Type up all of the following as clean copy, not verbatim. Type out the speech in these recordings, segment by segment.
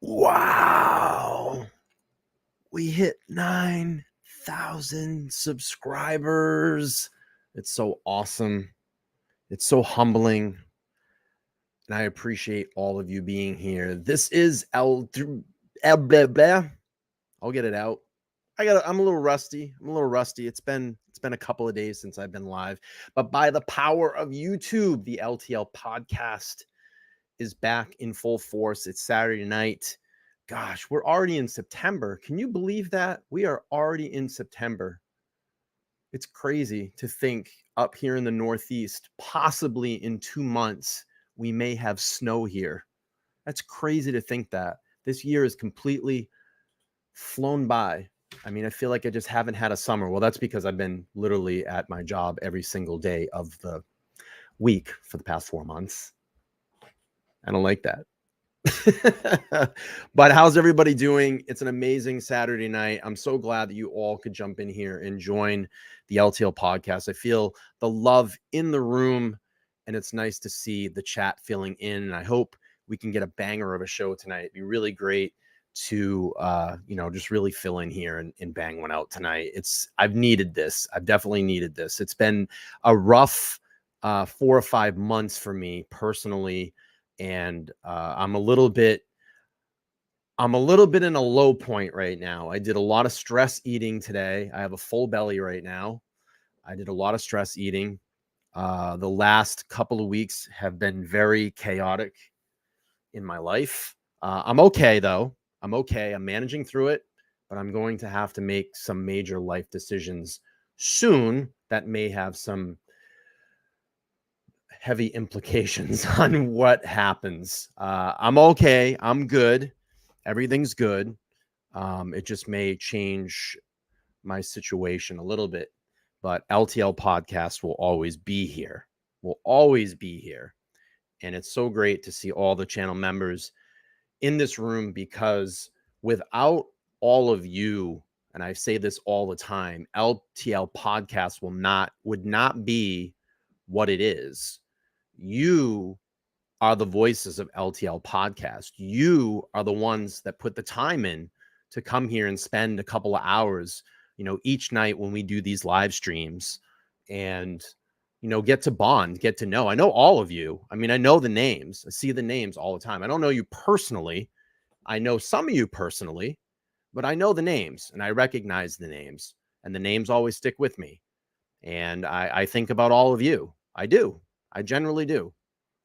Wow. We hit 9,000 subscribers. It's so awesome. It's so humbling. And I appreciate all of you being here. This is I'll get it out. I'm a little rusty. It's been a couple of days since I've been live. But by the power of YouTube, the LTL podcast is back in full force. It's Saturday night. Gosh, we're already in September. Can you believe that? We are already in September. It's crazy to think up here in the Northeast, possibly in 2 months, we may have snow here. That's crazy to think that. This year is completely flown by. I mean, I feel like I just haven't had a summer. Well, that's because I've been literally at my job every single day of the week for the past 4 months. I don't like that. But how's everybody doing? It's an amazing Saturday night. I'm so glad that you all could jump in here and join the LTL podcast. I feel the love in the room, and it's nice to see the chat filling in. And I hope we can get a banger of a show tonight. It'd be really great to just really fill in here and bang one out tonight. I've needed this. I've definitely needed this. It's been a rough 4 or 5 months for me personally. And I'm a little bit in a low point right now. I did a lot of stress eating today. I have a full belly right now. I did a lot of stress eating. The last couple of weeks have been very chaotic in my life. I'm okay though. I'm okay. I'm managing through it, but I'm going to have to make some major life decisions soon that may have some heavy implications on what happens. I'm okay. I'm good. Everything's good. It just may change my situation a little bit, but LTL podcast will always be here. And it's so great to see all the channel members in this room, because without all of you, and I say this all the time, LTL podcast would not be what it is. You are the voices of LTL podcast. You are the ones that put the time in to come here and spend a couple of hours, each night when we do these live streams, and, get to bond, get to know. I know all of you. I mean, I know the names. I see the names all the time. I don't know you personally. I know some of you personally, but I know the names and I recognize the names, and the names always stick with me. And I think about all of you. I do. I generally do.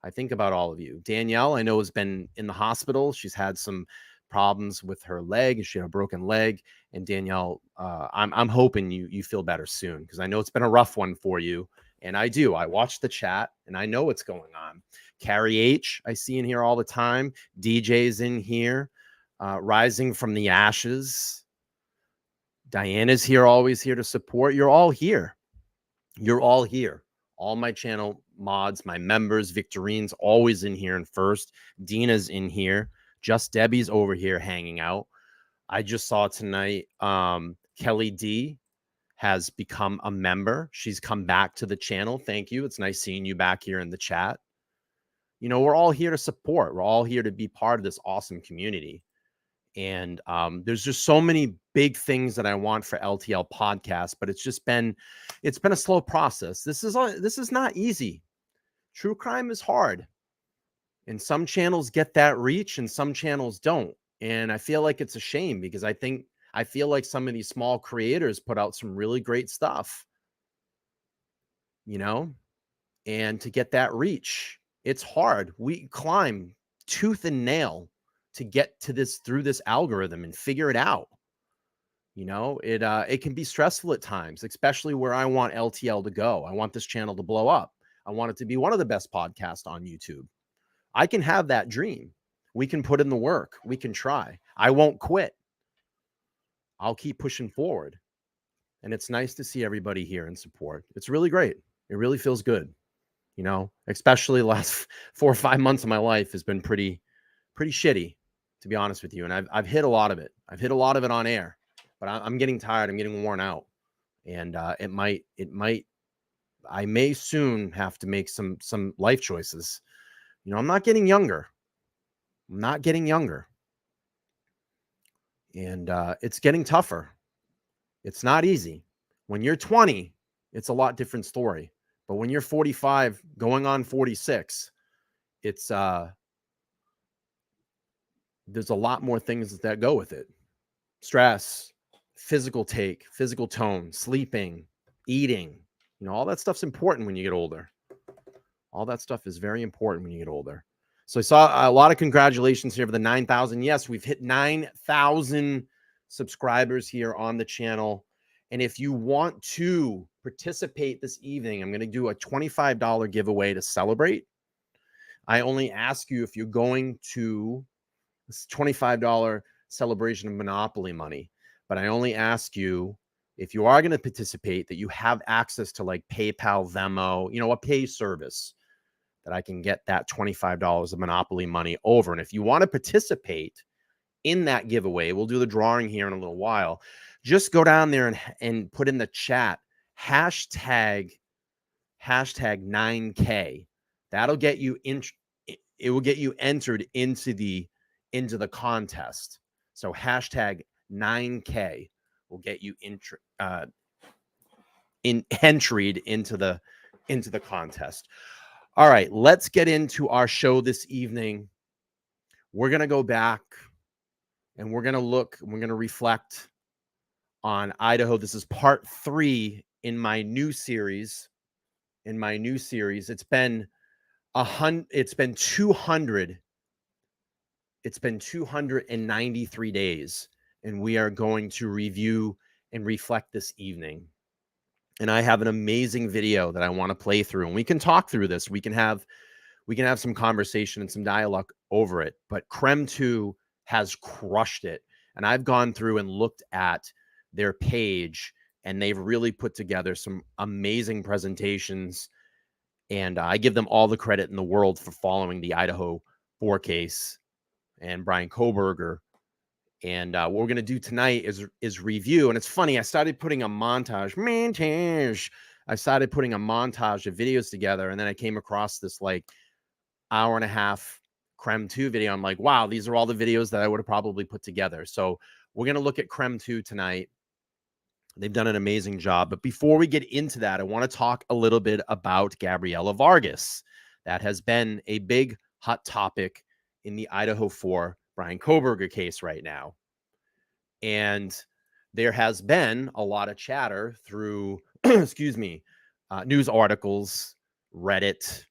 I think about all of you. Danielle, I know, has been in the hospital. She's had some problems with her leg. She had a broken leg. And Danielle, I'm hoping you feel better soon, because I know it's been a rough one for you. And I do. I watch the chat and I know what's going on. Carrie H, I see in here all the time. DJ's in here, rising from the ashes. Diana's here, always here to support. You're all here. All my channel mods, my members. Victorine's always in here and first. Dina's in here. Just Debbie's over here hanging out. I just saw tonight Kelly D has become a member. She's come back to the channel. Thank you. It's nice seeing you back here in the chat. We're all here to support. We're all here to be part of this awesome community. And there's just so many big things that I want for LTL podcast, but it's been a slow process. This is not easy. True crime is hard, and some channels get that reach and some channels don't. And I feel like it's a shame, because I feel like some of these small creators put out some really great stuff, and to get that reach, it's hard. We climb tooth and nail to get to through this algorithm and figure it out. It can be stressful at times, especially where I want LTL to go. I want this channel to blow up. I want it to be one of the best podcasts on YouTube. I can have that dream. We can put in the work. We can try. I won't quit. I'll keep pushing forward. And it's nice to see everybody here in support. It's really great. It really feels good. Especially the last 4 or 5 months of my life has been pretty shitty, to be honest with you. And I've hit a lot of it. I've hit a lot of it on air, but I'm getting tired. I'm getting worn out. And I may soon have to make some life choices. I'm not getting younger. And it's getting tougher. It's not easy. When you're 20, it's a lot different story. But when you're 45, going on 46, it's there's a lot more things that go with it. Stress, physical tone, sleeping, eating, all that stuff's important when you get older. All that stuff is very important when you get older. So I saw a lot of congratulations here for the 9,000. Yes, we've hit 9,000 subscribers here on the channel. And if you want to participate this evening, I'm going to do a $25 giveaway to celebrate. I only ask you if you're going to this $25 celebration of Monopoly money, but I only ask you if you are going to participate that you have access to like PayPal, Venmo, a pay service that I can get that $25 of Monopoly money over. And if you want to participate in that giveaway, we'll do the drawing here in a little while. Just go down there and put in the chat hashtag 9K. That'll get you it will get you entered into the contest. So hashtag 9K will get you entered into the contest. All right, let's get into our show this evening. We're going to go back and we're going to reflect on Idaho. This is part 3 in my new series. It's been 293 days, and we are going to review and reflect this evening. And I have an amazing video that I want to play through, and we can talk through this. We can have some conversation and some dialogue over it. But Creme 2 has crushed it, and I've gone through and looked at their page, and they've really put together some amazing presentations. And I give them all the credit in the world for following the Idaho 4 case and Bryan Kohberger. And what we're going to do tonight is review. And it's funny, I started putting a montage. I started putting a montage of videos together, and then I came across this like hour and a half Creme 2 video. I'm like, wow, these are all the videos that I would have probably put together. So we're going to look at Creme 2 tonight. They've done an amazing job. But before we get into that, I want to talk a little bit about Gabriela Vargas. That has been a big hot topic in the Idaho 4 Bryan Kohberger case right now. And there has been a lot of chatter through, news articles, Reddit,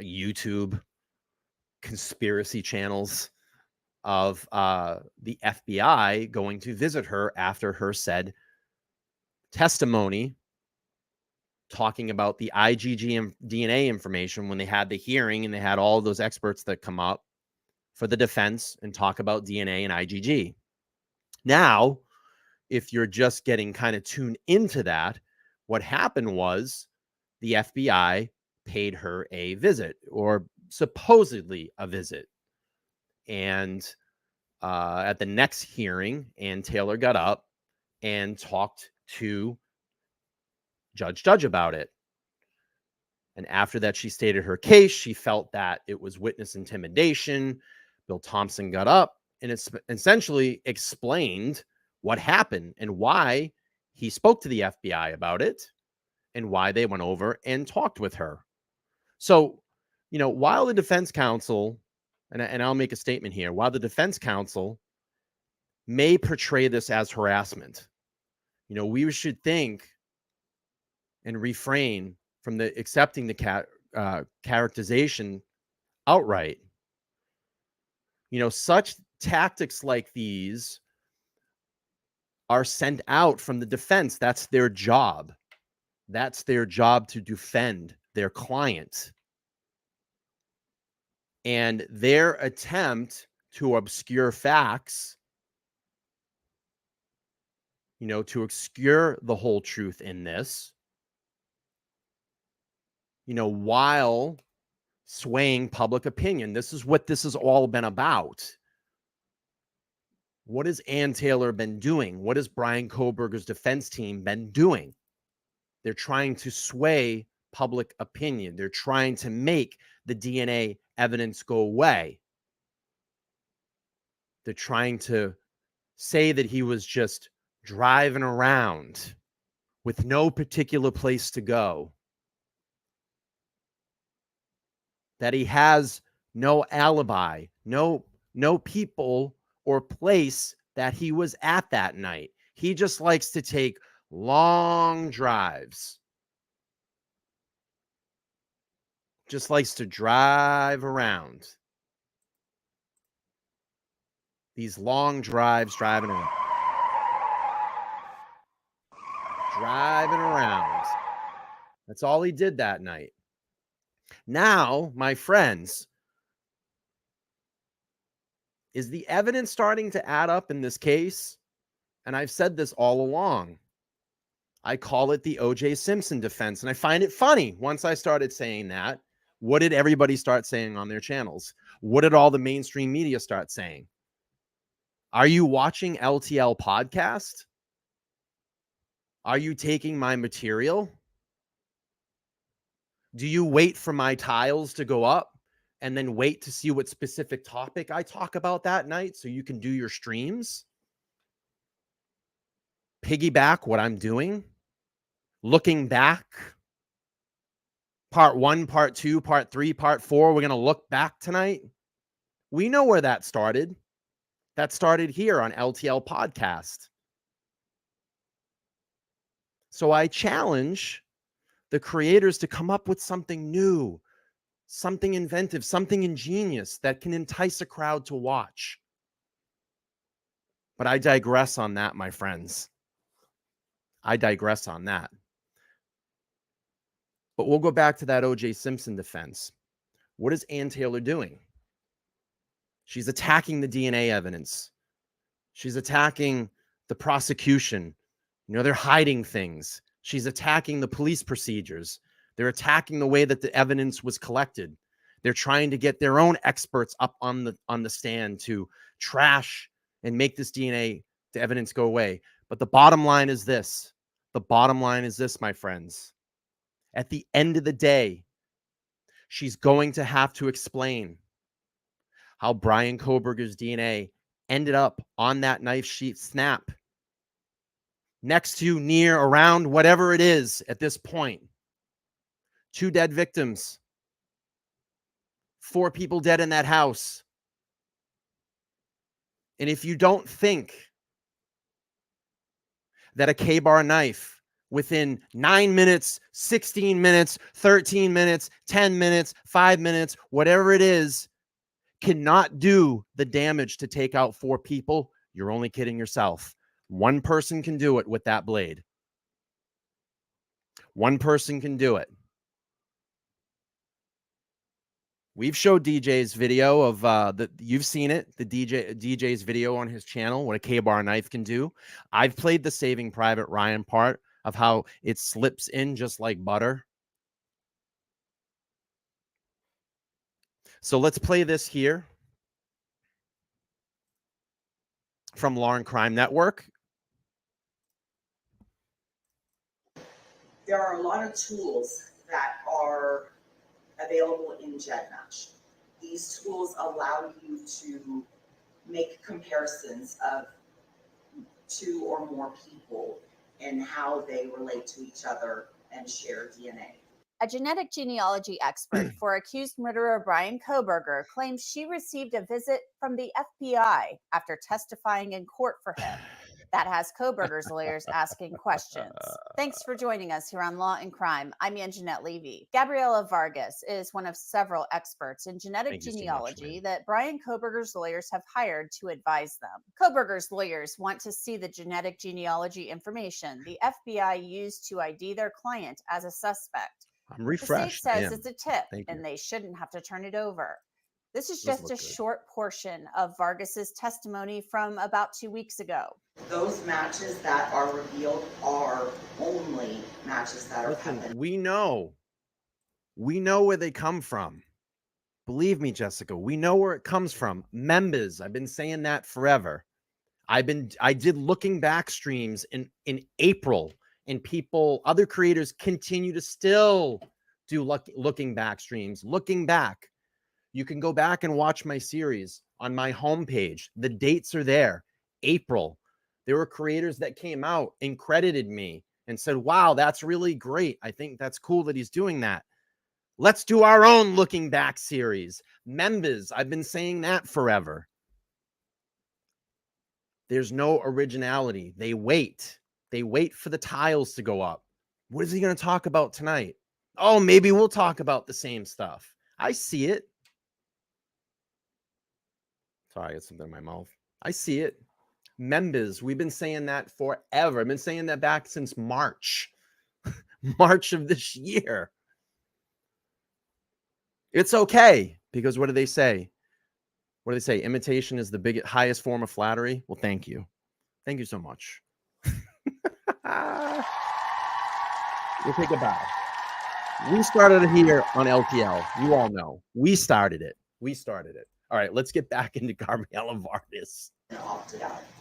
YouTube, conspiracy channels of the FBI going to visit her after her said testimony talking about the IgG and DNA information when they had the hearing and they had all those experts that come up for the defense and talk about DNA and IgG. Now, if you're just getting kind of tuned into that, what happened was the FBI paid her a visit, or supposedly a visit. And at the next hearing, Ann Taylor got up and talked to Judge about it. And after that, she stated her case. She felt that it was witness intimidation. Bill Thompson got up and it's essentially explained what happened and why he spoke to the FBI about it and why they went over and talked with her. So, while the defense counsel, and I'll make a statement here, while the defense counsel may portray this as harassment, we should think and refrain from accepting the characterization outright. Such tactics like these are sent out from the defense. That's their job. That's their job, to defend their client. And their attempt to obscure facts, to obscure the whole truth in this, while swaying public opinion. This is what this has all been about. What has Ann Taylor been doing? What has Bryan Kohberger's defense team been doing? They're trying to sway public opinion. They're trying to make the DNA evidence go away. They're trying to say that he was just driving around with no particular place to go, that he has no alibi, no people or place that he was at that night. He just likes to take long drives. Just likes to drive around. These long drives, driving around. Driving around. That's all he did that night. Now, my friends, is the evidence starting to add up in this case? And I've said this all along. I call it the O.J. Simpson defense. And I find it funny. Once I started saying that, what did everybody start saying on their channels? What did all the mainstream media start saying? Are you watching LTL podcast? Are you taking my material? Do you wait for my tiles to go up and then wait to see what specific topic I talk about that night so you can do your streams? Piggyback what I'm doing? Looking back? Part 1, part 2, part 3, part 4. We're going to look back tonight. We know where that started. That started here on LTL podcast. So I challenge the creators to come up with something new, something inventive, something ingenious that can entice a crowd to watch. But I digress on that, my friends. I digress on that. But we'll go back to that O.J. Simpson defense. What is Ann Taylor doing? She's attacking the DNA evidence. She's attacking the prosecution. You know, they're hiding things. She's attacking the police procedures. They're attacking the way that the evidence was collected. They're trying to get their own experts up on the stand to trash and make this DNA, the evidence, go away. But the bottom line is this. The bottom line is this, my friends. At the end of the day, she's going to have to explain how Bryan Kohberger's DNA ended up on that knife sheet snap, next to, near, around, whatever it is at this point. 2 dead victims. 4 people dead in that house. And if you don't think that a K-bar knife within 9 minutes, 16 minutes, 13 minutes, 10 minutes, 5 minutes, whatever it is, cannot do the damage to take out 4 people, you're only kidding yourself. One person can do it with that blade. One person can do it. We've showed DJ's video of you've seen it, the DJ's video on his channel, what a K-bar knife can do. I've played the Saving Private Ryan part of how it slips in just like butter. So let's play this here from Law and Crime Network. There are a lot of tools that are available in GEDmatch. These tools allow you to make comparisons of 2 or more people and how they relate to each other and share DNA. A genetic genealogy expert for accused murderer Bryan Kohberger claims she received a visit from the FBI after testifying in court for him. That has Kohberger's lawyers asking questions. Thanks for joining us here on Law and Crime. I'm Anjanette Levy. Gabriela Vargas is one of several experts in genetic genealogy that Bryan Kohberger's lawyers have hired to advise them. Kohberger's lawyers want to see the genetic genealogy information the FBI used to ID their client as a suspect. I'm refreshed. The state says it's a tip and they shouldn't have to turn it over. This is just a short portion of Vargas's testimony from about 2 weeks ago. Those matches that are revealed are only matches that are happening. We know where they come from. Believe me, Jessica, we know where it comes from. Members, I've been saying that forever. I did looking back streams in April, and other creators continue to still do looking back streams. Looking back. You can go back and watch my series on my homepage. The dates are there. April. There were creators that came out and credited me and said, wow, that's really great. I think that's cool that he's doing that. Let's do our own looking back series. Members, I've been saying that forever. There's no originality. They wait for the tiles to go up. What is he going to talk about tonight? Oh, maybe we'll talk about the same stuff. I see it. Sorry, I got something in my mouth. I see it. Members, we've been saying that forever. I've been saying that back since March. March of this year. It's okay, because what do they say? What do they say? Imitation is the highest form of flattery. Well, thank you. Thank you so much. We'll take a bow. We started it here on LTL. You all know. We started it. All right, let's get back into Gabriela Vargas.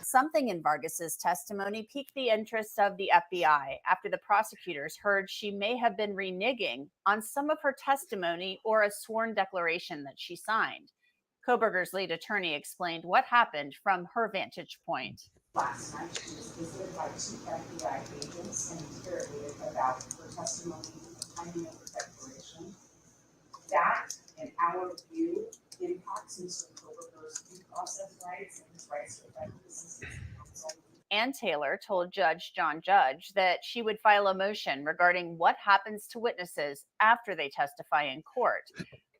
Something in Vargas's testimony piqued the interest of the FBI after the prosecutors heard she may have been reneging on some of her testimony or a sworn declaration that she signed. Kohberger's lead attorney explained what happened from her vantage point. Last night, she was visited by 2 FBI agents and interrogated about her testimony, the timing of her declaration. That, in our view, impacts Mr. Kohberger's due process rights and his rights to effective assistance of counsel. Ann Taylor told Judge John Judge that she would file a motion regarding what happens to witnesses after they testify in court.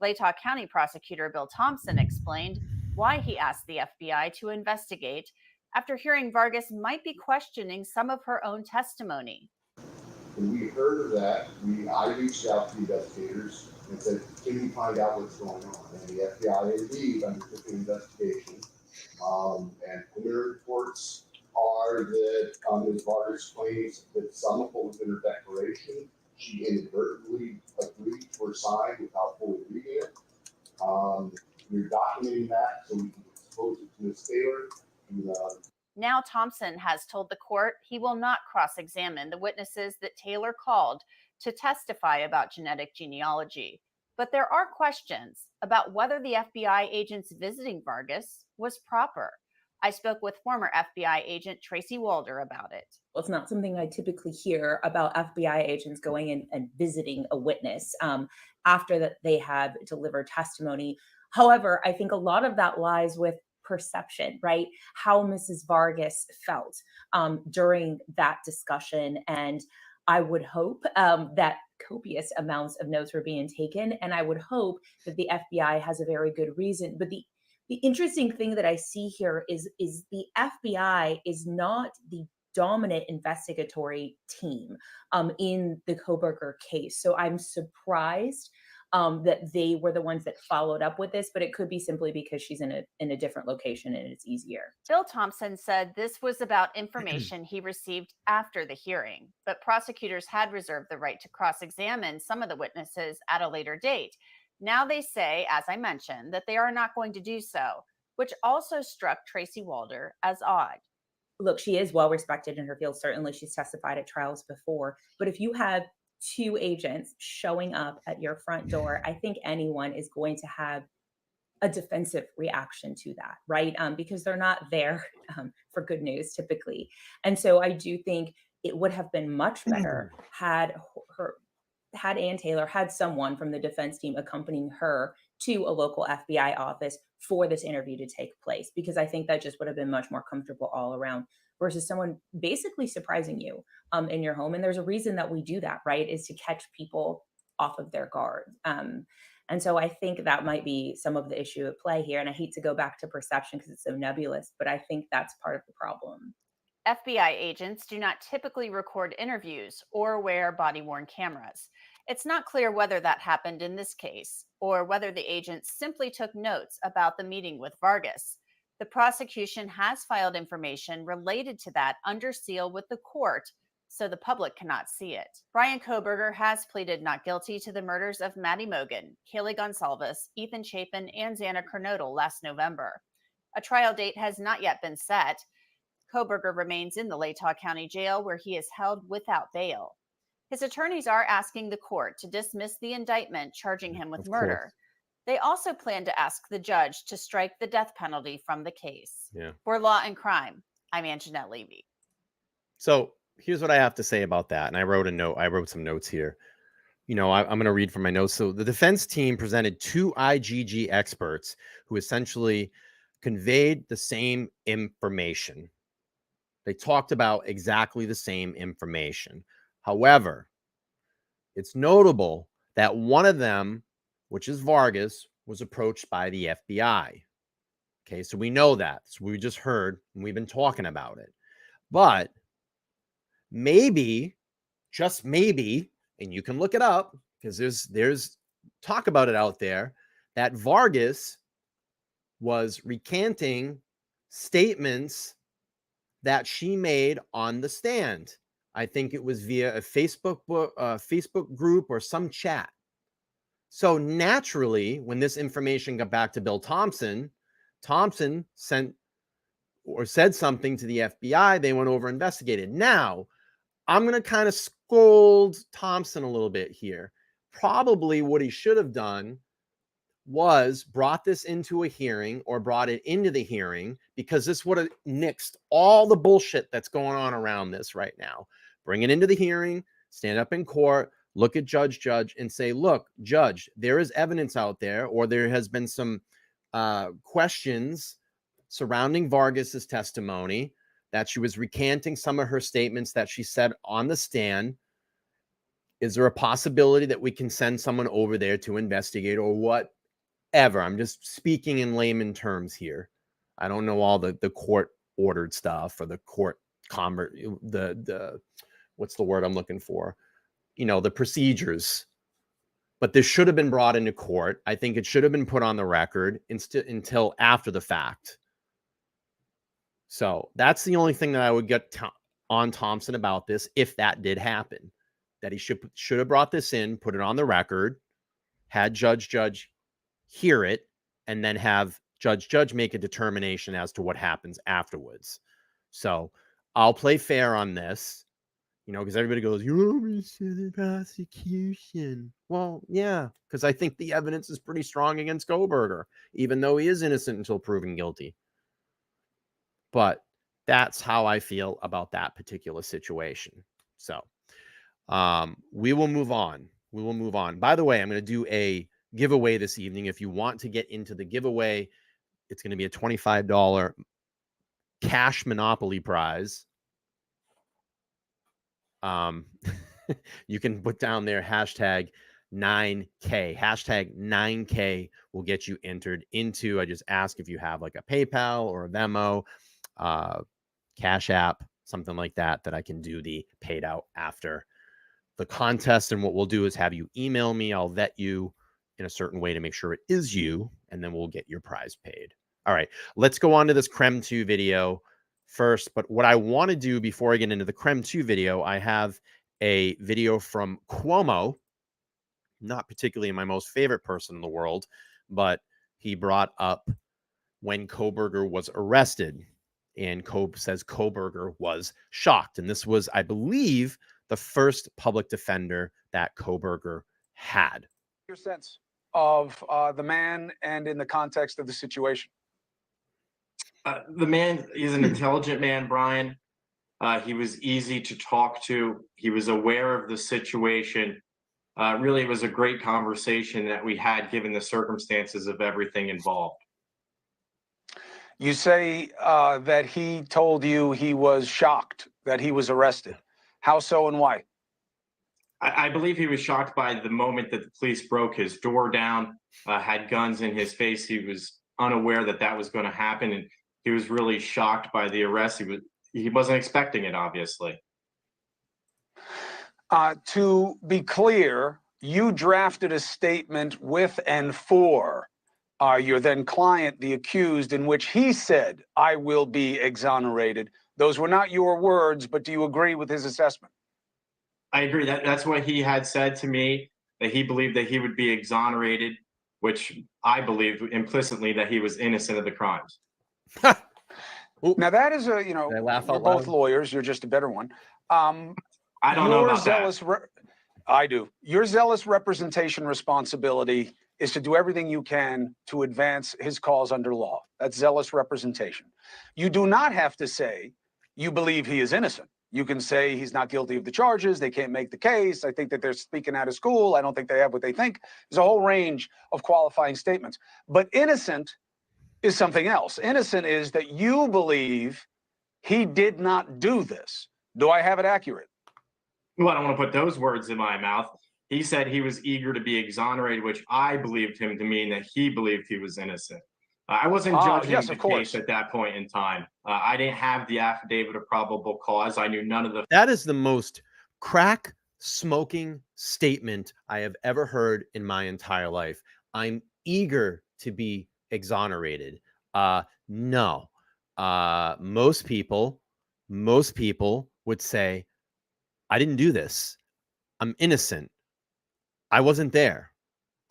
Latah County Prosecutor Bill Thompson explained why he asked the FBI to investigate after hearing Vargas might be questioning some of her own testimony. When we heard of that, I reached out to the investigators and said, can we find out what's going on? And the FBI indeed undertook an investigation. And preliminary reports are that Ms. Vargas claims that some of what was in her declaration, she inadvertently agreed to or signed without fully reading it. We're documenting that so we can expose it to Ms. Taylor. Now Thompson has told the court he will not cross-examine the witnesses that Taylor called to testify about genetic genealogy. But there are questions about whether the FBI agents visiting Vargas was proper. I spoke with former FBI agent Tracy Walder about it. Well, it's not something I typically hear about FBI agents going in and visiting a witness after that they have delivered testimony. However, I think a lot of that lies with perception, right? How Mrs. Vargas felt during that discussion. And I would hope that copious amounts of notes were being taken. And I would hope that the FBI has a very good reason. But the interesting thing that I see here is the FBI is not the dominant investigatory team in the Kohberger case. So I'm surprised that they were the ones that followed up with this, but it could be simply because she's in a different location and it's easier. Bill Thompson said this was about information he received after the hearing, but prosecutors had reserved the right to cross-examine some of the witnesses at a later date. Now they say, as I mentioned, that they are not going to do so, which also struck Tracy Walder as odd. Look, she is well respected in her field. Certainly she's testified at trials before, but if you have 2 agents showing up at your front door, I think anyone is going to have a defensive reaction to that, right? Because they're not there for good news typically. And so I do think it would have been much better had Ann Taylor had someone from the defense team accompanying her to a local FBI office for this interview to take place, because I think that just would have been much more comfortable all around versus someone basically surprising you in your home. And there's a reason that we do that, right? Is to catch people off of their guard. And so I think that might be some of the issue at play here. And I hate to go back to perception because it's so nebulous, but I think that's part of the problem. FBI agents do not typically record interviews or wear body-worn cameras. It's not clear whether that happened in this case or whether the agents simply took notes about the meeting with Vargas. The prosecution has filed information related to that under seal with the court, so the public cannot see it. Bryan Kohberger has pleaded not guilty to the murders of Maddie Mogan, Kaylee Gonsalves, Ethan Chapin, and Xana Kernodle last November. A trial date has not yet been set. Kohberger remains in the Latah County Jail, where he is held without bail. His attorneys are asking the court to dismiss the indictment charging him with murder. They also plan to ask the judge to strike the death penalty from the case. Yeah. For Law and Crime, I'm Anjanette Levy. So here's what I have to say about that. And I wrote a note. I wrote some notes here. I'm going to read from my notes. So the defense team presented 2 IGG experts who essentially conveyed the same information. They talked about exactly the same information. However, it's notable that one of them, which is Vargas, was approached by the FBI. Okay, so we know that. So we just heard, and we've been talking about it. But maybe, just maybe, and you can look it up because there's talk about it out there, that Vargas was recanting statements that she made on the stand. I think it was via a Facebook group or some chat. So naturally, when this information got back to Bill Thompson, Thompson sent or said something to the FBI. They went over and investigated. Now, I'm going to kind of scold Thompson a little bit here. Probably what he should have done was brought this into a hearing or brought it into the hearing, because this would have nixed all the bullshit that's going on around this right now. Bring it into the hearing, stand up in court, look at Judge, and say, look, Judge, there is evidence out there, or there has been some questions surrounding Vargas's testimony, that she was recanting some of her statements that she said on the stand. Is there a possibility that we can send someone over there to investigate, or whatever? I'm just speaking in layman terms here. I don't know all the court ordered stuff or the court what's the word I'm looking for? The procedures. But this should have been brought into court. I think it should have been put on the record until after the fact. So that's the only thing that I would get on Thompson about this, if that did happen, that he should have brought this in, put it on the record, had Judge hear it, and then have Judge make a determination as to what happens afterwards. So I'll play fair on this, because everybody goes, you're the prosecution. Well, yeah, because I think the evidence is pretty strong against Kohberger, even though he is innocent until proven guilty. But that's how I feel about that particular situation. So we will move on. By the way, I'm going to do a giveaway this evening. If you want to get into the giveaway, it's going to be a $25 cash Monopoly prize. You can put down there hashtag 9K. Hashtag 9K will get you entered into. I just ask if you have like a PayPal or a Venmo, Cash App, something like that I can do the paid out after the contest. And what we'll do is have you email me. I'll vet you in a certain way to make sure it is you, and then we'll get your prize paid. All right, let's go on to this Creme 2 video first. But what I want to do before I get into the Creme 2 video, I have a video from Cuomo, not particularly my most favorite person in the world, but he brought up when Kohberger was arrested, and says Kohberger was shocked. And this was, I believe, the first public defender that Kohberger had. Your sense of the man and in the context of the situation? The man is an intelligent man, Bryan. He was easy to talk to. He was aware of the situation. Really, it was a great conversation that we had, given the circumstances of everything involved. You say that he told you he was shocked that he was arrested. How so and why? I believe he was shocked by the moment that the police broke his door down, had guns in his face. He was unaware that was going to happen, and he was really shocked by the arrest. He wasn't expecting it, obviously. To be clear, you drafted a statement with and for your then client, the accused, in which he said, "I will be exonerated." Those were not your words, but do you agree with his assessment? I agree. That's what he had said to me, that he believed that he would be exonerated, which I believe implicitly that he was innocent of the crimes. Now that is we're both lawyers. You're just a better one. I don't know about that. I do. Your zealous representation responsibility is to do everything you can to advance his cause under law. That's zealous representation. You do not have to say you believe he is innocent. You can say he's not guilty of the charges. They can't make the case. I think that they're speaking out of school. I don't think they have what they think. There's a whole range of qualifying statements. But innocent is something else. Innocent is that you believe he did not do this. Do I have it accurate? Well, I don't want to put those words in my mouth. He said he was eager to be exonerated, which I believed him to mean that he believed he was innocent. I wasn't judging yes, the of course. case at that point in time. I didn't have the affidavit of probable cause. I knew none of the. That is the most crack smoking statement I have ever heard in my entire life. I'm eager to be exonerated. No. Most people would say, I didn't do this. I'm innocent. I wasn't there.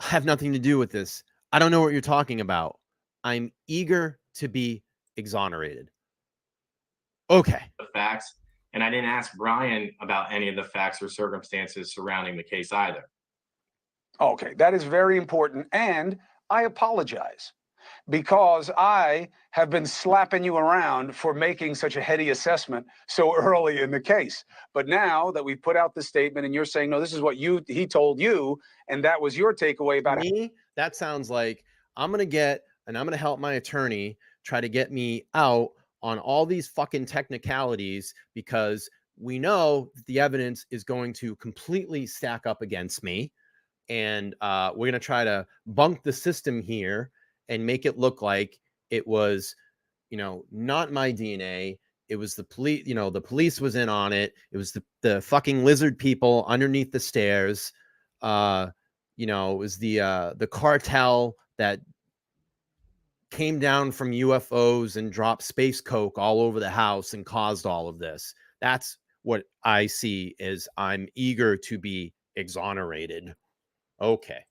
I have nothing to do with this. I don't know what you're talking about. I'm eager to be exonerated. Okay. The facts, and I didn't ask Bryan about any of the facts or circumstances surrounding the case either. Okay, that is very important, and I apologize because I have been slapping you around for making such a heady assessment so early in the case. But now that we put out the statement and you're saying, no, this is what he told you, and that was your takeaway about it. Me, that sounds like I'm going to help my attorney try to get me out on all these fucking technicalities because we know that the evidence is going to completely stack up against me. And we're going to try to bunk the system here and make it look like it was, not my DNA. It was the police, the police was in on it. It was the fucking lizard people underneath the stairs. It was the cartel that came down from UFOs and dropped space coke all over the house and caused all of this. That's what I see as I'm eager to be exonerated. Okay.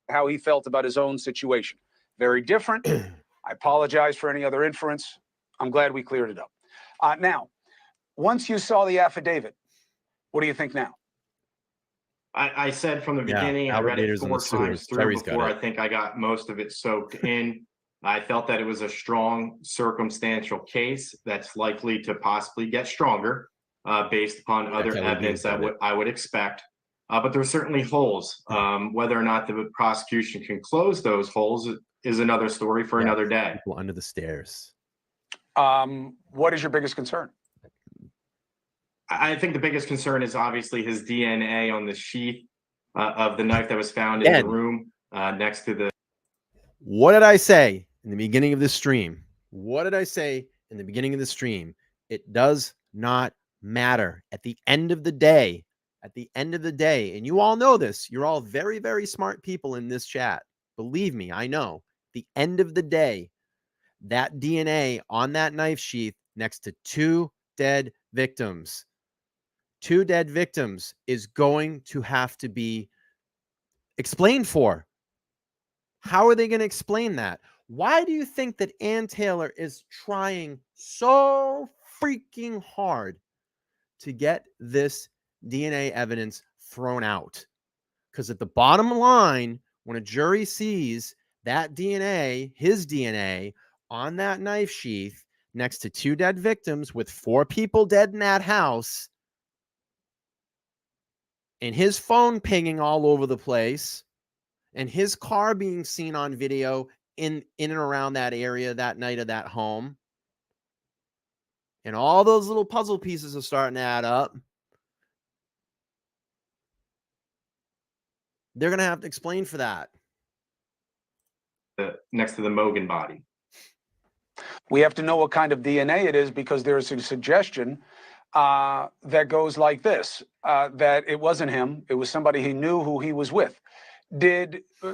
How he felt about his own situation. Very different. I apologize for any other inference. I'm glad we cleared it up. Now, once you saw the affidavit, what do you think now? I said from the beginning, I read it 4 times through before I think I got most of it soaked in. I felt that it was a strong circumstantial case that's likely to possibly get stronger based upon other evidence that I would expect. But there are certainly holes. Whether or not the prosecution can close those holes is another story for another day. People under the stairs. What is your biggest concern? I think the biggest concern is obviously his DNA on the sheath of the knife that was found in the room next to the. What did I say in the beginning of this stream? It does not matter. At the end of the day, and you all know this, you're all very, very smart people in this chat. Believe me, I know. At the end of the day, that DNA on that knife sheath next to 2 dead victims is going to have to be explained for. How are they going to explain that? Why do you think that Ann Taylor is trying so freaking hard to get this DNA evidence thrown out? Because at the bottom line, when a jury sees that DNA, his DNA, on that knife sheath next to 2 dead victims with 4 people dead in that house, and his phone pinging all over the place, and his car being seen on video in and around that area that night of that home, and all those little puzzle pieces are starting to add up, they're going to have to explain for that. Next to the Mogan body. We have to know what kind of DNA it is because there's a suggestion that goes like this, that it wasn't him. It was somebody he knew who he was with.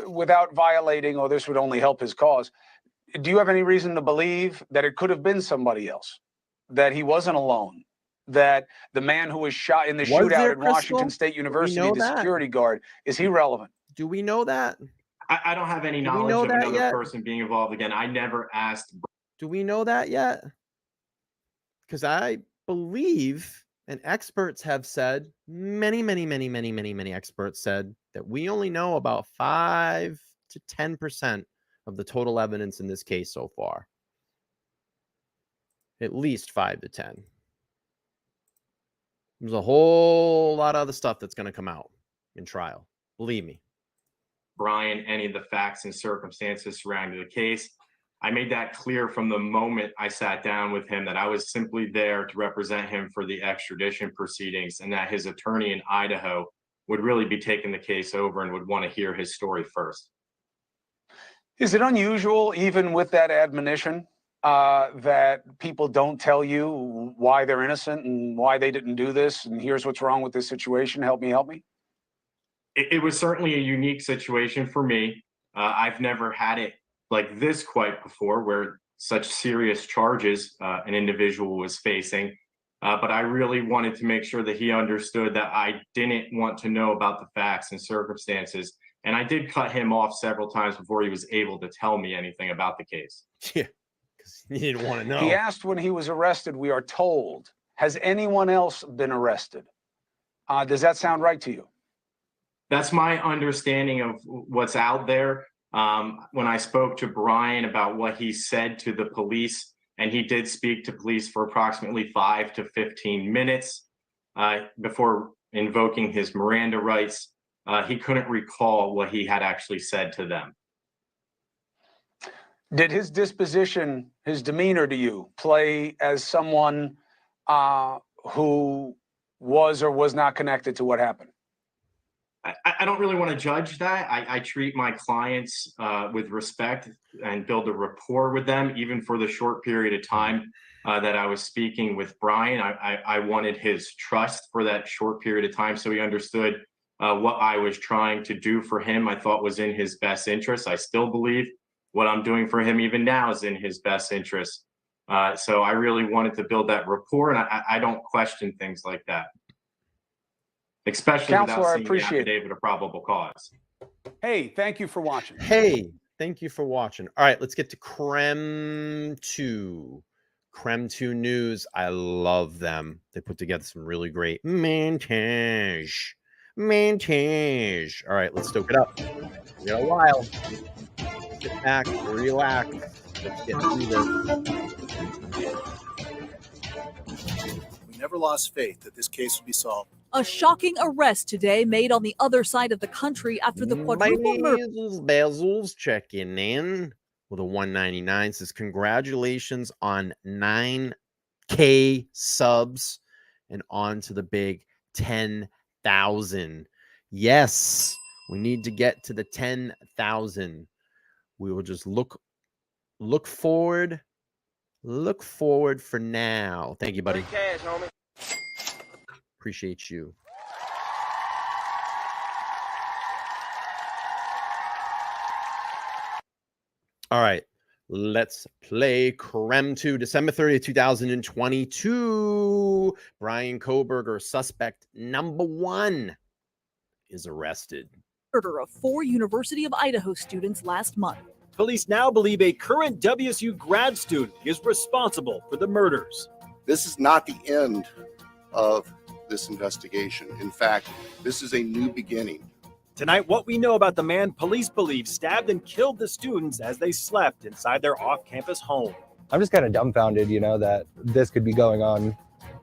Without violating, or this would only help his cause, do you have any reason to believe that it could have been somebody else? That he wasn't alone? That the man who was shot in the shootout at Washington State University, the security guard, is he relevant? Do we know that? I don't have any knowledge of another person being involved. Again, I never asked. Do we know that yet? Because I believe, and experts have said, many experts said that we only know about 5 to 10% of the total evidence in this case so far. At least 5 to 10. There's a whole lot of other stuff that's going to come out in trial. Believe me. Bryan, any of the facts and circumstances surrounding the case. I made that clear from the moment I sat down with him that I was simply there to represent him for the extradition proceedings, and that his attorney in Idaho would really be taking the case over and would want to hear his story first. Is it unusual, even with that admonition, that people don't tell you why they're innocent and why they didn't do this, and here's what's wrong with this situation? Help me, help me. It was certainly a unique situation for me. I've never had it like this quite before, where such serious charges an individual was facing. But I really wanted to make sure that he understood that I didn't want to know about the facts and circumstances. And I did cut him off several times before he was able to tell me anything about the case. Yeah, because he didn't want to know. He asked when he was arrested, we are told, has anyone else been arrested? Does that sound right to you? That's my understanding of what's out there. When I spoke to Bryan about what he said to the police, and he did speak to police for approximately 5 to 15 minutes before invoking his Miranda rights, he couldn't recall what he had actually said to them. Did his disposition, his demeanor to you, play as someone who was or was not connected to what happened? I don't really want to judge that. I treat my clients with respect and build a rapport with them, even for the short period of time that I was speaking with Bryan. I wanted his trust for that short period of time, so he understood what I was trying to do for him. I thought was in his best interest. I still believe what I'm doing for him even now is in his best interest. So I really wanted to build that rapport, and I don't question things like that. Especially Counselor, without I seeing the appreciate it. affidavit of probable cause. Hey, thank you for watching. Hey, thank you for watching. All right, let's get to Creme 2. Creme 2 News. I love them. They put together some really great montage. All right, let's stoke it up. We got a while. Sit back, relax. Let's get through this. We never lost faith that this case would be solved. A shocking arrest today made on the other side of the country after the quadruple murder. Basil's checking in with a 199. Says congratulations on 9K subs and on to the big 10,000. Yes, we need to get to the 10,000. We will just look forward for now. Thank you, buddy. Cash, homie. Appreciate you. All right, let's play Creme 2. December 30th, 2022. Bryan Kohberger, suspect number 1, is arrested. Murder of 4 University of Idaho students last month. Police now believe a current WSU grad student is responsible for the murders. This is not the end of this investigation. In fact, this is a new beginning. Tonight, what we know about the man police believe stabbed and killed the students as they slept inside their off-campus home. I'm just kind of dumbfounded, that this could be going on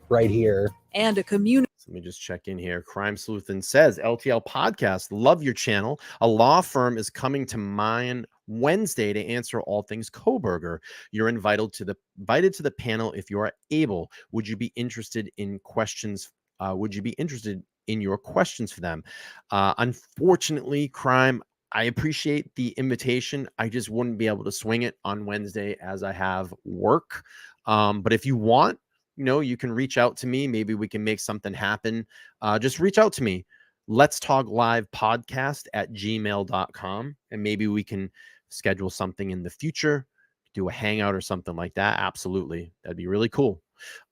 right here. And a community. Let me just check in here. Crime Sleuthin says, LTL Podcast, love your channel. A law firm is coming to mine Wednesday to answer all things Kohberger. You're invited to the panel if you are able. Would you be interested in questions? Would you be interested in your questions for them? Unfortunately, Crime, I appreciate the invitation. I just wouldn't be able to swing it on Wednesday as I have work. But if you want, you can reach out to me. Maybe we can make something happen. Just reach out to me. Let's Talk Live Podcast at gmail.com. And maybe we can schedule something in the future, do a hangout or something like that. Absolutely. That'd be really cool.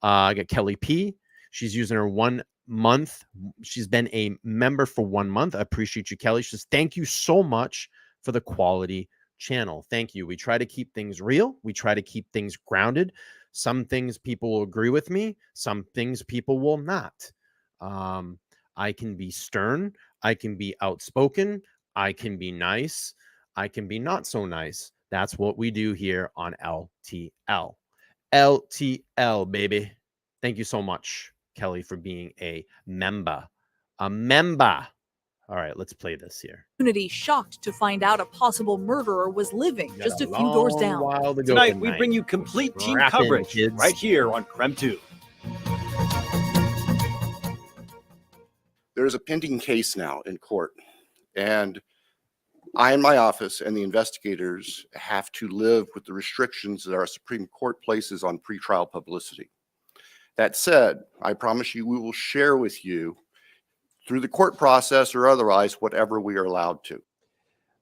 I got Kelly P. She's using her 1 month. She's been a member for 1 month. I appreciate you, Kelly. She says, thank you so much for the quality channel. Thank you. We try to keep things real. We try to keep things grounded. Some things people will agree with me. Some things people will not. I can be stern. I can be outspoken. I can be nice. I can be not so nice. That's what we do here on LTL. LTL, baby. Thank you so much. Kelly, for being a member. A member. All right, let's play this here. Community shocked to find out a possible murderer was living Got just a a few doors long down. while to go Tonight, we tonight. bring you complete team Strapping, coverage kids. right here on Creme 2. There's a pending case now in court, and I and my office and the investigators have to live with the restrictions that our Supreme Court places on pretrial publicity. That said, I promise you we will share with you through the court process or otherwise whatever we are allowed to.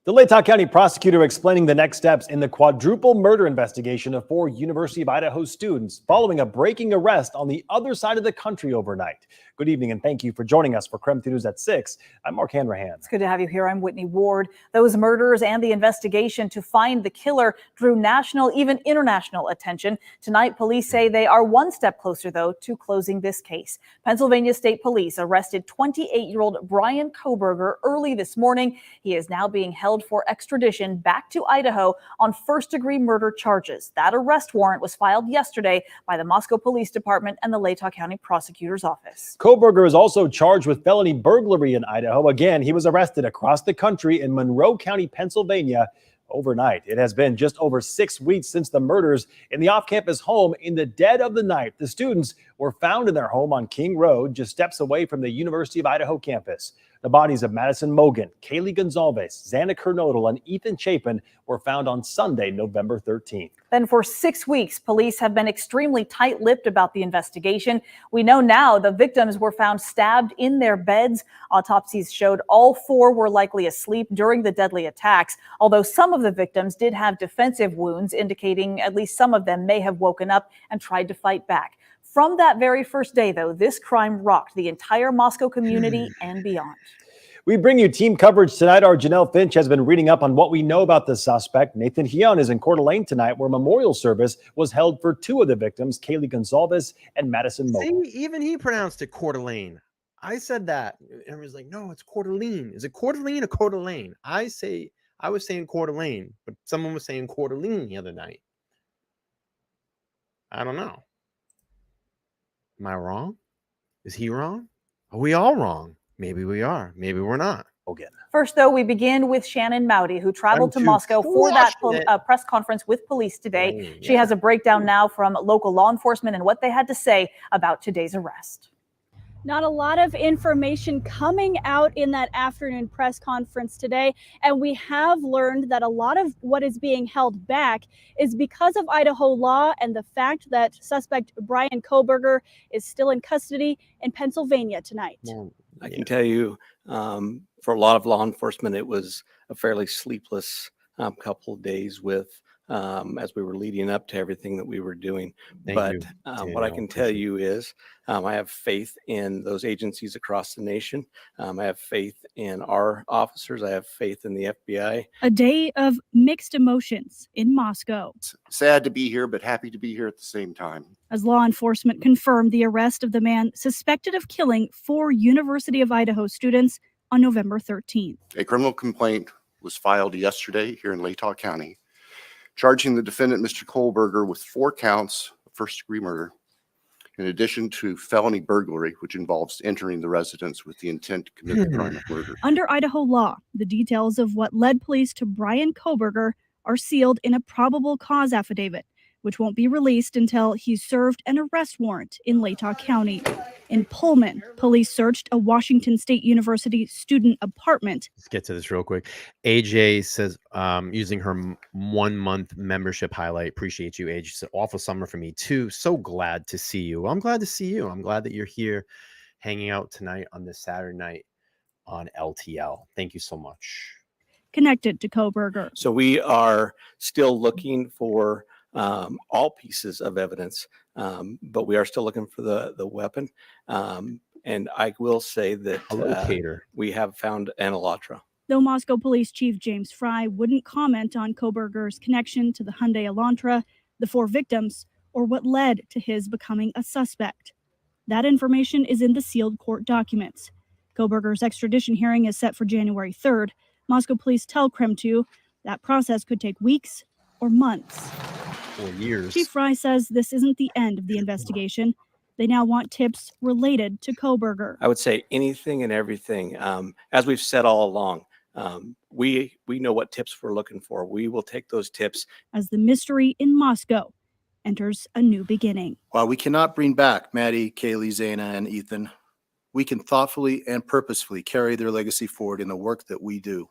The Latah County prosecutor explaining the next steps in the quadruple murder investigation of 4 University of Idaho students following a breaking arrest on the other side of the country overnight. Good evening, and thank you for joining us for Creme News at 6. I'm Mark Hanrahan. It's good to have you here. I'm Whitney Ward. Those murders and the investigation to find the killer drew national, even international attention. Tonight, police say they are one step closer, though, to closing this case. Pennsylvania State Police arrested 28-year-old Bryan Kohberger early this morning. He is now being held for extradition back to Idaho on first-degree murder charges. That arrest warrant was filed yesterday by the Moscow Police Department and the Latah County Prosecutor's Office. Kohberger is also charged with felony burglary in Idaho. Again, he was arrested across the country in Monroe County, Pennsylvania, overnight. It has been just over 6 weeks since the murders in the off-campus home. In the dead of the night, the students were found in their home on King Road, just steps away from the University of Idaho campus. The bodies of Madison Mogan, Kaylee Gonzalez, Xana Kernodle, and Ethan Chapin were found on Sunday, November 13th. Then for 6 weeks, police have been extremely tight-lipped about the investigation. We know now the victims were found stabbed in their beds. Autopsies showed all 4 were likely asleep during the deadly attacks, although some of the victims did have defensive wounds, indicating at least some of them may have woken up and tried to fight back. From that very first day, though, this crime rocked the entire Moscow community and beyond. We bring you team coverage tonight. Our Janelle Finch has been reading up on what we know about the suspect. Nathan Hyun is in Coeur d'Alene tonight, where a memorial service was held for 2 of the victims, Kaylee Gonzalez and Madison Mogan. See, even he pronounced it Coeur d'Alene. I said that. Everyone's like, no, it's Coeur d'Alene. Is it Coeur d'Alene or Coeur d'Alene? I was saying Coeur d'Alene, but someone was saying Coeur d'Alene the other night. I don't know. Am I wrong? Is he wrong? Are we all wrong? Maybe we are. Maybe we're not. Again. First, though, we begin with Shannon Mowdy, who traveled to Moscow for that press conference with police today. She has a breakdown now from local law enforcement and what they had to say about today's arrest. Not a lot of information coming out in that afternoon press conference today. And we have learned that a lot of what is being held back is because of Idaho law and the fact that suspect Bryan Kohberger is still in custody in Pennsylvania tonight. I can tell you, for a lot of law enforcement, it was a fairly sleepless couple of days with as we were leading up to everything that we were doing. What I can tell you is I have faith in those agencies across the nation. I have faith in our officers. I have faith in the FBI. A day of mixed emotions in Moscow. Sad to be here, but happy to be here at the same time. As law enforcement confirmed the arrest of the man suspected of killing 4 University of Idaho students on November 13th. A criminal complaint was filed yesterday here in Latah County, charging the defendant, Mr. Kohberger, with 4 counts of first-degree murder, in addition to felony burglary, which involves entering the residence with the intent to commit the crime of murder. Under Idaho law, the details of what led police to Bryan Kohberger are sealed in a probable cause affidavit, which won't be released until he's served an arrest warrant in Latah County. In Pullman, police searched a Washington State University student apartment. Let's get to this real quick. AJ says, using her 1-month membership highlight. Appreciate you, AJ. It's an awful summer for me too. So glad to see you. I'm glad to see you. I'm glad that you're here hanging out tonight on this Saturday night on LTL. Thank you so much. Connected to Kohberger. So we are still looking for all pieces of evidence, but we are still looking for the weapon. And I will say that we have found an Elantra. Though Moscow Police Chief James Fry wouldn't comment on Kohberger's connection to the Hyundai Elantra, the 4 victims, or what led to his becoming a suspect. That information is in the sealed court documents. Kohberger's extradition hearing is set for January 3rd. Moscow police tell Creme 2 that process could take weeks or months. For years. Chief Fry says this isn't the end of the investigation. They now want tips related to Kohberger. I would say anything and everything. As we've said all along, we know what tips we're looking for. We will take those tips. As the mystery in Moscow enters a new beginning. While we cannot bring back Maddie, Kaylee, Zaina, and Ethan, we can thoughtfully and purposefully carry their legacy forward in the work that we do.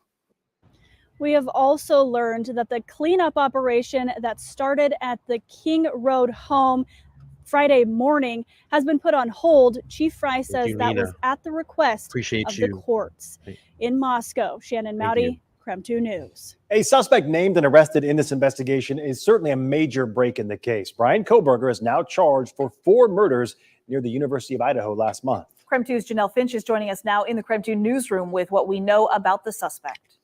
We have also learned that the cleanup operation that started at the King Road home Friday morning has been put on hold. Chief Fry says that was at the request of the courts. In Moscow, Shannon Mowdy, Krem 2 News. A suspect named and arrested in this investigation is certainly a major break in the case. Bryan Kohberger is now charged for 4 murders near the University of Idaho last month. Krem 2's Janelle Finch is joining us now in the Krem 2 newsroom with what we know about the suspect.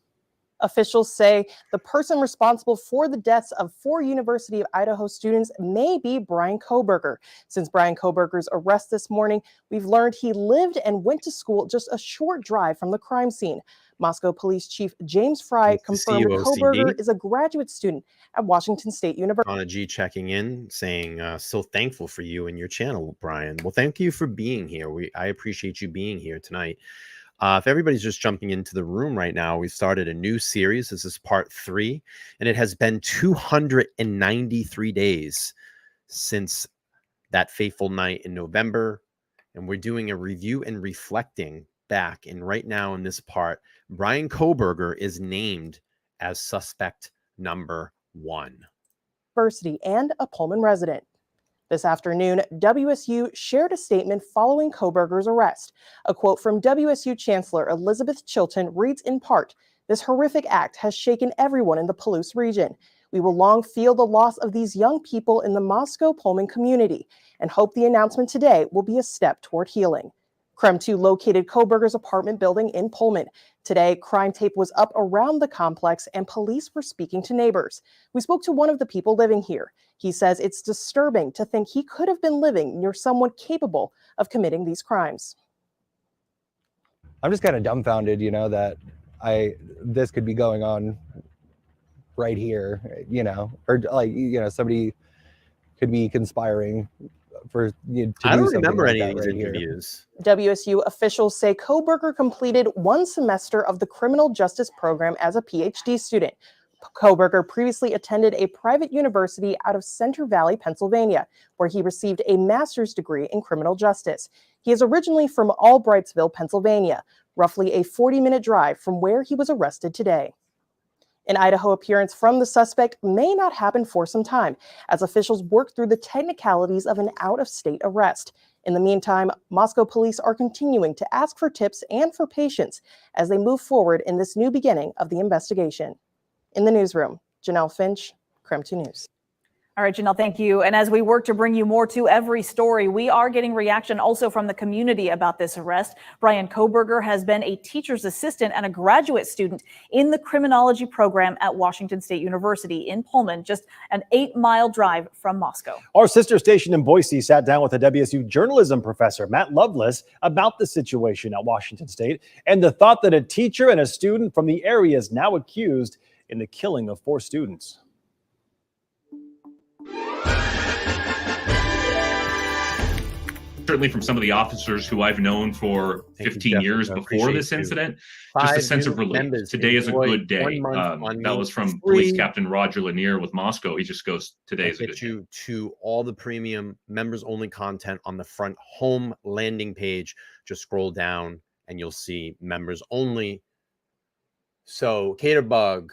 Officials say the person responsible for the deaths of 4 University of Idaho students may be Bryan Kohberger. Since Bryan Kohberger's arrest this morning, we've learned he lived and went to school just a short drive from the crime scene. Moscow Police Chief James Fry confirmed Kohberger is a graduate student at Washington State University. Donna G checking in, saying, so thankful for you and your channel, Bryan. Well, thank you for being here. I appreciate you being here tonight. If everybody's just jumping into the room right now, we've started a new series. This is part 3, and it has been 293 days since that fateful night in November. And we're doing a review and reflecting back. And right now in this part, Bryan Kohberger is named as suspect number 1. University and a Pullman resident. This afternoon, WSU shared a statement following Kohberger's arrest. A quote from WSU Chancellor Elizabeth Chilton reads in part, "This horrific act has shaken everyone in the Palouse region. We will long feel the loss of these young people in the Moscow-Pullman community and hope the announcement today will be a step toward healing." Krem 2 located Kohberger's apartment building in Pullman. Today, crime tape was up around the complex and police were speaking to neighbors. We spoke to one of the people living here. He says it's disturbing to think he could have been living near someone capable of committing these crimes. I'm just kind of dumbfounded, that this could be going on right here, or somebody could be conspiring for to I do don't something remember like any that of these right here. interviews. WSU officials say Kohberger completed 1 semester of the criminal justice program as a PhD student. Kohberger previously attended a private university out of Center Valley, Pennsylvania, where he received a master's degree in criminal justice. He is originally from Albrightsville, Pennsylvania, roughly a 40-minute drive from where he was arrested today. An Idaho appearance from the suspect may not happen for some time, as officials work through the technicalities of an out-of-state arrest. In the meantime, Moscow police are continuing to ask for tips and for patience as they move forward in this new beginning of the investigation. In the newsroom, Janelle Finch, Krem 2 News. All right, Janelle, thank you. And as we work to bring you more to every story, we are getting reaction also from the community about this arrest. Bryan Kohberger has been a teacher's assistant and a graduate student in the criminology program at Washington State University in Pullman, just an 8-mile drive from Moscow. Our sister station in Boise sat down with a WSU journalism professor, Matt Lovelace, about the situation at Washington State and the thought that a teacher and a student from the area is now accused in the killing of 4 students. Certainly from some of the officers who I've known for 15 years before this incident, just a sense of relief. Today is a good day. That was from Police Captain Roger Lanier with Moscow. He just goes, today is a good day. You to all the premium members only content on the front home landing page. Just scroll down and you'll see members only. So Caterbug,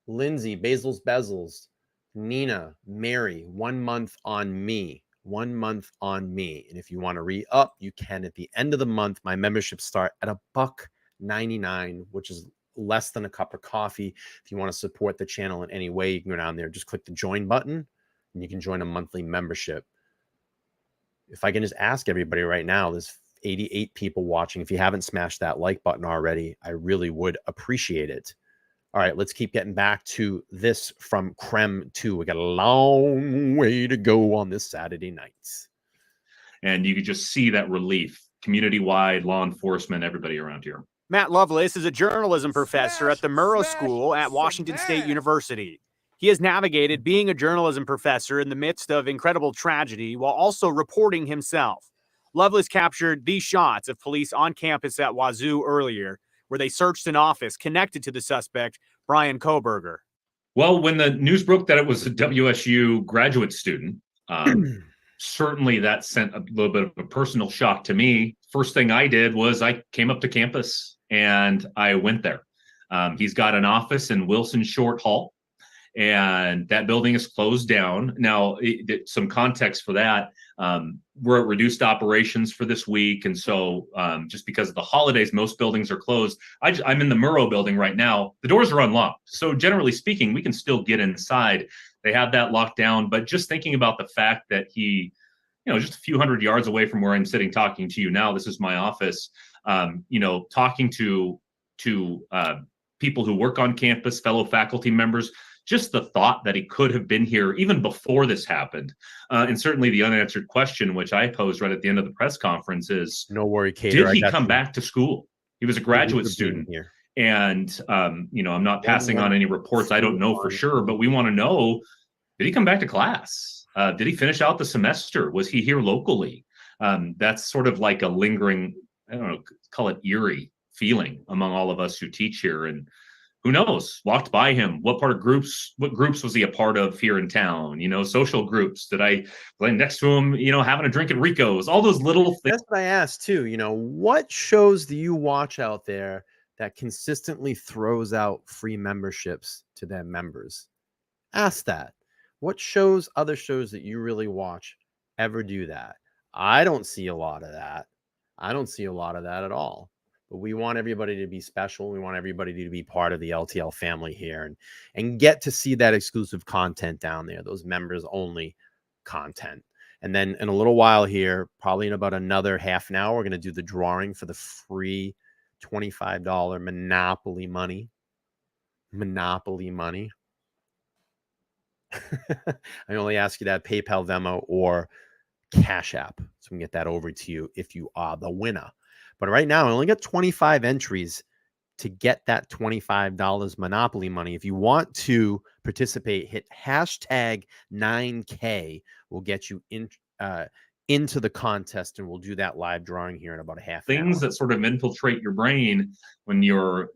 Lindsay, Basil's Bezels, Nina, Mary, 1 month on me. 1 month on me. And if you want to re-up, you can at the end of the month. My memberships start at $1.99, which is less than a cup of coffee. If you want to support the channel in any way, you can go down there, just click the join button and you can join a monthly membership. If I can just ask everybody right now, there's 88 people watching. If you haven't smashed that like button already, I really would appreciate it. All right, let's keep getting back to this from Krem 2. We got a long way to go on this Saturday night. And you could just see that relief, community-wide, law enforcement, everybody around here. Matt Lovelace is a journalism professor at the Murrow School at Washington State University. He has navigated being a journalism professor in the midst of incredible tragedy while also reporting himself. Lovelace captured these shots of police on campus at Wazoo earlier, where they searched an office connected to the suspect, Bryan Kohberger. Well, when the news broke that it was a WSU graduate student, certainly that sent a little bit of a personal shock to me. First thing I did was I came up to campus and I went there. He's got an office in Wilson Short Hall, and that building is closed down. Now, some context for that, we're at reduced operations for this week. And so just because of the holidays, most buildings are closed. I'm in the Murrow building right now. The doors are unlocked. So generally speaking, we can still get inside. They have that locked down. But just thinking about the fact that he, just a few hundred yards away from where I'm sitting talking to you now, this is my office, talking to people who work on campus, fellow faculty members, just the thought that he could have been here even before this happened. And certainly the unanswered question, which I posed right at the end of the press conference, is, no worry, Cater, did he come back to school? He was a graduate student here. And, I'm not passing on any reports. I don't know for sure, but we want to know, did he come back to class? Did he finish out the semester? Was he here locally? That's sort of like a lingering, I don't know, call it eerie feeling among all of us who teach here. And who knows, walked by him. What groups was he a part of here in town? Social groups. Did I play next to him, having a drink at Rico's? All those little things. That's what I asked too. What shows do you watch out there that consistently throws out free memberships to their members? Ask that. What other shows that you really watch ever do that? I don't see a lot of that. I don't see a lot of that at all. But we want everybody to be special. We want everybody to be part of the LTL family here and get to see that exclusive content down there, those members only content. And then in a little while here, probably in about another half an hour, we're going to do the drawing for the free $25 Monopoly money. Monopoly money. I only ask you that PayPal, Venmo, or Cash App. So we can get that over to you if you are the winner. But right now, I only got 25 entries to get that $25 Monopoly money. If you want to participate, hit hashtag 9K. We'll get you into the contest, and we'll do that live drawing here in about a half an hour. Things that sort of infiltrate your brain when you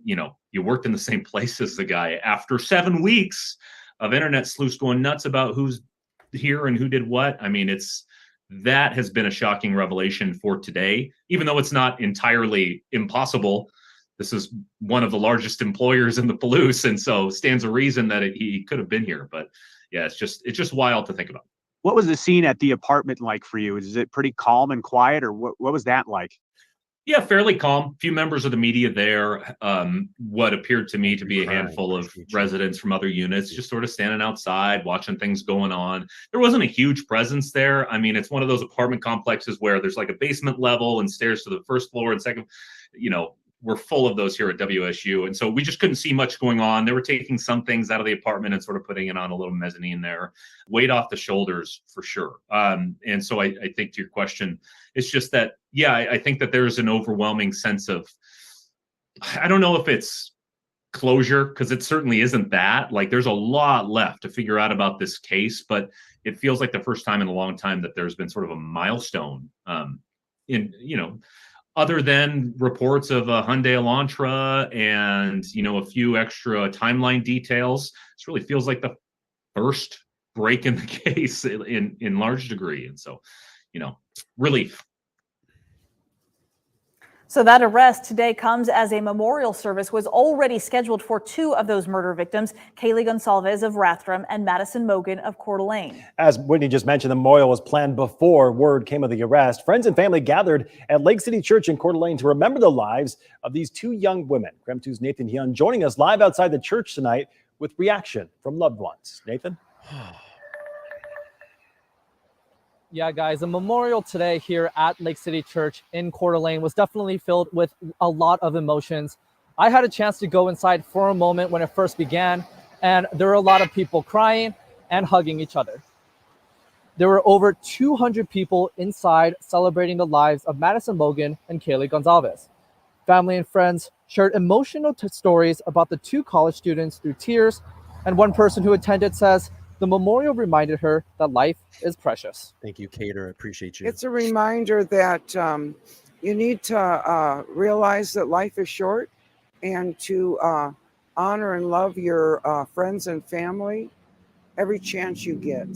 worked in the same place as the guy. After 7 weeks of internet sleuths going nuts about who's here and who did what, that has been a shocking revelation for today, even though it's not entirely impossible. This is one of the largest employers in the Palouse, and so stands a reason that he could have been here. But yeah, it's just wild to think about. What was the scene at the apartment like for you? Is it pretty calm and quiet, or what was that like? Yeah, fairly calm. Few members of the media there. What appeared to me to be a handful of residents from other units, just sort of standing outside, watching things going on. There wasn't a huge presence there. It's one of those apartment complexes where there's like a basement level and stairs to the first floor and second. We're full of those here at WSU. And so we just couldn't see much going on. They were taking some things out of the apartment and sort of putting it on a little mezzanine there. Weight off the shoulders for sure. And so I think to your question, it's just that, yeah, I think that there's an overwhelming sense of, I don't know if it's closure, because it certainly isn't that. Like, there's a lot left to figure out about this case, but it feels like the first time in a long time that there's been sort of a milestone other than reports of a Hyundai Elantra and, a few extra timeline details. This really feels like the first break in the case in large degree. And so, relief. So that arrest today comes as a memorial service was already scheduled for two of those murder victims, Kaylee Gonsalves of Rathdrum and Madison Mogan of Coeur d'Alene. As Whitney just mentioned, the memorial was planned before word came of the arrest. Friends and family gathered at Lake City Church in Coeur d'Alene to remember the lives of these two young women. KREM 2's Nathan Hyun joining us live outside the church tonight with reaction from loved ones. Nathan? Yeah, guys, the memorial today here at Lake City Church in Coeur d'Alene was definitely filled with a lot of emotions. I had a chance to go inside for a moment when it first began, and there were a lot of people crying and hugging each other. There were over 200 people inside celebrating the lives of Madison Mogan and Kaylee Gonsalves. Family and friends shared emotional stories about the two college students through tears And one person who attended says the memorial reminded her that life is precious. Thank you, Cater. I appreciate you. It's a reminder that you need to realize that life is short and to honor and love your friends and family every chance you get.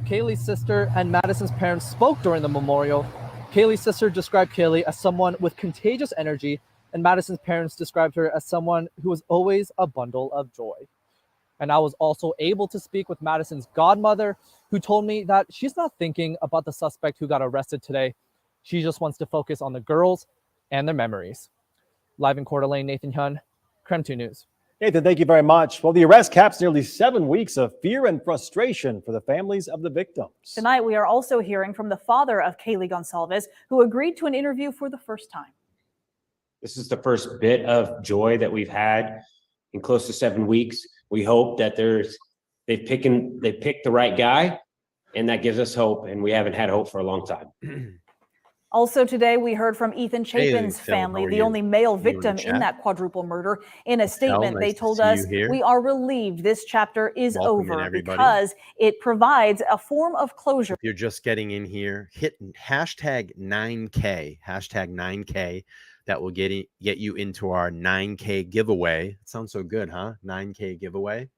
Kaylee's sister and Madison's parents spoke during the memorial. Kaylee's sister described Kaylee as someone with contagious energy, and Madison's parents described her as someone who was always a bundle of joy. And I was also able to speak with Madison's godmother, who told me that she's not thinking about the suspect who got arrested today. She just wants to focus on the girls and their memories. Live in Coeur d'Alene, Nathan Hyun, Creme 2 News. Nathan, thank you very much. Well, the arrest caps nearly 7 weeks of fear and frustration for the families of the victims. Tonight, we are also hearing from the father of Kaylee Gonsalves, who agreed to an interview for the first time. This is the first bit of joy that we've had in close to 7 weeks. We hope that they picked the right guy, and that gives us hope, and we haven't had hope for a long time. Also today, we heard from Ethan Chapin's family, the only male victim in that quadruple murder. In a statement, they told us, "We are relieved this chapter is over because it provides a form of closure." If you're just getting in here, hit hashtag 9K. That will get you into our 9K giveaway. It sounds so good, huh? 9K giveaway.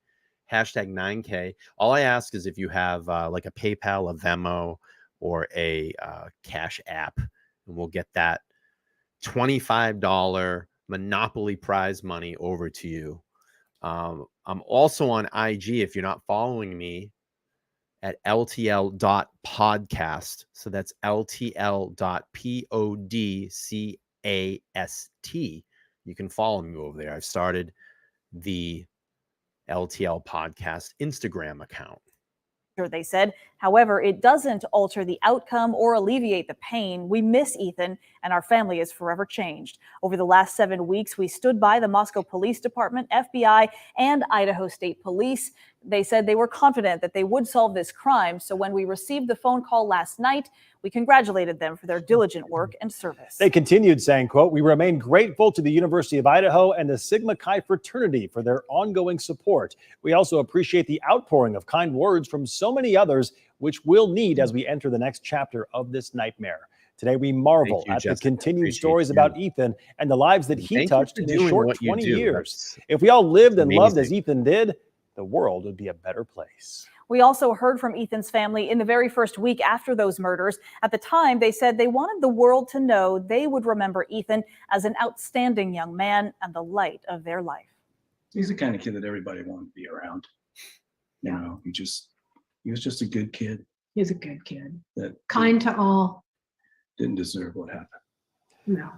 Hashtag 9K. All I ask is if you have like a PayPal, a Venmo, or a Cash App, and we'll get that $25 Monopoly prize money over to you. I'm also on IG if you're not following me at ltl.podcast. So that's ltl.podcast. You can follow me over there. I've started the LTL Podcast Instagram account. They said, however, it doesn't alter the outcome or alleviate the pain. We miss Ethan, and our family is forever changed. Over the last 7 weeks, we stood by the Moscow Police Department, FBI, and Idaho State Police. They said they were confident that they would solve this crime. So when we received the phone call last night, we congratulated them for their diligent work and service. They continued saying, quote, "We remain grateful to the University of Idaho and the Sigma Chi fraternity for their ongoing support. We also appreciate the outpouring of kind words from so many others, which we'll need as we enter the next chapter of this nightmare." Today, we marvel at the continued stories about Ethan and the lives that he touched in his short 20 years. If we all lived and loved as Ethan did, the world would be a better place. We also heard from Ethan's family in the very first week after those murders. At the time, they said they wanted the world to know they would remember Ethan as an outstanding young man and the light of their life. He's the kind of kid that everybody wanted to be around. You know, he was just a good kid. He was a good kid. That kind to all. Didn't deserve what happened. No.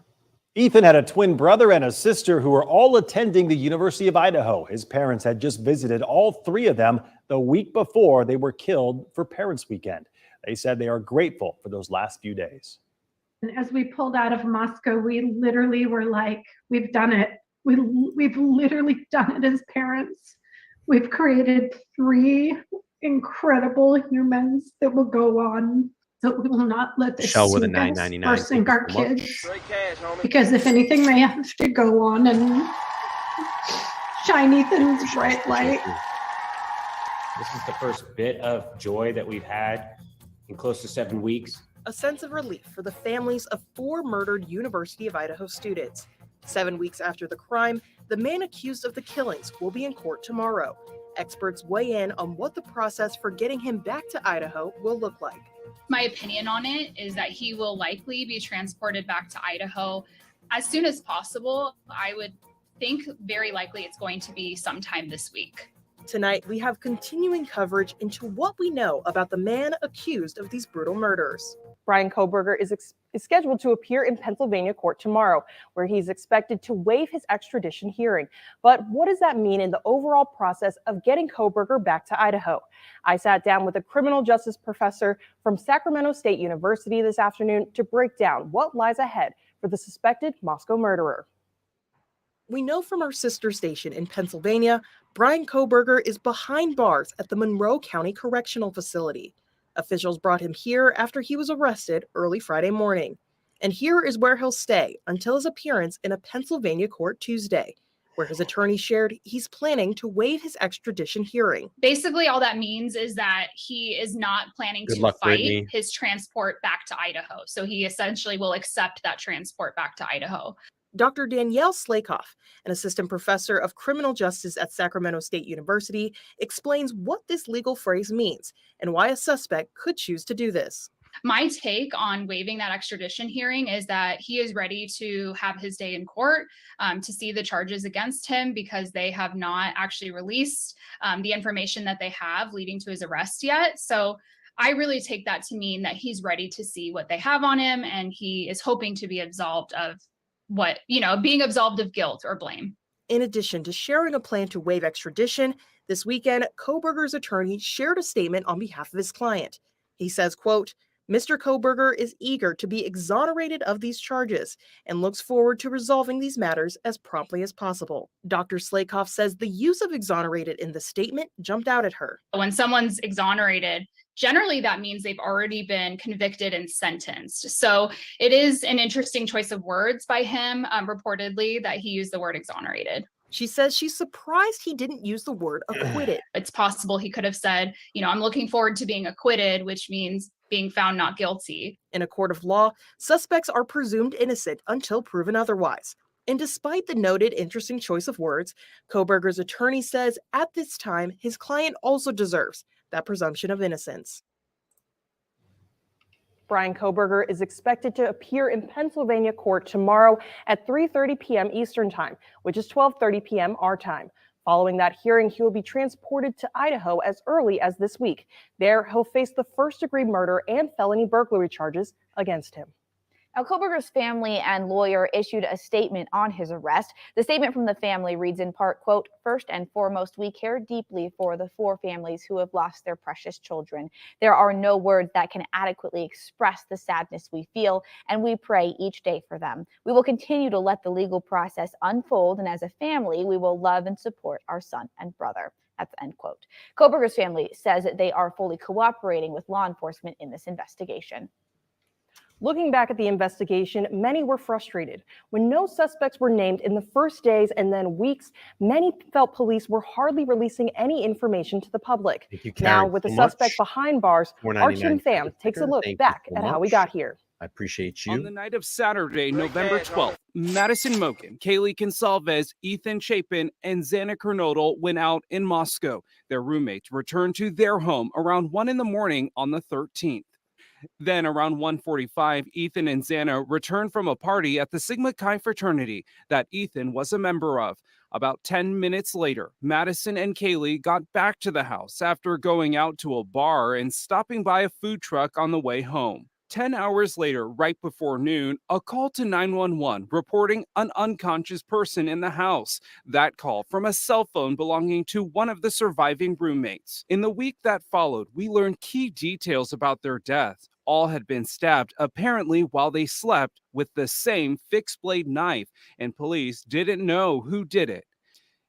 Ethan had a twin brother and a sister who were all attending the University of Idaho. His parents had just visited all three of them the week before they were killed for Parents' Weekend. They said they are grateful for those last few days. And as we pulled out of Moscow, we literally were like, we've done it. We've literally done it as parents. We've created 3 incredible humans that will go on. So we will not let this Shell with a sink us $9.99. or sink our kids. Because if anything, they have to go on and shine Ethan's bright light. This is the first bit of joy that we've had in close to 7 weeks. A sense of relief for the families of 4 murdered University of Idaho students. 7 weeks after the crime, the man accused of the killings will be in court tomorrow. Experts weigh in on what the process for getting him back to Idaho will look like. My opinion on it is that he will likely be transported back to Idaho as soon as possible. I would think very likely it's going to be sometime this week. Tonight, we have continuing coverage into what we know about the man accused of these brutal murders. Bryan Kohberger is scheduled to appear in Pennsylvania court tomorrow, where he's expected to waive his extradition hearing. But what does that mean in the overall process of getting Kohberger back to Idaho? I sat down with a criminal justice professor from Sacramento State University this afternoon to break down what lies ahead for the suspected Moscow murderer. We know from our sister station in Pennsylvania, Bryan Kohberger is behind bars at the Monroe County Correctional Facility. Officials brought him here after he was arrested early Friday morning. And here is where he'll stay until his appearance in a Pennsylvania court Tuesday. where his attorney shared he's planning to waive his extradition hearing. Basically, all that means is that he is not planning Good to luck, fight Brittany. his transport back to Idaho. So he essentially will accept that transport back to Idaho. Dr. Danielle Slakoff, an assistant professor of criminal justice at Sacramento State University, explains what this legal phrase means and why a suspect could choose to do this. My take on waiving that extradition hearing is that he is ready to have his day in court to see the charges against him, because they have not actually released the information that they have leading to his arrest yet. So I really take that to mean that he's ready to see what they have on him, and he is hoping to be absolved of being absolved of guilt or blame. In addition to sharing a plan to waive extradition, this weekend, Kohberger's attorney shared a statement on behalf of his client. He says, quote, Mr. Kohberger is eager to be exonerated of these charges and looks forward to resolving these matters as promptly as possible. Dr. Slakoff says the use of exonerated in the statement jumped out at her. When someone's exonerated, generally that means they've already been convicted and sentenced. So it is an interesting choice of words by him, reportedly, that he used the word exonerated. She says she's surprised he didn't use the word acquitted. It's possible he could have said, I'm looking forward to being acquitted, which means being found not guilty. In a court of law, suspects are presumed innocent until proven otherwise. And despite the noted interesting choice of words, Kohberger's attorney says at this time, his client also deserves that presumption of innocence. Bryan Kohberger is expected to appear in Pennsylvania court tomorrow at 3:30 p.m. Eastern Time, which is 12:30 p.m. our time. Following that hearing, he will be transported to Idaho as early as this week. There, he'll face the first-degree murder and felony burglary charges against him. Now, Kohberger's family and lawyer issued a statement on his arrest. The statement from the family reads in part, quote, first and foremost, we care deeply for the 4 families who have lost their precious children. There are no words that can adequately express the sadness we feel, and we pray each day for them. We will continue to let the legal process unfold, and as a family, we will love and support our son and brother. That's end quote. Kohberger's family says that they are fully cooperating with law enforcement in this investigation. Looking back at the investigation, many were frustrated. When no suspects were named in the first days and then weeks, many felt police were hardly releasing any information to the public. Now, with the suspect behind bars, our Team Fam takes a look back at how we got here. I appreciate you. On the night of Saturday, November 12th, Madison Moken, Kaylee Consalves, Ethan Chapin, and Xana Kernodle went out in Moscow. Their roommates returned to their home around 1 a.m. on the 13th. Then around 1:45, Ethan and Xana returned from a party at the Sigma Chi fraternity that Ethan was a member of. About 10 minutes later, Madison and Kaylee got back to the house after going out to a bar and stopping by a food truck on the way home. 10 hours later, right before noon, a call to 911 reporting an unconscious person in the house. That call from a cell phone belonging to one of the surviving roommates. In the week that followed, we learned key details about their death. All had been stabbed, apparently while they slept, with the same fixed blade knife, and police didn't know who did it.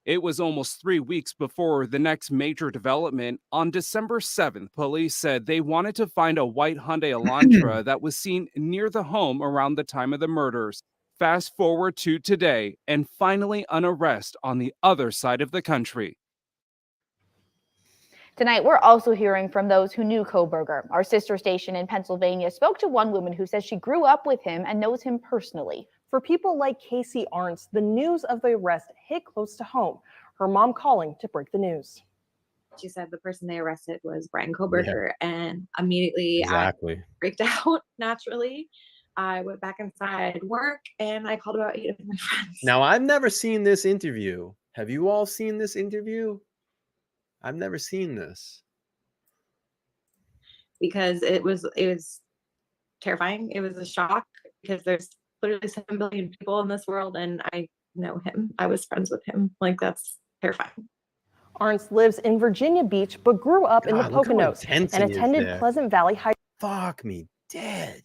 It was almost 3 weeks before the next major development. On December 7th, police said they wanted to find a white Hyundai Elantra that was seen near the home around the time of the murders. Fast forward to today, and finally an arrest on the other side of the country. Tonight, we're also hearing from those who knew Kohberger. Our sister station in Pennsylvania spoke to one woman who says she grew up with him and knows him personally. For people like Casey Arntz, the news of the arrest hit close to home. Her mom calling to break the news. She said the person they arrested was Bryan Kohberger, and immediately I freaked out naturally. I went back inside work and I called about 8 of my friends. Now, I've never seen this interview. Have you all seen this interview? I've never seen this. Because it was terrifying. It was a shock because there's literally 7 billion people in this world, and I know him. I was friends with him. Like, that's terrifying. Arntz lives in Virginia Beach, but grew up in the Poconos and attended Pleasant Valley High. Fuck me dead.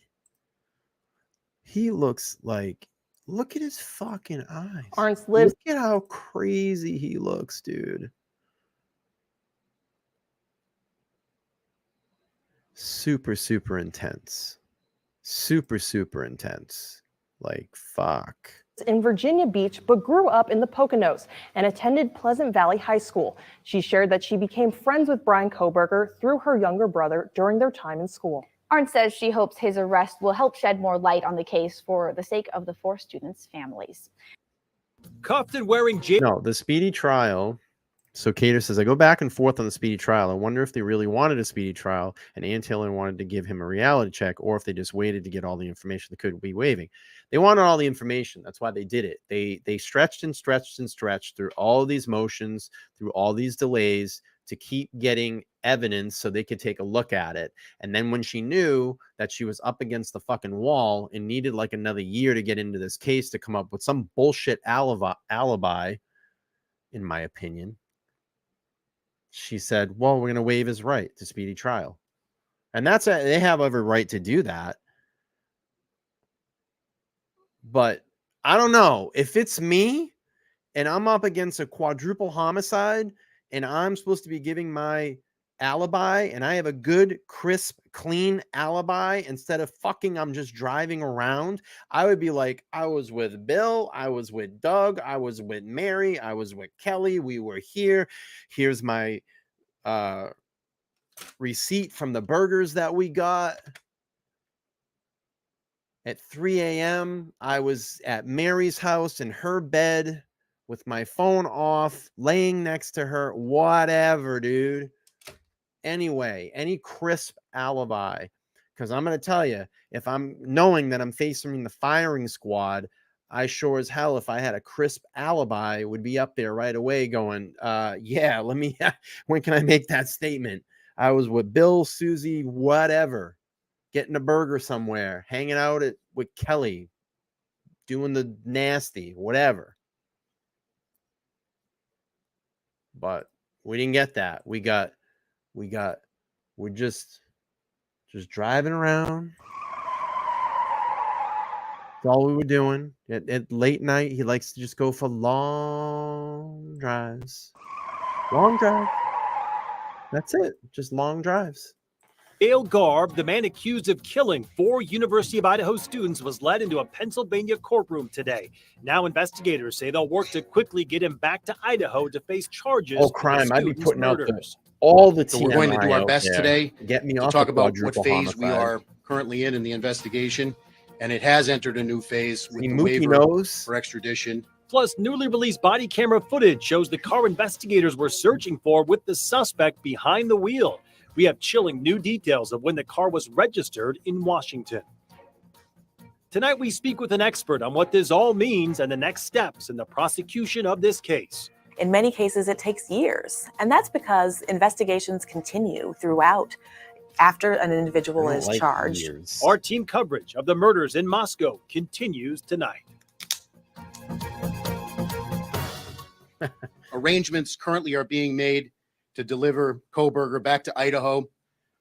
He looks like, look at his fucking eyes. Arntz lives. Look at how crazy he looks, dude. Super, super intense. Super, super intense. Like, fuck. in Virginia Beach, but grew up in the Poconos and attended Pleasant Valley High School. She shared that she became friends with Bryan Kohberger through her younger brother during their time in school. Arndt says she hopes his arrest will help shed more light on the case for the sake of the 4 students' families. Cuffed and wearing No, the speedy trial. So Cater says, I go back and forth on the speedy trial. I wonder if they really wanted a speedy trial and Ann Taylor wanted to give him a reality check, or if they just waited to get all the information they could be waiving. They wanted all the information. That's why they did it. They stretched and stretched and stretched through all of these motions, through all these delays to keep getting evidence so they could take a look at it. And then when she knew that she was up against the fucking wall and needed like another year to get into this case to come up with some bullshit alibi, in my opinion, she said, well, we're going to waive his right to speedy trial. And they have every right to do that. But I don't know if it's me and I'm up against a quadruple homicide and I'm supposed to be giving my alibi and I have a good, crisp, clean alibi instead of fucking I'm just driving around. I would be like, I was with Bill, I was with Doug, I was with Mary, I was with Kelly, we were here. Here's my receipt from the burgers that we got. At 3 a.m., I was at Mary's house in her bed with my phone off, laying next to her, whatever, dude. Anyway, any crisp alibi, because I'm going to tell you, if I'm knowing that I'm facing the firing squad, I sure as hell, if I had a crisp alibi, would be up there right away going, yeah, when can I make that statement? I was with Bill, Susie, whatever, getting a burger somewhere, hanging out with Kelly, doing the nasty, whatever. But we didn't get that. We're just driving around. That's all we were doing. At late night, he likes to just go for long drives. Long drive. That's it. Just long drives. Dale Garb, the man accused of killing 4 University of Idaho students, was led into a Pennsylvania courtroom today. Now investigators say they'll work to quickly get him back to Idaho to face charges. Oh, crime. I'd be putting out all the So we're going to do our best today to talk about what phase we are currently in the investigation. And it has entered a new phase with the waiver for extradition. Plus, newly released body camera footage shows the car investigators were searching for with the suspect behind the wheel. We have chilling new details of when the car was registered in Washington. Tonight, we speak with an expert on what this all means and the next steps in the prosecution of this case. In many cases, it takes years, and that's because investigations continue throughout after an individual is charged. Our team coverage of the murders in Moscow continues tonight. Arrangements currently are being made to deliver Kohberger back to Idaho,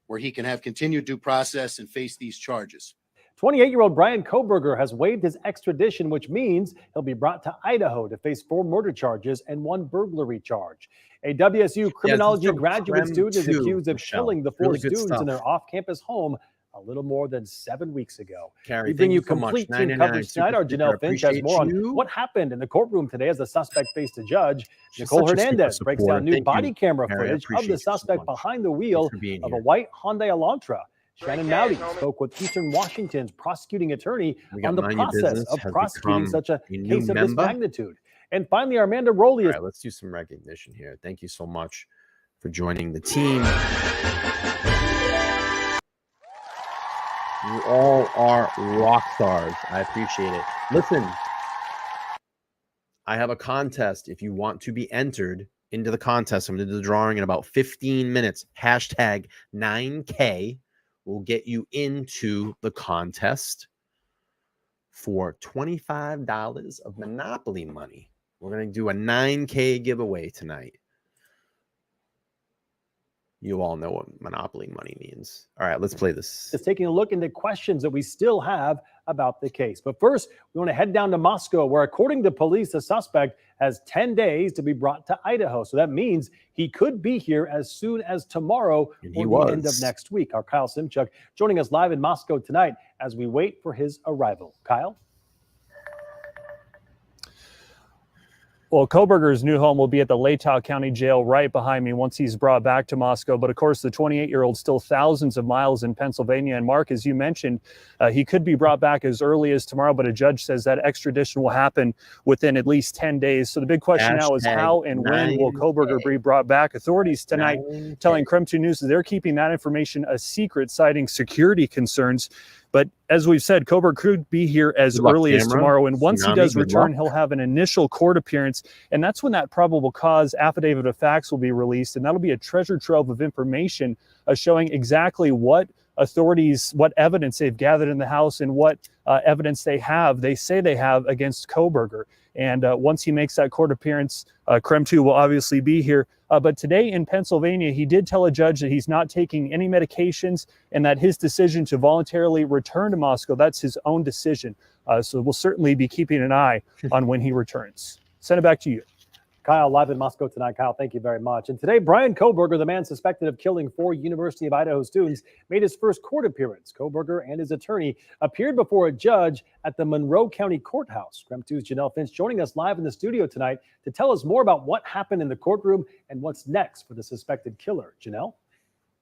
where he can have continued due process and face these charges. 28-year-old Bryan Kohberger has waived his extradition, which means he'll be brought to Idaho to face 4 murder charges and 1 burglary charge. A WSU criminology graduate student is accused of killing the 4 students in their off-campus home a little more than 7 weeks ago. Carrie, we bring you so complete much. team coverage tonight. Our Janelle Finch has more on what happened in the courtroom today as the suspect faced a judge. Nicole Hernandez breaks down new body camera footage of the suspect behind the wheel of a white Hyundai Elantra. Shannon Mowdy spoke with Eastern Washington's prosecuting attorney on the process of prosecuting such a case of this magnitude. And finally, Amanda Rowley is... All right, let's do some recognition here. Thank you so much for joining the team. You all are rock stars. I appreciate it. Listen, I have a contest. If you want to be entered into the contest, I'm going to do the drawing in about 15 minutes. Hashtag 9K will get you into the contest for $25 of Monopoly money. We're going to do a 9K giveaway tonight. You all know what Monopoly money means. All right, let's play this. Is taking a look into questions that we still have about the case. But first, we want to head down to Moscow, where according to police, the suspect has 10 days to be brought to Idaho. So that means he could be here as soon as tomorrow or the end of next week. Our Kyle Simchuk joining us live in Moscow tonight as we wait for his arrival. Kyle? Well, Kohberger's new home will be at the Latah County Jail right behind me once he's brought back to Moscow. But of course, the 28-year-old still thousands of miles in Pennsylvania. And Mark, as you mentioned, he could be brought back as early as tomorrow, but a judge says that extradition will happen within at least 10 days. So the big question now is how and when will Kohberger be brought back? Authorities tonight telling KREM 2 News that they're keeping that information a secret, citing security concerns. But as we've said, Kohberger could be here as early as tomorrow. And once he does return, he'll have an initial court appearance. And that's when that probable cause affidavit of facts will be released. And that'll be a treasure trove of information showing exactly what authorities, what evidence they've gathered in the house and what evidence they say they have against Kohberger. And once he makes that court appearance, KREM 2 will obviously be here. But today in Pennsylvania, he did tell a judge that he's not taking any medications and that his decision to voluntarily return to Moscow, that's his own decision. So we'll certainly be keeping an eye on when he returns. Send it back to you. Kyle, live in Moscow tonight. Kyle, thank you very much. And today, Bryan Kohberger, the man suspected of killing 4 University of Idaho students, made his first court appearance. Kohberger and his attorney appeared before a judge at the Monroe County Courthouse. KREM 2's Janelle Finch joining us live in the studio tonight to tell us more about what happened in the courtroom and what's next for the suspected killer. Janelle?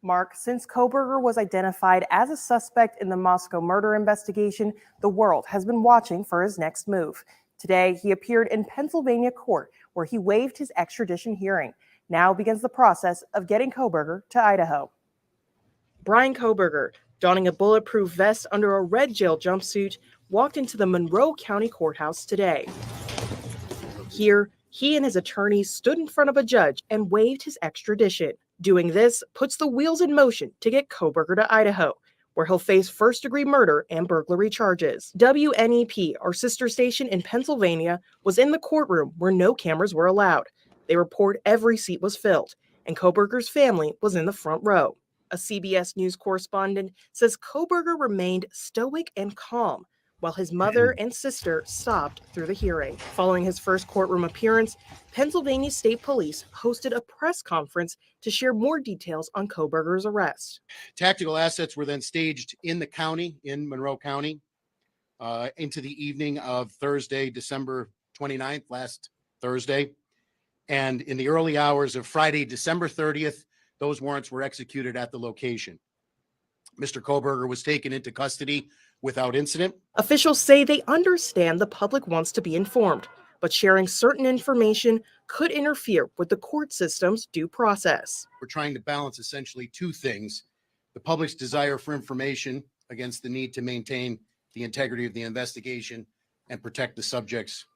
Mark, since Kohberger was identified as a suspect in the Moscow murder investigation, the world has been watching for his next move. Today, he appeared in Pennsylvania court, where he waived his extradition hearing. Now begins the process of getting Kohberger to Idaho. Bryan Kohberger, donning a bulletproof vest under a red jail jumpsuit, walked into the Monroe County Courthouse today. Here, he and his attorneys stood in front of a judge and waived his extradition. Doing this puts the wheels in motion to get Kohberger to Idaho, where he'll face first-degree murder and burglary charges. WNEP, our sister station in Pennsylvania, was in the courtroom where no cameras were allowed. They report every seat was filled, and Kohberger's family was in the front row. A CBS News correspondent says Kohberger remained stoic and calm, while his mother and sister sobbed through the hearing. Following his first courtroom appearance, Pennsylvania State Police hosted a press conference to share more details on Kohberger's arrest. Tactical assets were then staged in the county, in Monroe County, into the evening of Thursday, December 29th, last Thursday. And in the early hours of Friday, December 30th, those warrants were executed at the location. Mr. Kohberger was taken into custody without incident. Officials say they understand the public wants to be informed, but sharing certain information could interfere with the court system's due process. We're trying to balance essentially 2 things: the public's desire for information against the need to maintain the integrity of the investigation and protect the suspects,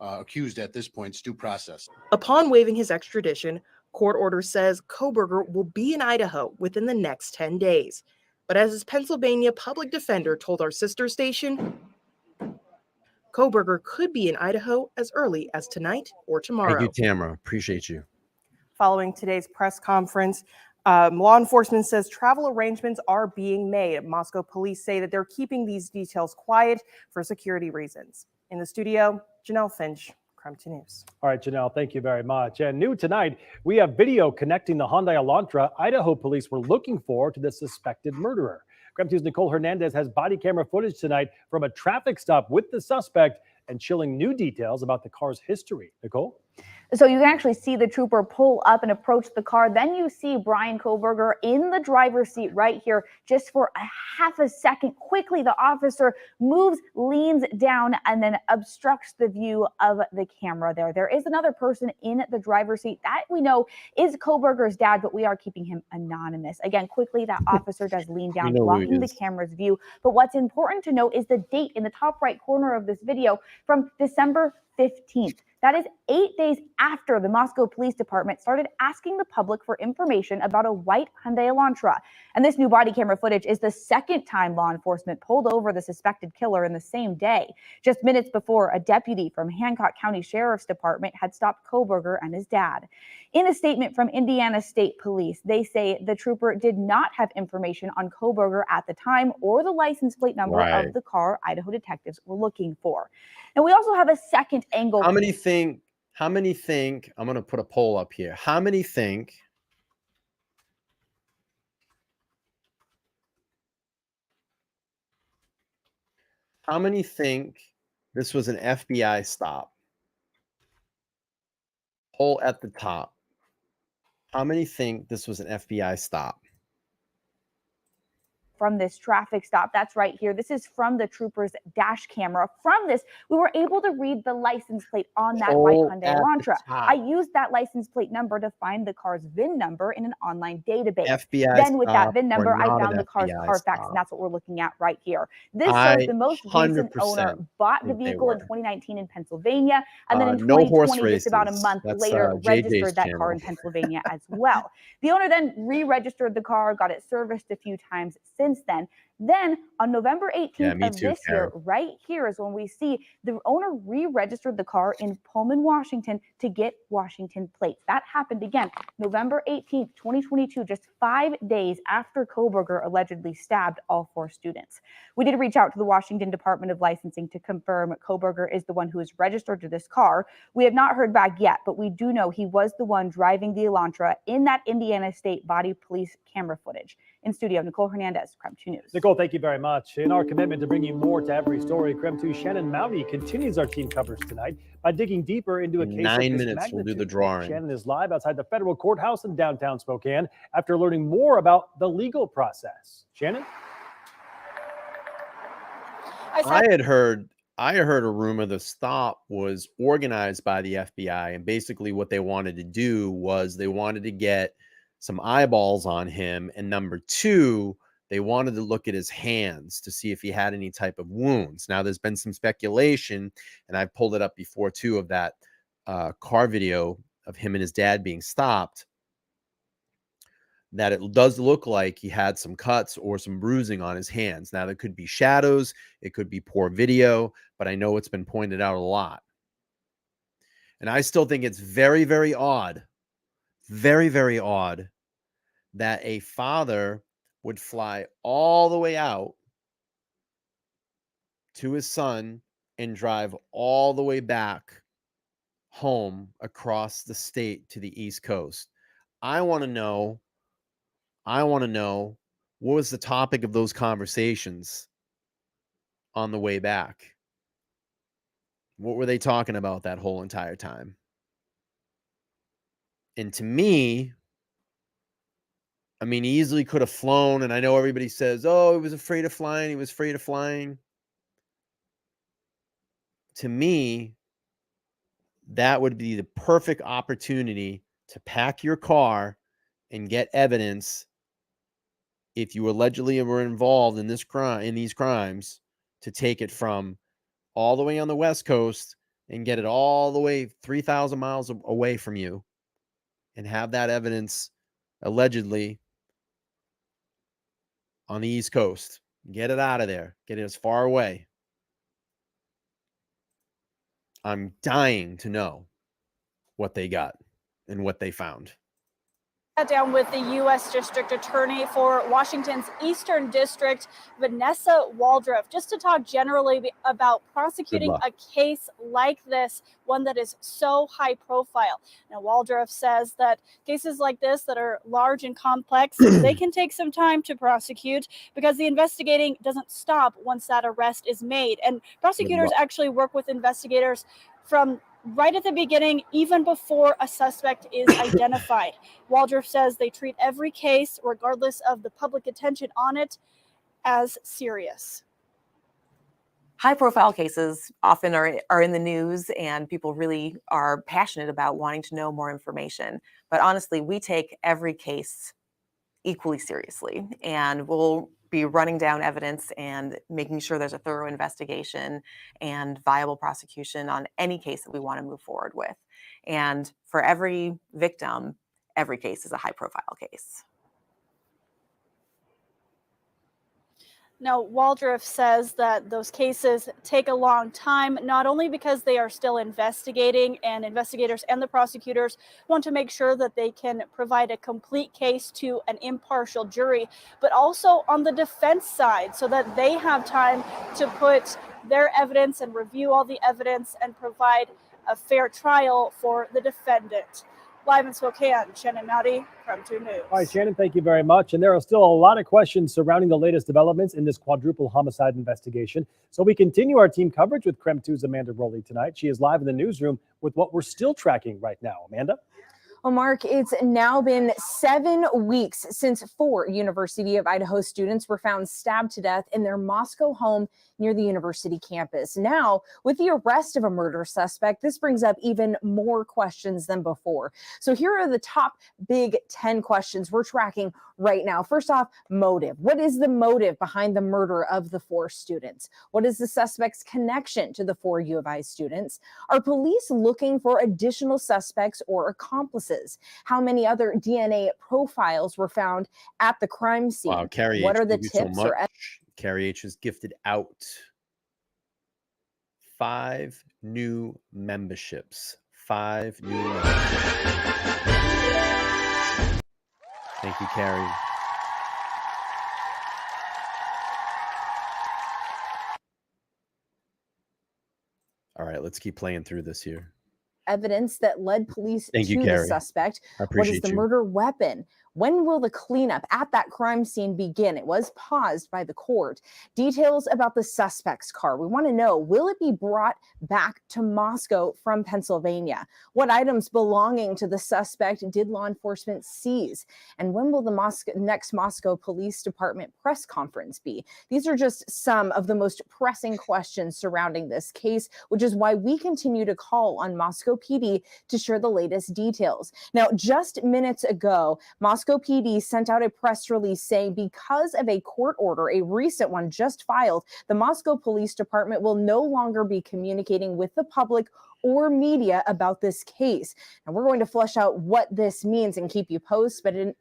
accused at this point's due process. Upon waiving his extradition, court order says Kohberger will be in Idaho within the next 10 days. But as his Pennsylvania public defender told our sister station, Kohberger could be in Idaho as early as tonight or tomorrow. Thank you, Tamara. Appreciate you. Following today's press conference, law enforcement says travel arrangements are being made. Moscow police say that they're keeping these details quiet for security reasons. In the studio, Janelle Finch, KREM 2 News. All right, Janelle, thank you very much. And new tonight, we have video connecting the Hyundai Elantra Idaho police were looking for to the suspected murderer. KREM 2's Nicole Hernandez has body camera footage tonight from a traffic stop with the suspect and chilling new details about the car's history. Nicole? So you can actually see the trooper pull up and approach the car. Then you see Bryan Kohberger in the driver's seat right here just for a half a second. Quickly, the officer moves, leans down, and then obstructs the view of the camera there. There is another person in the driver's seat that we know is Kohberger's dad, but we are keeping him anonymous. Again, quickly, that officer does lean down, blocking the camera's view. But what's important to note is the date in the top right corner of this video from December 15th. That is 8 days after the Moscow Police Department started asking the public for information about a white Hyundai Elantra. And this new body camera footage is the second time law enforcement pulled over the suspected killer in the same day. Just minutes before, a deputy from Hancock County Sheriff's Department had stopped Kohberger and his dad. In a statement from Indiana State Police, they say the trooper did not have information on Kohberger at the time or the license plate number of the car Idaho detectives were looking for. And we also have a second angle. How many think, I'm going to put a poll up here. How many think this was an FBI stop? Poll at the top. How many think this was an FBI stop? From this traffic stop. That's right here. This is from the trooper's dash camera. From this, we were able to read the license plate on that white Hyundai Elantra. I used that license plate number to find the car's VIN number in an online database. FBI then with that VIN stop or number, I not found an the car's FBI Carfax, stop? and that's what we're looking at right here. This I shows the most recent owner 100% bought the think they vehicle in were. 2019 in Pennsylvania, and then in No horse 2020, just about a races. month That's, later, JJ's registered that car channel. in Pennsylvania as well. The owner then re-registered the car, got it serviced a few times since then. Then on November 18th of this year, right here is when we see the owner re-registered the car in Pullman, Washington to get Washington plates. That happened again, November 18th, 2022, just 5 days after Kohberger allegedly stabbed all 4 students. We did reach out to the Washington Department of Licensing to confirm Kohberger is the one who is registered to this car. We have not heard back yet, but we do know he was the one driving the Elantra in that Indiana State Body Police camera footage. In studio, Nicole Hernandez, KREM 2 News. Nicole, thank you very much. In our commitment to bring you more to every story, KREM 2 Shannon Mounty continues our team coverage tonight by digging deeper into a case of 9 this minutes, we'll do the magnitude. drawing. Shannon is live outside the federal courthouse in downtown Spokane after learning more about the legal process. Shannon? I had heard a rumor the stop was organized by the FBI, and basically what they wanted to do was they wanted to get some eyeballs on him, and number 2, they wanted to look at his hands to see if he had any type of wounds. Now, there's been some speculation, and I've pulled it up before too, of that car video of him and his dad being stopped, that it does look like he had some cuts or some bruising on his hands. Now, there could be shadows, it could be poor video, but I know it's been pointed out a lot. And I still think it's very, very odd, very, very odd that a father would fly all the way out to his son and drive all the way back home across the state to the East Coast. I want to know what was the topic of those conversations on the way back? What were they talking about that whole entire time? And to me, I mean, he easily could have flown, and I know everybody says, oh, he was afraid of flying. He was afraid of flying. To me, that would be the perfect opportunity to pack your car and get evidence if you allegedly were involved in this crime, in these crimes, to take it from all the way on the West Coast and get it all the way 3,000 miles away from you and have that evidence allegedly on the East Coast. Get it out of there. Get it as far away. I'm dying to know what they got and what they found. Down with the U.S. District Attorney for Washington's Eastern District, Vanessa Waldrop, just to talk generally about prosecuting a case like this, one that is so high profile. Now, Waldrop says that cases like this that are large and complex, they can take some time to prosecute because the investigating doesn't stop once that arrest is made. And prosecutors actually work with investigators from right at the beginning, even before a suspect is identified. Waldrop says they treat every case, regardless of the public attention on it, as serious. High-profile cases often are in the news, and people really are passionate about wanting to know more information. But honestly, we take every case equally seriously, and we'll be running down evidence and making sure there's a thorough investigation and viable prosecution on any case that we want to move forward with. And for every victim, every case is a high-profile case. Now, Waldrop says that those cases take a long time, not only because they are still investigating, and investigators and the prosecutors want to make sure that they can provide a complete case to an impartial jury, but also on the defense side so that they have time to put their evidence and review all the evidence and provide a fair trial for the defendant. Live in Spokane, Shannon Nutty, Creme 2 News. All right, Shannon, thank you very much. And there are still a lot of questions surrounding the latest developments in this quadruple homicide investigation. So we continue our team coverage with Creme 2's Amanda Rowley tonight. She is live in the newsroom with what we're still tracking right now. Amanda? Well, Mark, it's now been 7 weeks since 4 University of Idaho students were found stabbed to death in their Moscow home near the university campus. Now, with the arrest of a murder suspect, this brings up even more questions than before. So here are the top big 10 questions we're tracking right now. First off, motive. What is the motive behind the murder of the 4 students? What is the suspect's connection to the 4 U of I students? Are police looking for additional suspects or accomplices? How many other DNA profiles were found at the crime scene? Wow, Carrie what H, are the thank you so tips much. or Carrie H is gifted out 5 new memberships. 5 new memberships. Thank you, Carrie. All right, let's keep playing through this here. evidence that led police Thank you, to the Carrie. suspect? I What is appreciate the you. murder weapon? When will the cleanup at that crime scene begin? It was paused by the court. Details about the suspect's car. We want to know, will it be brought back to Moscow from Pennsylvania? What items belonging to the suspect did law enforcement seize? And when will the next Moscow Police Department press conference be? These are just some of the most pressing questions surrounding this case, which is why we continue to call on Moscow PD to share the latest details. Now, just minutes ago, Moscow PD sent out a press release saying because of a court order, a recent one just filed, the Moscow Police Department will no longer be communicating with the public or media about this case. And we're going to flesh out what this means and keep you posted.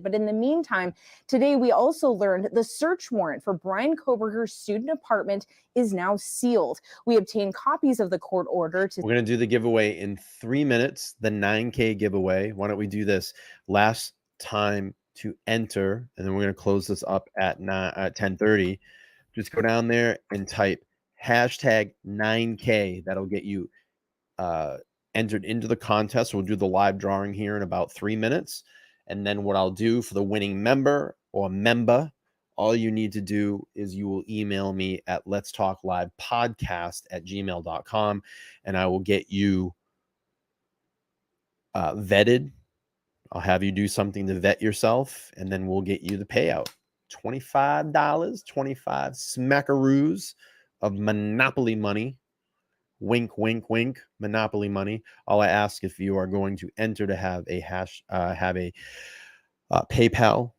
But in the meantime, today we also learned the search warrant for Bryan Kohberger's student apartment is now sealed. We obtained copies of the court order. We're going to do the giveaway in 3 minutes, the 9K giveaway. Why don't we do this? Last time to enter, and then we're going to close this up at 10:30. Just go down there and type hashtag 9K. That'll get you entered into the contest. We'll do the live drawing here in about 3 minutes. And then what I'll do for the winning member or member, all you need to do is you will email me at letstalklivepodcast@gmail.com, and I will get you vetted. I'll have you do something to vet yourself, and then we'll get you the payout. $25, 25 smackaroos of Monopoly money. Wink, wink, wink, Monopoly money. All I ask, if you are going to enter, to have a PayPal,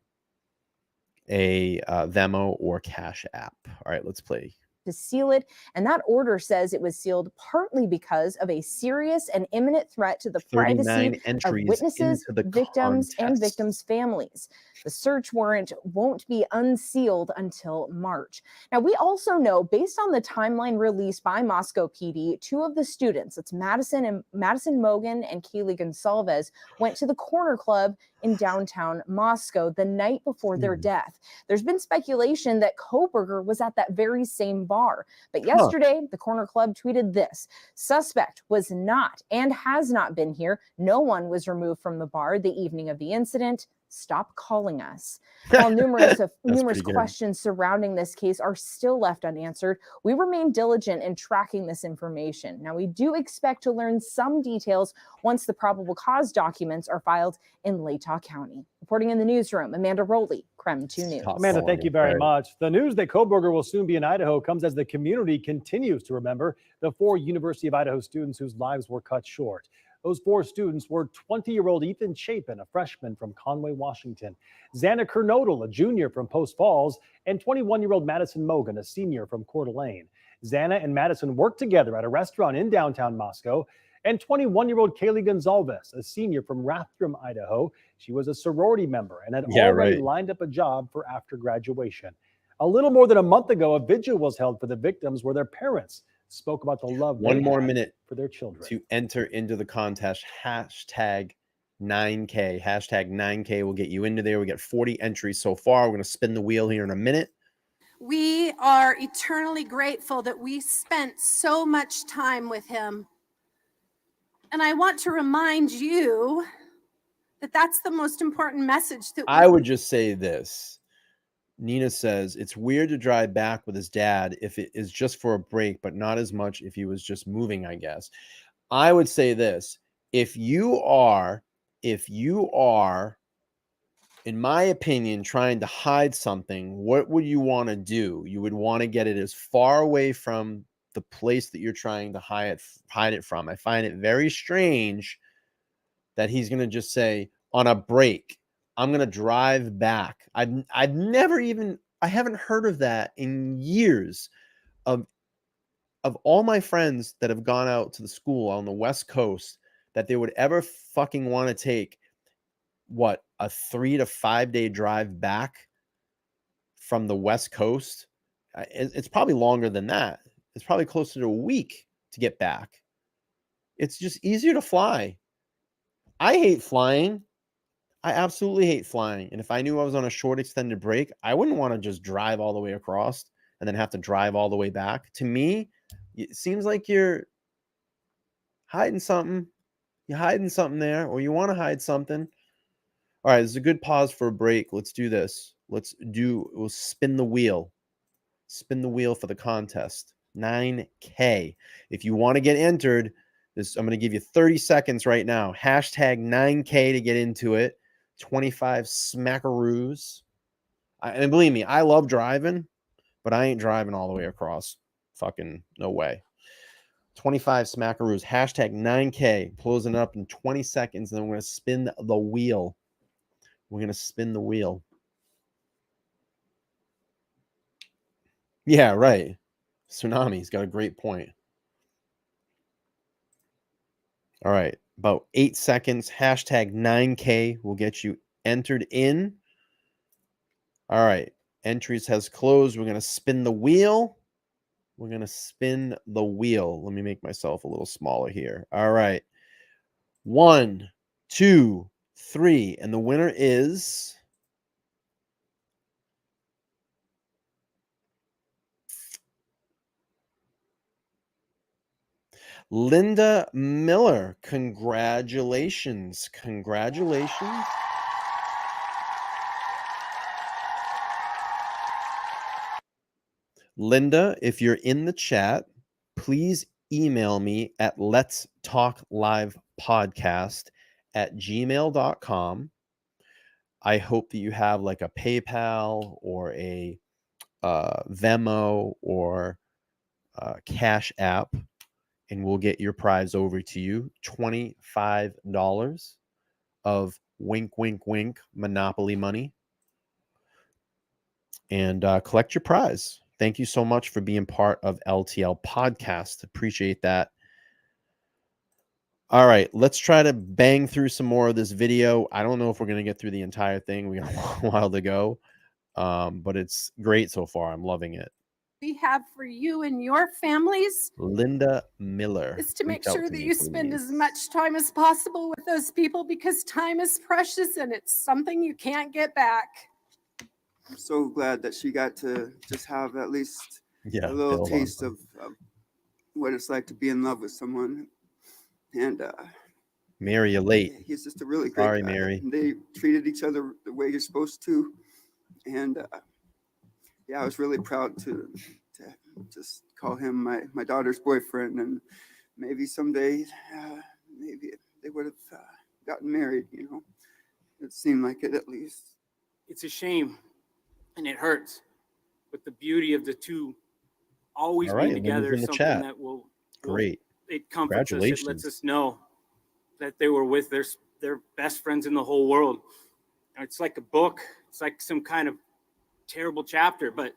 a Venmo, or Cash App. All right, let's play. To seal it, and that order says it was sealed partly because of a serious and imminent threat to the privacy of witnesses, victims, and victims' families. The search warrant won't be unsealed until March. Now, we also know, based on the timeline released by Moscow PD, 2 of the students, it's Madison Mogan and Kaylee Gonsalves, went to the Corner Club in downtown Moscow the night before their death. There's been speculation that Kohberger was at that very same bar. But yesterday, the Corner Club tweeted this: suspect was not and has not been here. No one was removed from the bar the evening of the incident. Stop calling us. While numerous questions surrounding this case are still left unanswered, we remain diligent in tracking this information. Now, we do expect to learn some details once the probable cause documents are filed in Latah County. Reporting in the newsroom, Amanda Rowley, Creme 2 News. Amanda, thank you very much. The news that Kohberger will soon be in Idaho comes as the community continues to remember the 4 University of Idaho students whose lives were cut short. Those 4 students were 20-year-old Ethan Chapin, a freshman from Conway, Washington, Xana Kernodle, a junior from Post Falls, and 21-year-old Madison Mogan, a senior from Coeur d'Alene. Xana and Madison worked together at a restaurant in downtown Moscow, and 21-year-old Kaylee Gonsalves, a senior from Rathdrum, Idaho. She was a sorority member and had already lined up a job for after graduation. A little more than a month ago, a vigil was held for the victims where their parents spoke about the love One more minute for their children to enter into the contest. Hashtag 9K. Hashtag 9K will get you into there. We got 40 entries so far. We're going to spin the wheel here in a minute. We are eternally grateful that we spent so much time with him. And I want to remind you But that's the most important message that I would just say this. Nina says, it's weird to drive back with his dad if it is just for a break, but not as much if he was just moving, I guess. I would say this. If you are, in my opinion, trying to hide something, what would you want to do? You would want to get it as far away from the place that you're trying to hide it from. I find it very strange that he's going to just say, on a break, I'm going to drive back. I haven't heard of that in years. Of all my friends that have gone out to the school on the West Coast, that they would ever fucking want to take a 3 to 5 day drive back from the West Coast. It's probably longer than that. It's probably closer to a week to get back. It's just easier to fly. I hate flying. I absolutely hate flying. And if I knew I was on a short extended break, I wouldn't want to just drive all the way across and then have to drive all the way back. To me, it seems like you're hiding something. You're hiding something there, or you want to hide something. All right, this is a good pause for a break. Let's do this. We'll spin the wheel. Spin the wheel for the contest. 9K. If you want to get entered, I'm going to give you 30 seconds right now. Hashtag 9K to get into it. 25 smackaroos. And believe me, I love driving, but I ain't driving all the way across. Fucking no way. 25 smackaroos. Hashtag 9K. Closing up in 20 seconds. And then we're going to spin the wheel. We're going to spin the wheel. Yeah, right. Tsunami's got a great point. All right. About 8 seconds. Hashtag 9K will get you entered in. All right. Entries has closed. We're going to spin the wheel. We're going to spin the wheel. Let me make myself a little smaller here. All right. 1, 2, 3. And the winner is Linda Miller. Congratulations. Congratulations. Linda, if you're in the chat, please email me at letstalklivepodcast@gmail.com. I hope that you have like a PayPal or a Venmo or Cash App, and we'll get your prize over to you. $25 of wink, wink, wink Monopoly money. And collect your prize. Thank you so much for being part of LTL Podcast. Appreciate that. All right, let's try to bang through some more of this video. I don't know if we're going to get through the entire thing. We got a while to go, but it's great so far. I'm loving it. We have for you and your families, Linda Miller, is to make sure that you spend as much time as possible with those people, because time is precious and it's something you can't get back. I'm so glad that she got to just have at least a little taste of what it's like to be in love with someone. And Mary, you're late. He's just a really great guy. Mary. And they treated each other the way you're supposed to. And I was really proud to just call him my daughter's boyfriend. And maybe someday, maybe they would have gotten married, you know. It seemed like it, at least. It's a shame. And it hurts, but the beauty of the two always being together is something that will great. It comforts us. It lets us know that they were with their best friends in the whole world. It's like a book. It's like some kind of terrible chapter, but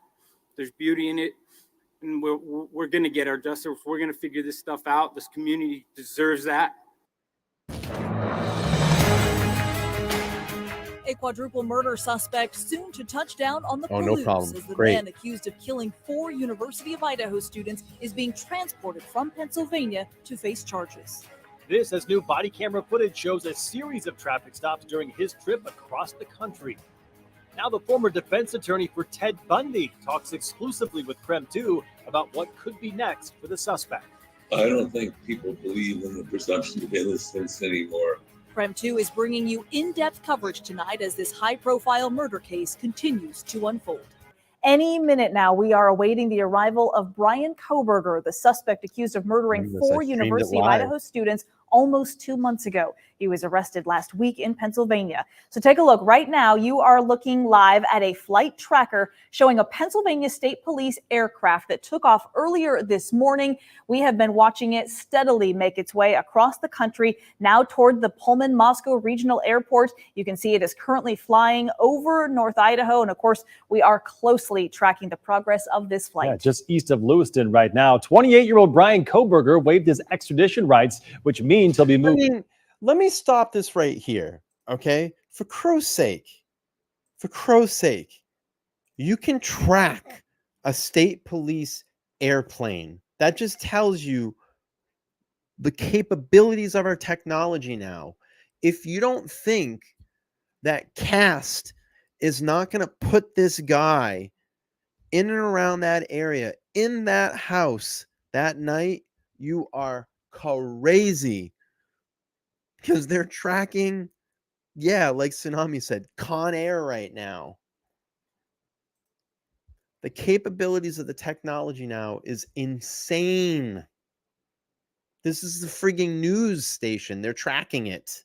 there's beauty in it, and we're gonna get our justice. We're gonna figure this stuff out. This community deserves that. A quadruple murder suspect soon to touch down on the no problem. as the Great. man accused of killing 4 University of Idaho students is being transported from Pennsylvania to face charges. This, as new body camera footage shows a series of traffic stops during his trip across the country. Now the former defense attorney for Ted Bundy talks exclusively with Krem 2 about what could be next for the suspect. I don't think people believe in the presumption of innocence anymore. Creme 2 is bringing you in-depth coverage tonight as this high-profile murder case continues to unfold. Any minute now, we are awaiting the arrival of Bryan Kohberger, the suspect accused of murdering 4 University of Idaho students almost 2 months ago. He was arrested last week in Pennsylvania. So take a look. Right now, you are looking live at a flight tracker showing a Pennsylvania State Police aircraft that took off earlier this morning. We have been watching it steadily make its way across the country, now toward the Pullman Moscow Regional Airport. You can see it is currently flying over North Idaho. And of course, we are closely tracking the progress of this flight. Yeah, just east of Lewiston right now. 28-year-old Bryan Kohberger waived his extradition rights, which means he'll be moved. Let me stop this right here, okay? For crow's sake, you can track a state police airplane. That just tells you the capabilities of our technology now. If you don't think that CAST is not going to put this guy in and around that area, in that house that night, you are crazy. Because they're tracking, like Tsunami said, Con Air right now. The capabilities of the technology now is insane. This is the frigging news station. They're tracking it.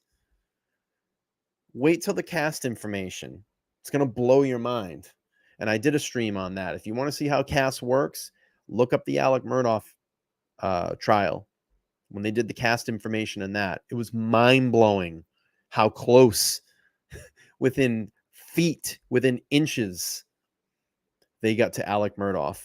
Wait till the CAST information. It's going to blow your mind. And I did a stream on that. If you want to see how CAST works, look up the Alec Murdaugh trial. When they did the CAST information in that, it was mind-blowing how close, within feet, within inches, they got to Alec Murdaugh.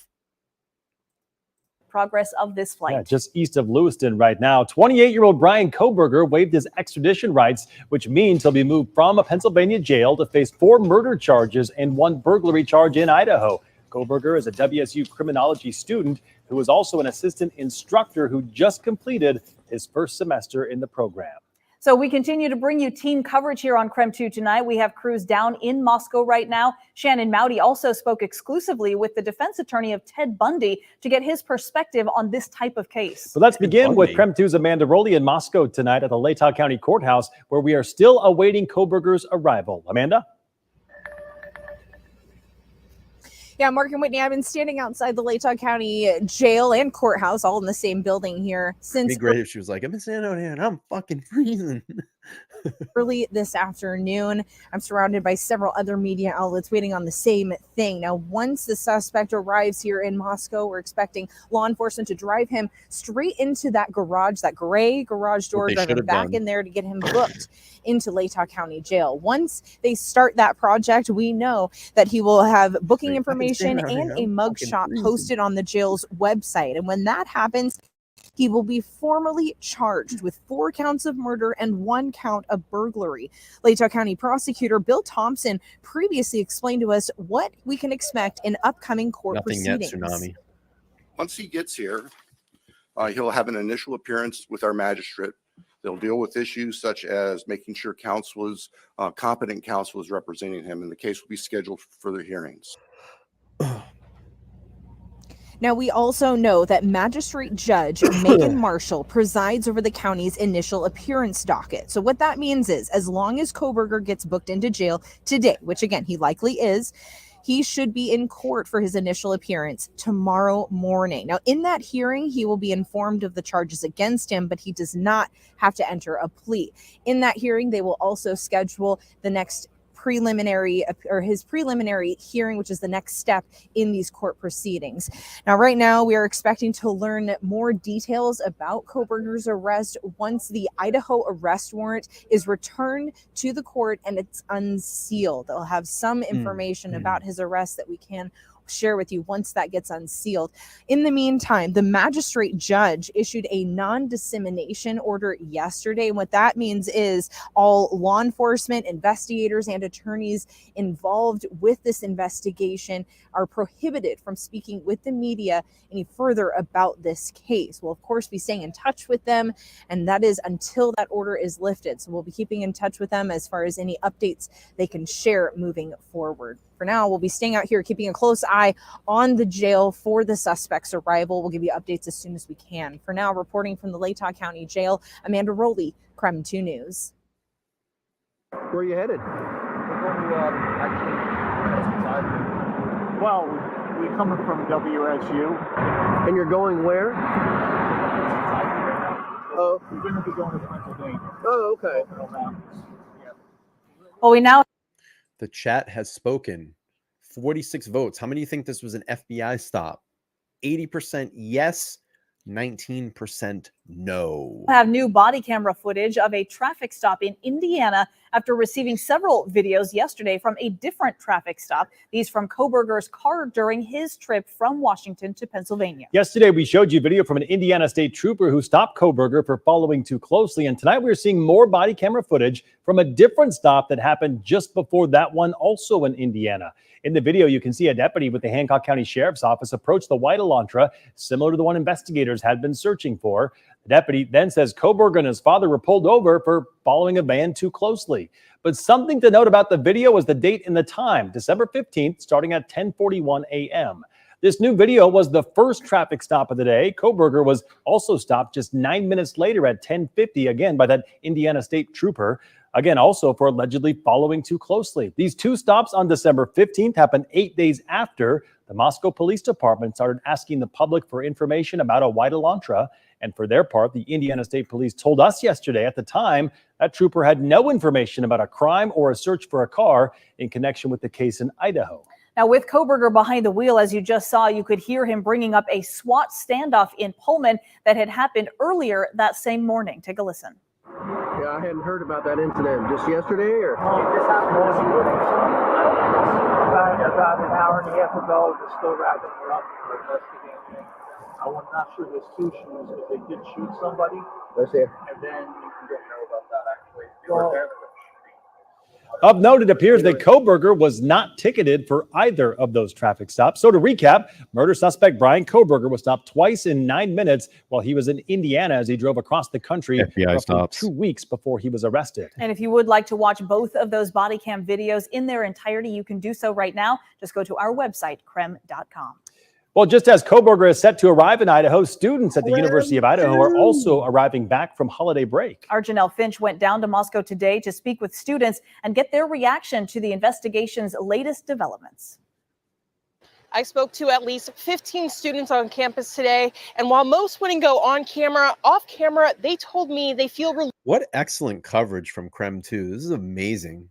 Progress of this flight. Yeah, just east of Lewiston right now. 28-year-old Bryan Kohberger waived his extradition rights, which means he'll be moved from a Pennsylvania jail to face 4 murder charges and 1 burglary charge in Idaho. Kohberger is a WSU criminology student who is also an assistant instructor who just completed his first semester in the program. So we continue to bring you team coverage here on Creme 2 tonight. We have crews down in Moscow right now. Shannon Mowdy also spoke exclusively with the defense attorney of Ted Bundy to get his perspective on this type of case. But let's begin with Creme 2's Amanda Rowley in Moscow tonight at the Latah County Courthouse, where we are still awaiting Kohberger's arrival. Amanda? Yeah, Mark and Whitney, I've been standing outside the Latah County jail and courthouse, all in the same building here since. It'd be great if she was like, I've been standing out here and I'm fucking freezing. Early this afternoon. I'm surrounded by several other media outlets waiting on the same thing. Now, once the suspect arrives here in Moscow, we're expecting law enforcement to drive him straight into that garage, that gray garage door, drive him back in there to get him booked into Latah County Jail. Once they start that project, we know that he will have booking information and a mugshot posted on the jail's website. And when that happens, he will be formally charged with 4 counts of murder and 1 count of burglary. Latah County Prosecutor Bill Thompson previously explained to us what we can expect in upcoming court proceedings. Yet, Tsunami. Once he gets here, he'll have an initial appearance with our magistrate. They'll deal with issues such as making sure competent counsel is representing him, and the case will be scheduled for further hearings. Now, we also know that Magistrate Judge Megan Marshall presides over the county's initial appearance docket. So what that means is, as long as Kohberger gets booked into jail today, which again, he likely is, he should be in court for his initial appearance tomorrow morning. Now, in that hearing, he will be informed of the charges against him, but he does not have to enter a plea. In that hearing, they will also schedule the next his preliminary hearing, which is the next step in these court proceedings. Now, right now, we are expecting to learn more details about Kohberger's arrest once the Idaho arrest warrant is returned to the court and it's unsealed. They'll have some information about his arrest that we can share with you once that gets unsealed. In the meantime, the magistrate judge issued a non-dissemination order yesterday. And what that means is all law enforcement, investigators, and attorneys involved with this investigation are prohibited from speaking with the media any further about this case. We'll, of course, be staying in touch with them, and that is until that order is lifted. So we'll be keeping in touch with them as far as any updates they can share moving forward. For now, we'll be staying out here, keeping a close eye on the jail for the suspect's arrival. We'll give you updates as soon as we can. For now, reporting from the Latah County Jail, Amanda Rowley, Creme 2 News. Where are you headed? We're going to well, we're coming from WSU. And you're going where? Oh. We're going to be going to Pennsylvania. Oh, okay. Well, we now. The chat has spoken. 46 votes. How many do you think this was an FBI stop? 80% yes, 19% no. Have new body camera footage of a traffic stop in Indiana after receiving several videos yesterday from a different traffic stop. These from Kohberger's car during his trip from Washington to Pennsylvania. Yesterday, we showed you video from an Indiana state trooper who stopped Kohberger for following too closely. And tonight we're seeing more body camera footage from a different stop that happened just before that one, also in Indiana. In the video, you can see a deputy with the Hancock County Sheriff's Office approach the white Elantra, similar to the one investigators had been searching for. The deputy then says Kohberger and his father were pulled over for following a van too closely. But something to note about the video was the date and the time, December 15th, starting at 10:41 a.m. This new video was the first traffic stop of the day. Kohberger was also stopped just 9 minutes later at 10:50, again by that Indiana state trooper. Again, also for allegedly following too closely. These two stops on December 15th happened 8 days after the Moscow Police Department started asking the public for information about a white Elantra. And for their part, the Indiana State Police told us yesterday at the time that trooper had no information about a crime or a search for a car in connection with the case in Idaho. Now, with Kohberger behind the wheel, as you just saw, you could hear him bringing up a SWAT standoff in Pullman that had happened earlier that same morning. Take a listen. Yeah, I hadn't heard about that incident. Just yesterday, or? This happened about an hour and a half ago. They're still wrapping it up for investigating. I'm not sure there's two shootings, but they did shoot somebody. Let's hear. And then you can get know about that, actually. They were there. Of note, it appears that Kohberger was not ticketed for either of those traffic stops. So to recap, murder suspect Bryan Kohberger was stopped twice in 9 minutes while he was in Indiana as he drove across the country FBI stops 2 weeks before he was arrested. And if you would like to watch both of those body cam videos in their entirety, you can do so right now. Just go to our website, krem.com. Well, just as Kohberger is set to arrive in Idaho, students at the University of Idaho are also arriving back from holiday break. Our Janelle Finch went down to Moscow today to speak with students and get their reaction to the investigation's latest developments. I spoke to at least 15 students on campus today, and while most wouldn't go on camera, off camera, they told me they feel relieved. What excellent coverage from Krem, too. This is amazing.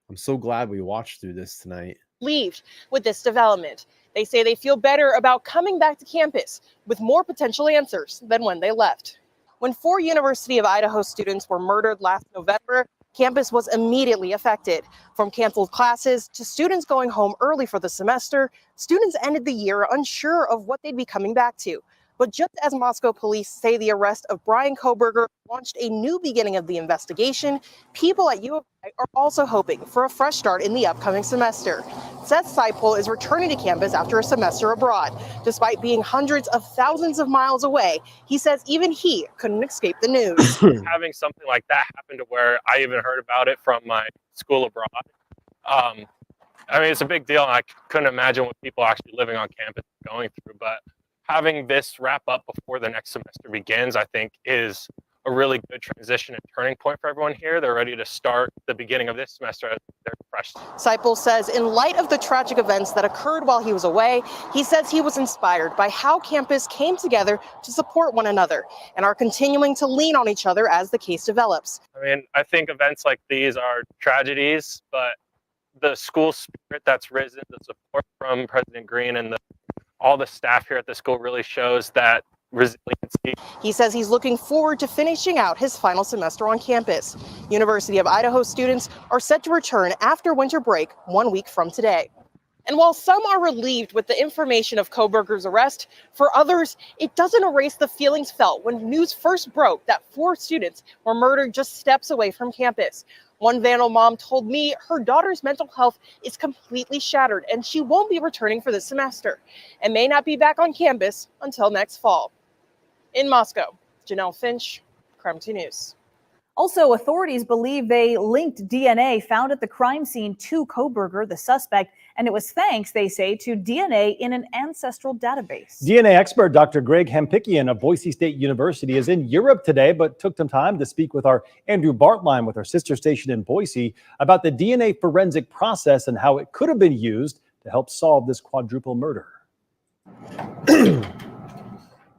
I'm so glad we watched through this tonight. With this development. They say they feel better about coming back to campus with more potential answers than when they left. When 4 University of Idaho students were murdered last November, campus was immediately affected. From canceled classes to students going home early for the semester, students ended the year unsure of what they'd be coming back to. But just as Moscow police say the arrest of Bryan Kohberger launched a new beginning of the investigation, people at U of I are also hoping for a fresh start in the upcoming semester. Seth Seipel is returning to campus after a semester abroad. Despite being hundreds of thousands of miles away, he says even he couldn't escape the news. Having something like that happen to where I even heard about it from my school abroad, I mean, it's a big deal, and I couldn't imagine what people actually living on campus are going through, but having this wrap up before the next semester begins, I think, is a really good transition and turning point for everyone here. They're ready to start the beginning of this semester as they're fresh. Seipel says in light of the tragic events that occurred while he was away, he says he was inspired by how campus came together to support one another and are continuing to lean on each other as the case develops. I mean, I think events like these are tragedies, but the school spirit that's risen, the support from President Green and all the staff here at the school really shows that resiliency. He says he's looking forward to finishing out his final semester on campus. University of Idaho students are set to return after winter break 1 week from today. And while some are relieved with the information of Kohberger's arrest, for others, it doesn't erase the feelings felt when news first broke that 4 students were murdered just steps away from campus. One Vandal mom told me her daughter's mental health is completely shattered and she won't be returning for this semester and may not be back on campus until next fall. In Moscow, Janelle Finch, Krem 2 News. Also, authorities believe they linked DNA found at the crime scene to Kohberger, the suspect, And it was thanks, they say, to DNA in an ancestral database. DNA expert Dr. Greg Hampikian of Boise State University is in Europe today, but took some time to speak with our Andrew Bartline with our sister station in Boise about the DNA forensic process and how it could have been used to help solve this quadruple murder.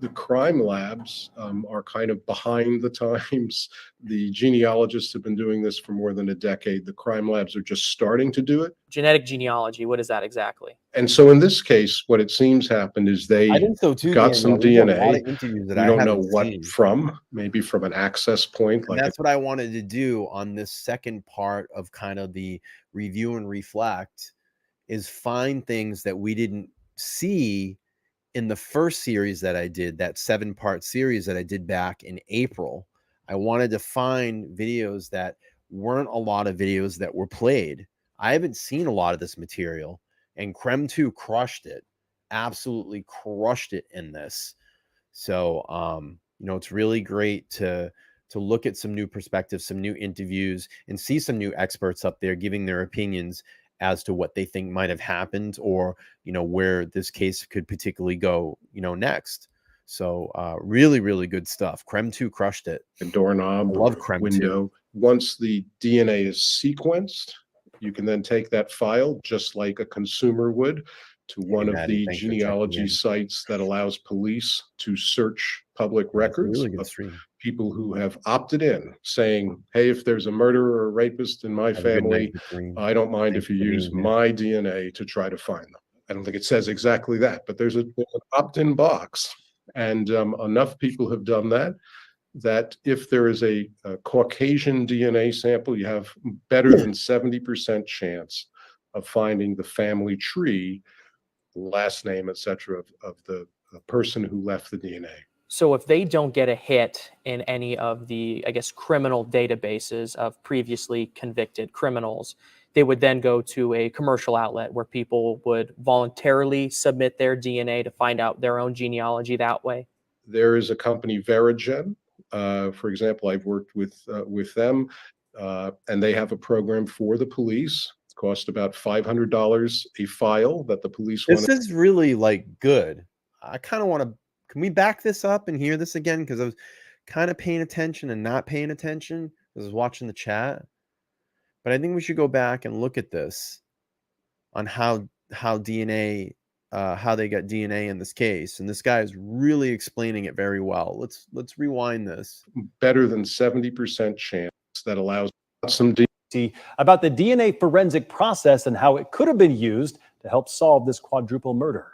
The crime labs are kind of behind the times. The genealogists have been doing this for more than a decade. The crime labs are just starting to do it. Genetic genealogy, what is that exactly? And so in this case, what it seems happened is they I think so too, got Daniel. some There's a lot DNA. of interviews that We I don't know haven't what seen. from, maybe from an access point. And Like that's what I wanted to do on this second part of kind of the review and reflect, is find things that we didn't see in the first series that I did, that 7-part series that I did back in April. I wanted to find videos that weren't a lot of videos that were played. I haven't seen a lot of this material, and Creme 2 crushed it, absolutely crushed it in this. So, you know, it's really great to look at some new perspectives, some new interviews, and see some new experts up there giving their opinions as to what they think might have happened, or, you know, where this case could particularly go, you know, next. So really, really good stuff. Creme 2 crushed it. a doorknob, I love or Creme 2. window. Once the DNA is sequenced, you can then take that file, just like a consumer would, to one of Maddie, the thanks for checking genealogy in. sites that allows police to search public records really good of stream. people who have opted in, saying, hey, if there's a murderer or a rapist in my Have a good family, night, Katrine. I don't mind Thanks if you for use being here. my DNA to try to find them. I don't think it says exactly that, but there's an opt-in box. And enough people have done that if there is a Caucasian DNA sample, you have better than 70% chance of finding the family tree, last name, etc., of the person who left the DNA. So if they don't get a hit in any of the, I guess, criminal databases of previously convicted criminals, they would then go to a commercial outlet where people would voluntarily submit their DNA to find out their own genealogy that way. There is a company, Verigen, for example. I've worked with them, and they have a program for the police. It costs about $500 a file that the police want. This is really like good. I kind of want to, can we back this up and hear this again? Because I was kind of paying attention and not paying attention. I was watching the chat. But I think we should go back and look at this on how DNA, how they got DNA in this case. And this guy is really explaining it very well. Let's rewind this. Better than 70% chance that allows some about the DNA forensic process and how it could have been used to help solve this quadruple murder.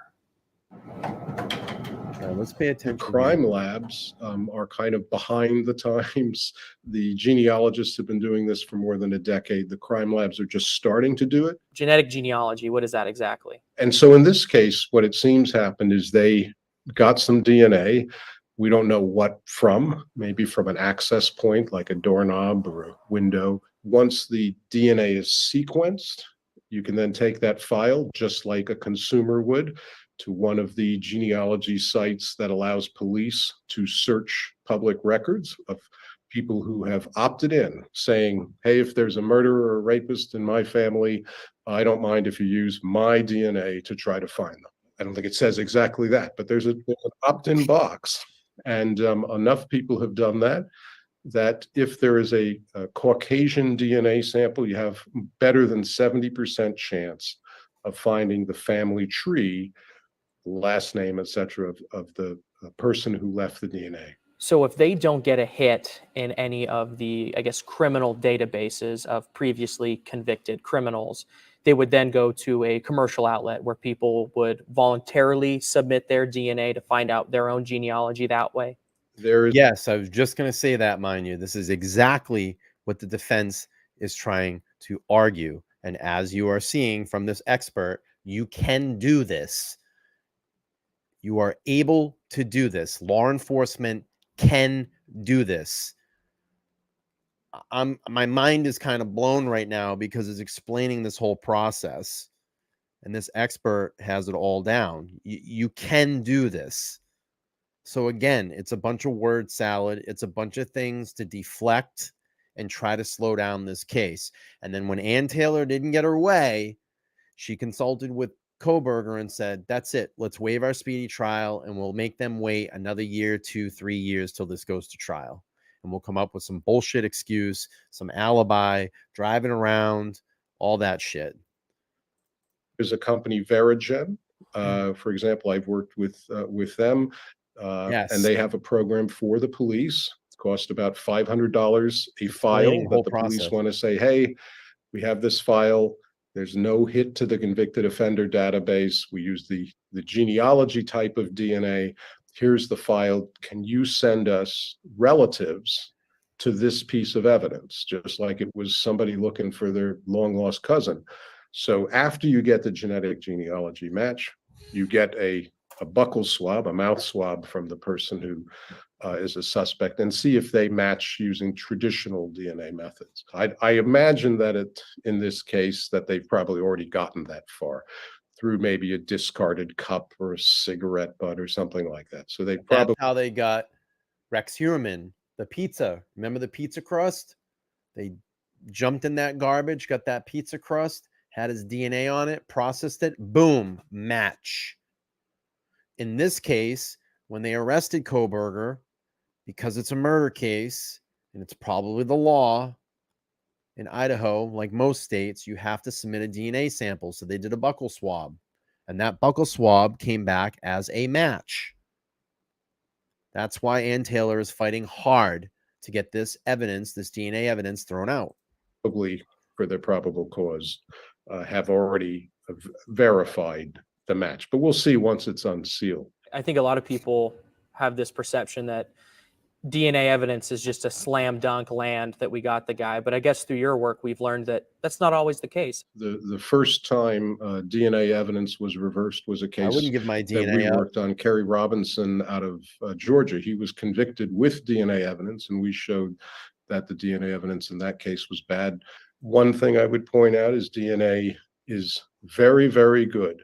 Let's pay attention. The crime labs are kind of behind the times. The genealogists have been doing this for more than a decade. The crime labs are just starting to do it. Genetic genealogy, what is that exactly? And so in this case, what it seems happened is they got some DNA. We don't know what from, maybe from an access point, like a doorknob or a window. Once the DNA is sequenced, you can then take that file, just like a consumer would, to one of the genealogy sites that allows police to search public records of people who have opted in, saying, hey, if there's a murderer or a rapist in my family, I don't mind if you use my DNA to try to find them. I don't think it says exactly that, but there's an opt-in box. And enough people have done that if there is a Caucasian DNA sample, you have better than 70% chance of finding the family tree, last name, etc., of the person who left the DNA. So if they don't get a hit in any of the, I guess, criminal databases of previously convicted criminals, they would then go to a commercial outlet where people would voluntarily submit their DNA to find out their own genealogy that way. Yes, I was just going to say that, mind you. This is exactly what the defense is trying to argue. And as you are seeing from this expert, you can do this. You are able to do this. Law enforcement can do this. My mind is kind of blown right now because it's explaining this whole process. And this expert has it all down. You can do this. So again, it's a bunch of word salad. It's a bunch of things to deflect and try to slow down this case. And then when Ann Taylor didn't get her way, She consulted with Kohberger and said, that's it. Let's waive our speedy trial and we'll make them wait another year, 2, 3 years till this goes to trial. And we'll come up with some bullshit excuse, some alibi, driving around, all that shit. There's a company, Verigen. For example, I've worked with them, Yes. and they have a program for the police. It costs about $500 a file, Explaining the whole but the police process. want to say, hey, we have this file. There's no hit to the convicted offender database. We use the genealogy type of DNA. Here's the file. Can you send us relatives to this piece of evidence? Just like it was somebody looking for their long lost cousin. So after you get the genetic genealogy match, you get a buccal swab, a mouth swab from the person who is a suspect, and see if they match using traditional DNA methods. I imagine that in this case that they've probably already gotten that far through maybe a discarded cup or a cigarette butt or something like that. So they probably— That's how they got Rex Heuermann, the pizza. Remember the pizza crust? They jumped in that garbage, got that pizza crust, had his DNA on it, processed it, boom, match. In this case, when they arrested Kohberger, because it's a murder case, and it's probably the law in Idaho, like most states, you have to submit a DNA sample. So they did a buccal swab, and that buccal swab came back as a match. That's why Ann Taylor is fighting hard to get this evidence, this DNA evidence, thrown out. Probably for their probable cause have already verified the match, but we'll see once it's unsealed. I think a lot of people have this perception that DNA evidence is just a slam dunk land that we got the guy. But I guess through your work, we've learned that that's not always the case. The first time DNA evidence was reversed was a case I wouldn't give my that DNA we up. worked on. Kerry Robinson out of Georgia. He was convicted with DNA evidence, and we showed that the DNA evidence in that case was bad. One thing I would point out is DNA is very, very good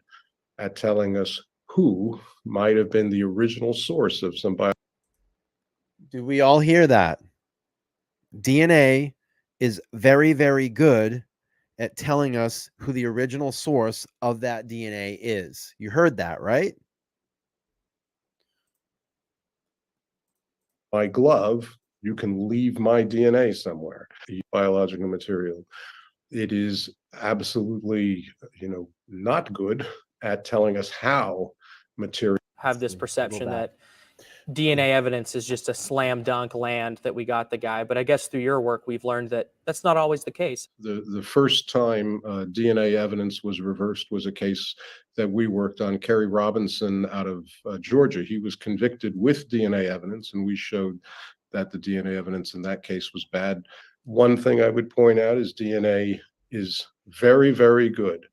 at telling us who might have been the original source of some bio. Do we all hear that? DNA is very, very good at telling us who the original source of that DNA is. You heard that, right? My glove, you can leave my DNA somewhere. The biological material. It is absolutely, not good at telling us how material. Have this perception that DNA evidence is just a slam dunk land that we got the guy. But I guess through your work, we've learned that that's not always the case. The first time DNA evidence was reversed was a case that we worked on. Kerry Robinson out of Georgia. He was convicted with DNA evidence, and we showed that the DNA evidence in that case was bad. One thing I would point out is DNA is very, very good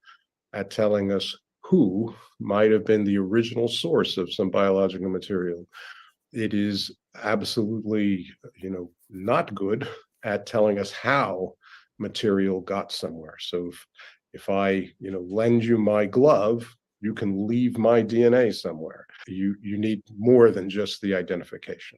at telling us who might have been the original source of some biological material. It is absolutely, not good at telling us how material got somewhere. So if I, lend you my glove, you can leave my DNA somewhere. You need more than just the identification.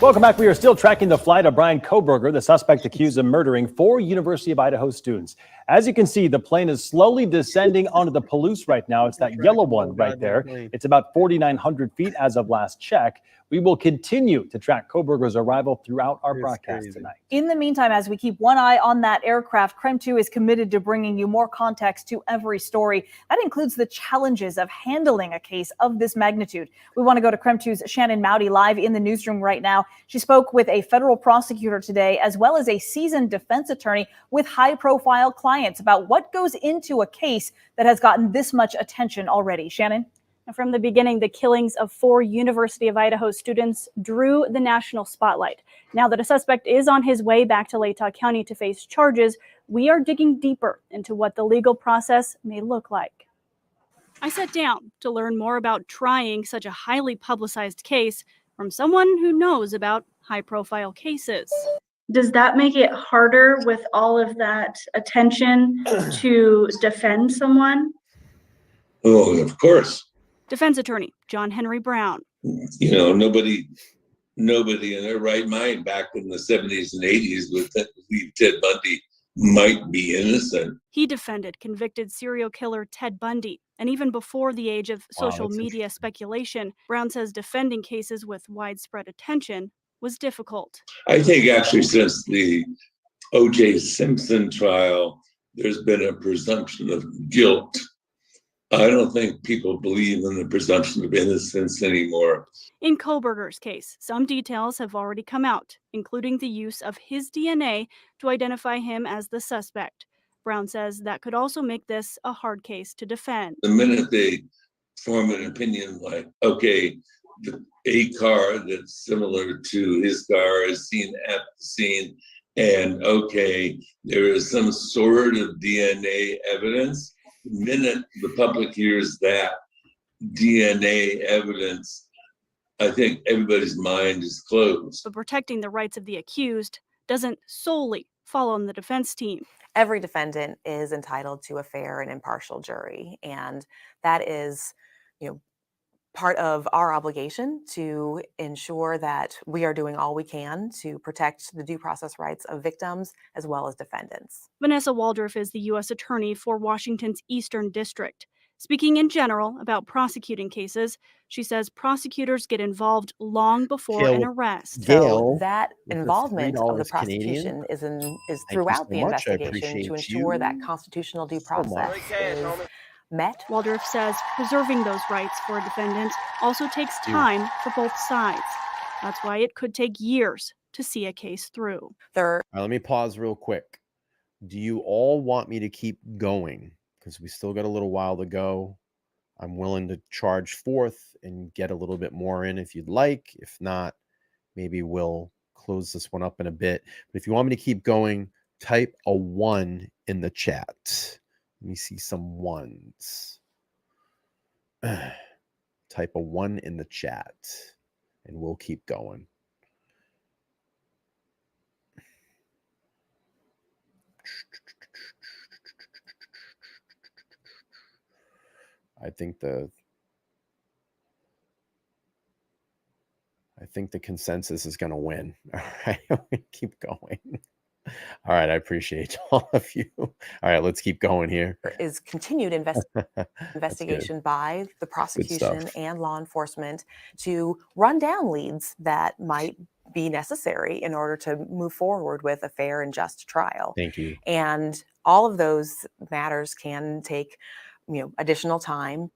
Welcome back. We are still tracking the flight of Bryan Kohberger, the suspect accused of murdering 4 University of Idaho students. As you can see, the plane is slowly descending onto the Palouse right now. It's that yellow one right there. It's about 4,900 feet as of last check. We will continue to track Kohberger's arrival throughout our broadcast tonight. In the meantime, as we keep one eye on that aircraft, KREM 2 is committed to bringing you more context to every story. That includes the challenges of handling a case of this magnitude. We want to go to KREM 2's Shannon Mowdy live in the newsroom right now. She spoke with a federal prosecutor today, as well as a seasoned defense attorney with high-profile clients about what goes into a case that has gotten this much attention already. Shannon? From the beginning, the killings of 4 University of Idaho students drew the national spotlight. Now that a suspect is on his way back to Latah County to face charges, we are digging deeper into what the legal process may look like. I sat down to learn more about trying such a highly publicized case from someone who knows about high-profile cases. Does that make it harder with all of that attention to defend someone? Oh, of course. Defense attorney John Henry Brown. Nobody in their right mind back in the 70s and 80s would leave Ted Bundy might be innocent. He defended convicted serial killer Ted Bundy. And even before the age of social media speculation, Brown says defending cases with widespread attention was difficult. I think actually since the O.J. Simpson trial, there's been a presumption of guilt. I don't think people believe in the presumption of innocence anymore. In Kohberger's case, some details have already come out, including the use of his DNA to identify him as the suspect. Brown says that could also make this a hard case to defend. The minute they form an opinion like, okay, a car that's similar to his car is seen at the scene, and okay, there is some sort of DNA evidence. The minute the public hears that DNA evidence, I think everybody's mind is closed. But protecting the rights of the accused doesn't solely fall on the defense team. Every defendant is entitled to a fair and impartial jury, and that is, part of our obligation to ensure that we are doing all we can to protect the due process rights of victims as well as defendants. Vanessa Waldorf is the U.S. Attorney for Washington's Eastern District. Speaking in general about prosecuting cases, she says prosecutors get involved long before an arrest. So that involvement of the prosecution is throughout the investigation to ensure that constitutional due process is met. Waldorf says preserving those rights for a defendant also takes time for both sides. That's why it could take years to see a case through. All right, let me pause real quick. Do you all want me to keep going? Because we still got a little while to go. I'm willing to charge forth and get a little bit more in if you'd like. If not, maybe we'll close this one up in a bit. But if you want me to keep going, type a 1 in the chat. Let me see some ones. Type a 1 in the chat and we'll keep going. I think the consensus is going to win. All right, keep going. All right, I appreciate all of you. All right, let's keep going here. There is continued investigation by the prosecution and law enforcement to run down leads that might be necessary in order to move forward with a fair and just trial. Thank you. And all of those matters can take, additional time.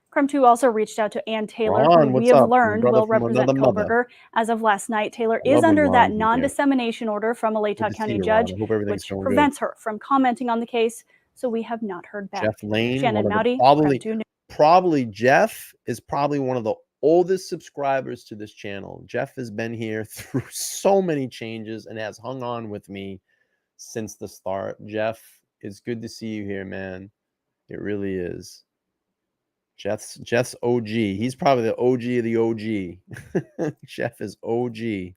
Crime 2 also reached out to Ann Taylor, who we have learned will represent Kohberger. As of last night, Taylor is under that non-dissemination order from a Latah County judge, which prevents her from commenting on the case. So we have not heard back. Jeff Lane, Shannon Mowdy, probably Jeff is probably one of the oldest subscribers to this channel. Jeff has been here through so many changes and has hung on with me since the start. Jeff, it's good to see you here, man. It really is. Jeff's OG. He's probably the OG of the OG. Jeff is OG.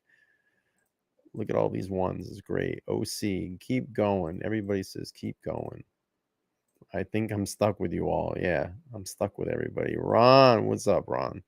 Look at all these ones. It's great. OC. Keep going. Everybody says keep going. I think I'm stuck with you all. Yeah, I'm stuck with everybody. Ron, what's up, Ron?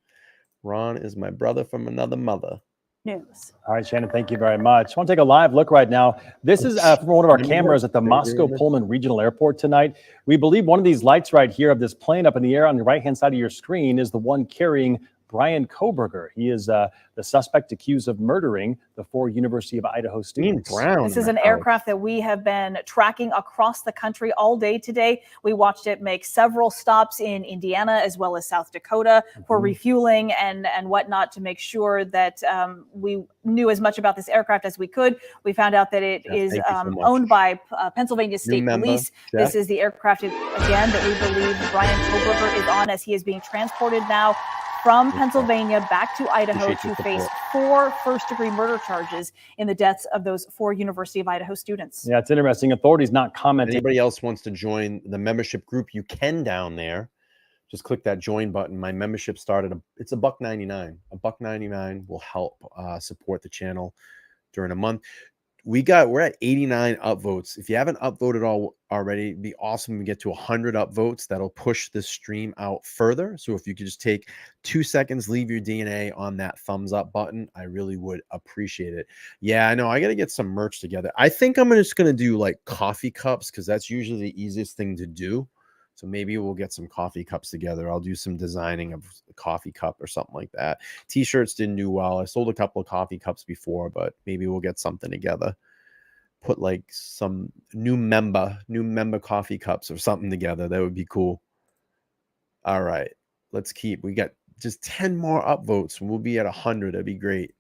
Ron is my brother from another mother. News. All right, Shannon, thank you very much. I want to take a live look right now. This is from one of our cameras at the Moscow Pullman Regional Airport tonight. We believe one of these lights right here of this plane up in the air on the right-hand side of your screen is the one carrying Bryan Kohberger. He is the suspect accused of murdering the 4 University of Idaho students. This is an aircraft that we have been tracking across the country all day today. We watched it make several stops in Indiana as well as South Dakota for refueling and whatnot to make sure that we knew as much about this aircraft as we could. We found out that it is owned by Pennsylvania State Police. This is the aircraft, again, that we believe Bryan Kohberger is on as he is being transported now from Pennsylvania back to Idaho to face 4 first-degree murder charges in the deaths of those 4 University of Idaho students. Yeah, it's interesting. Authorities not commenting. Anybody else wants to join the membership group, you can down there. Just click that join button. My membership started, it's $1.99. $1.99 will help support the channel during a month. we're at 89 upvotes. If you haven't upvoted all already, it'd be awesome to get to 100 upvotes. That'll push the stream out further. So if you could just take 2 seconds, leave your DNA on that thumbs up button, I really would appreciate it. Yeah, I know. I got to get some merch together. I think I'm just going to do like coffee cups because that's usually the easiest thing to do. So maybe we'll get some coffee cups together. I'll do some designing of a coffee cup or something like that. T-shirts didn't do well. I sold a couple of coffee cups before, but maybe we'll get something together. Put like some new member coffee cups or something together. That would be cool. All right, we got just 10 more upvotes and we'll be at 100. That'd be great.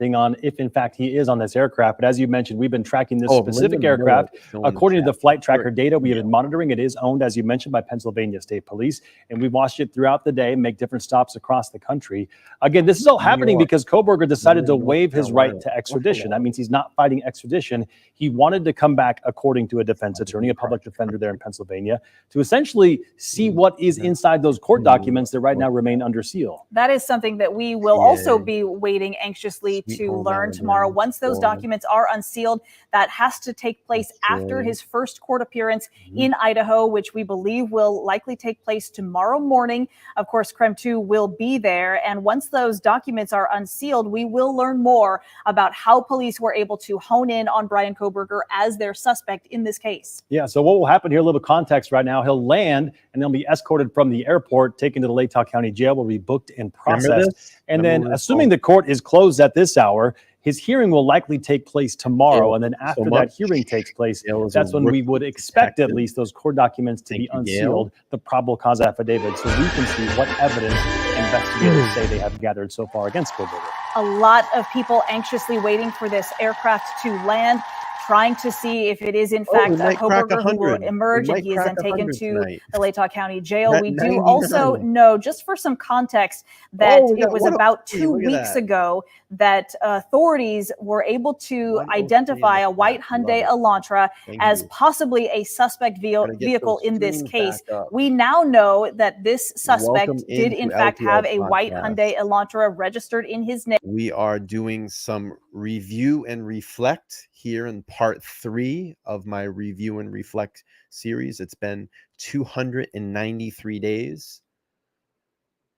On if in fact he is on this aircraft, but as you mentioned, we've been tracking this specific aircraft. According to the flight tracker data we have been monitoring, it is owned, as you mentioned, by Pennsylvania State Police, and we've watched it throughout the day make different stops across the country. Again, this is all happening because Kohberger decided to waive his right to extradition. That means he's not fighting extradition. He wanted to come back, according to a defense attorney, a public defender there in Pennsylvania, to essentially see what is inside those court documents that right now remain under seal. That is something that we will also be waiting anxiously to learn tomorrow. Once those documents are unsealed, that has to take place after his first court appearance in Idaho, which we believe will likely take place tomorrow morning. Of course, Krem 2 will be there. And once those documents are unsealed, we will learn more about how police were able to hone in on Bryan Kohberger as their suspect in this case. Yeah, so what will happen here, a little context right now, he'll land and they'll be escorted from the airport, taken to the Lake County Jail, will be booked and processed. And then assuming the court is closed at this hour, his hearing will likely take place tomorrow. And then after that hearing takes place, that's when we would expect at least those court documents to be unsealed, the probable cause affidavit, so we can see what evidence investigators say they have gathered so far against Kohberger. A lot of people anxiously waiting for this aircraft to land, trying to see if it is in fact Kohberger who will emerge, and he is then taken to the Lake County Jail. We do also know, just for some context, that it was about 2 weeks ago that authorities were able to identify a white Hyundai Elantra as possibly a suspect vehicle in this case. We now know that this suspect did in fact have a white Hyundai Elantra registered in his name. We are doing some review and reflect here in part 3 of my review and reflect series. It's been 293 days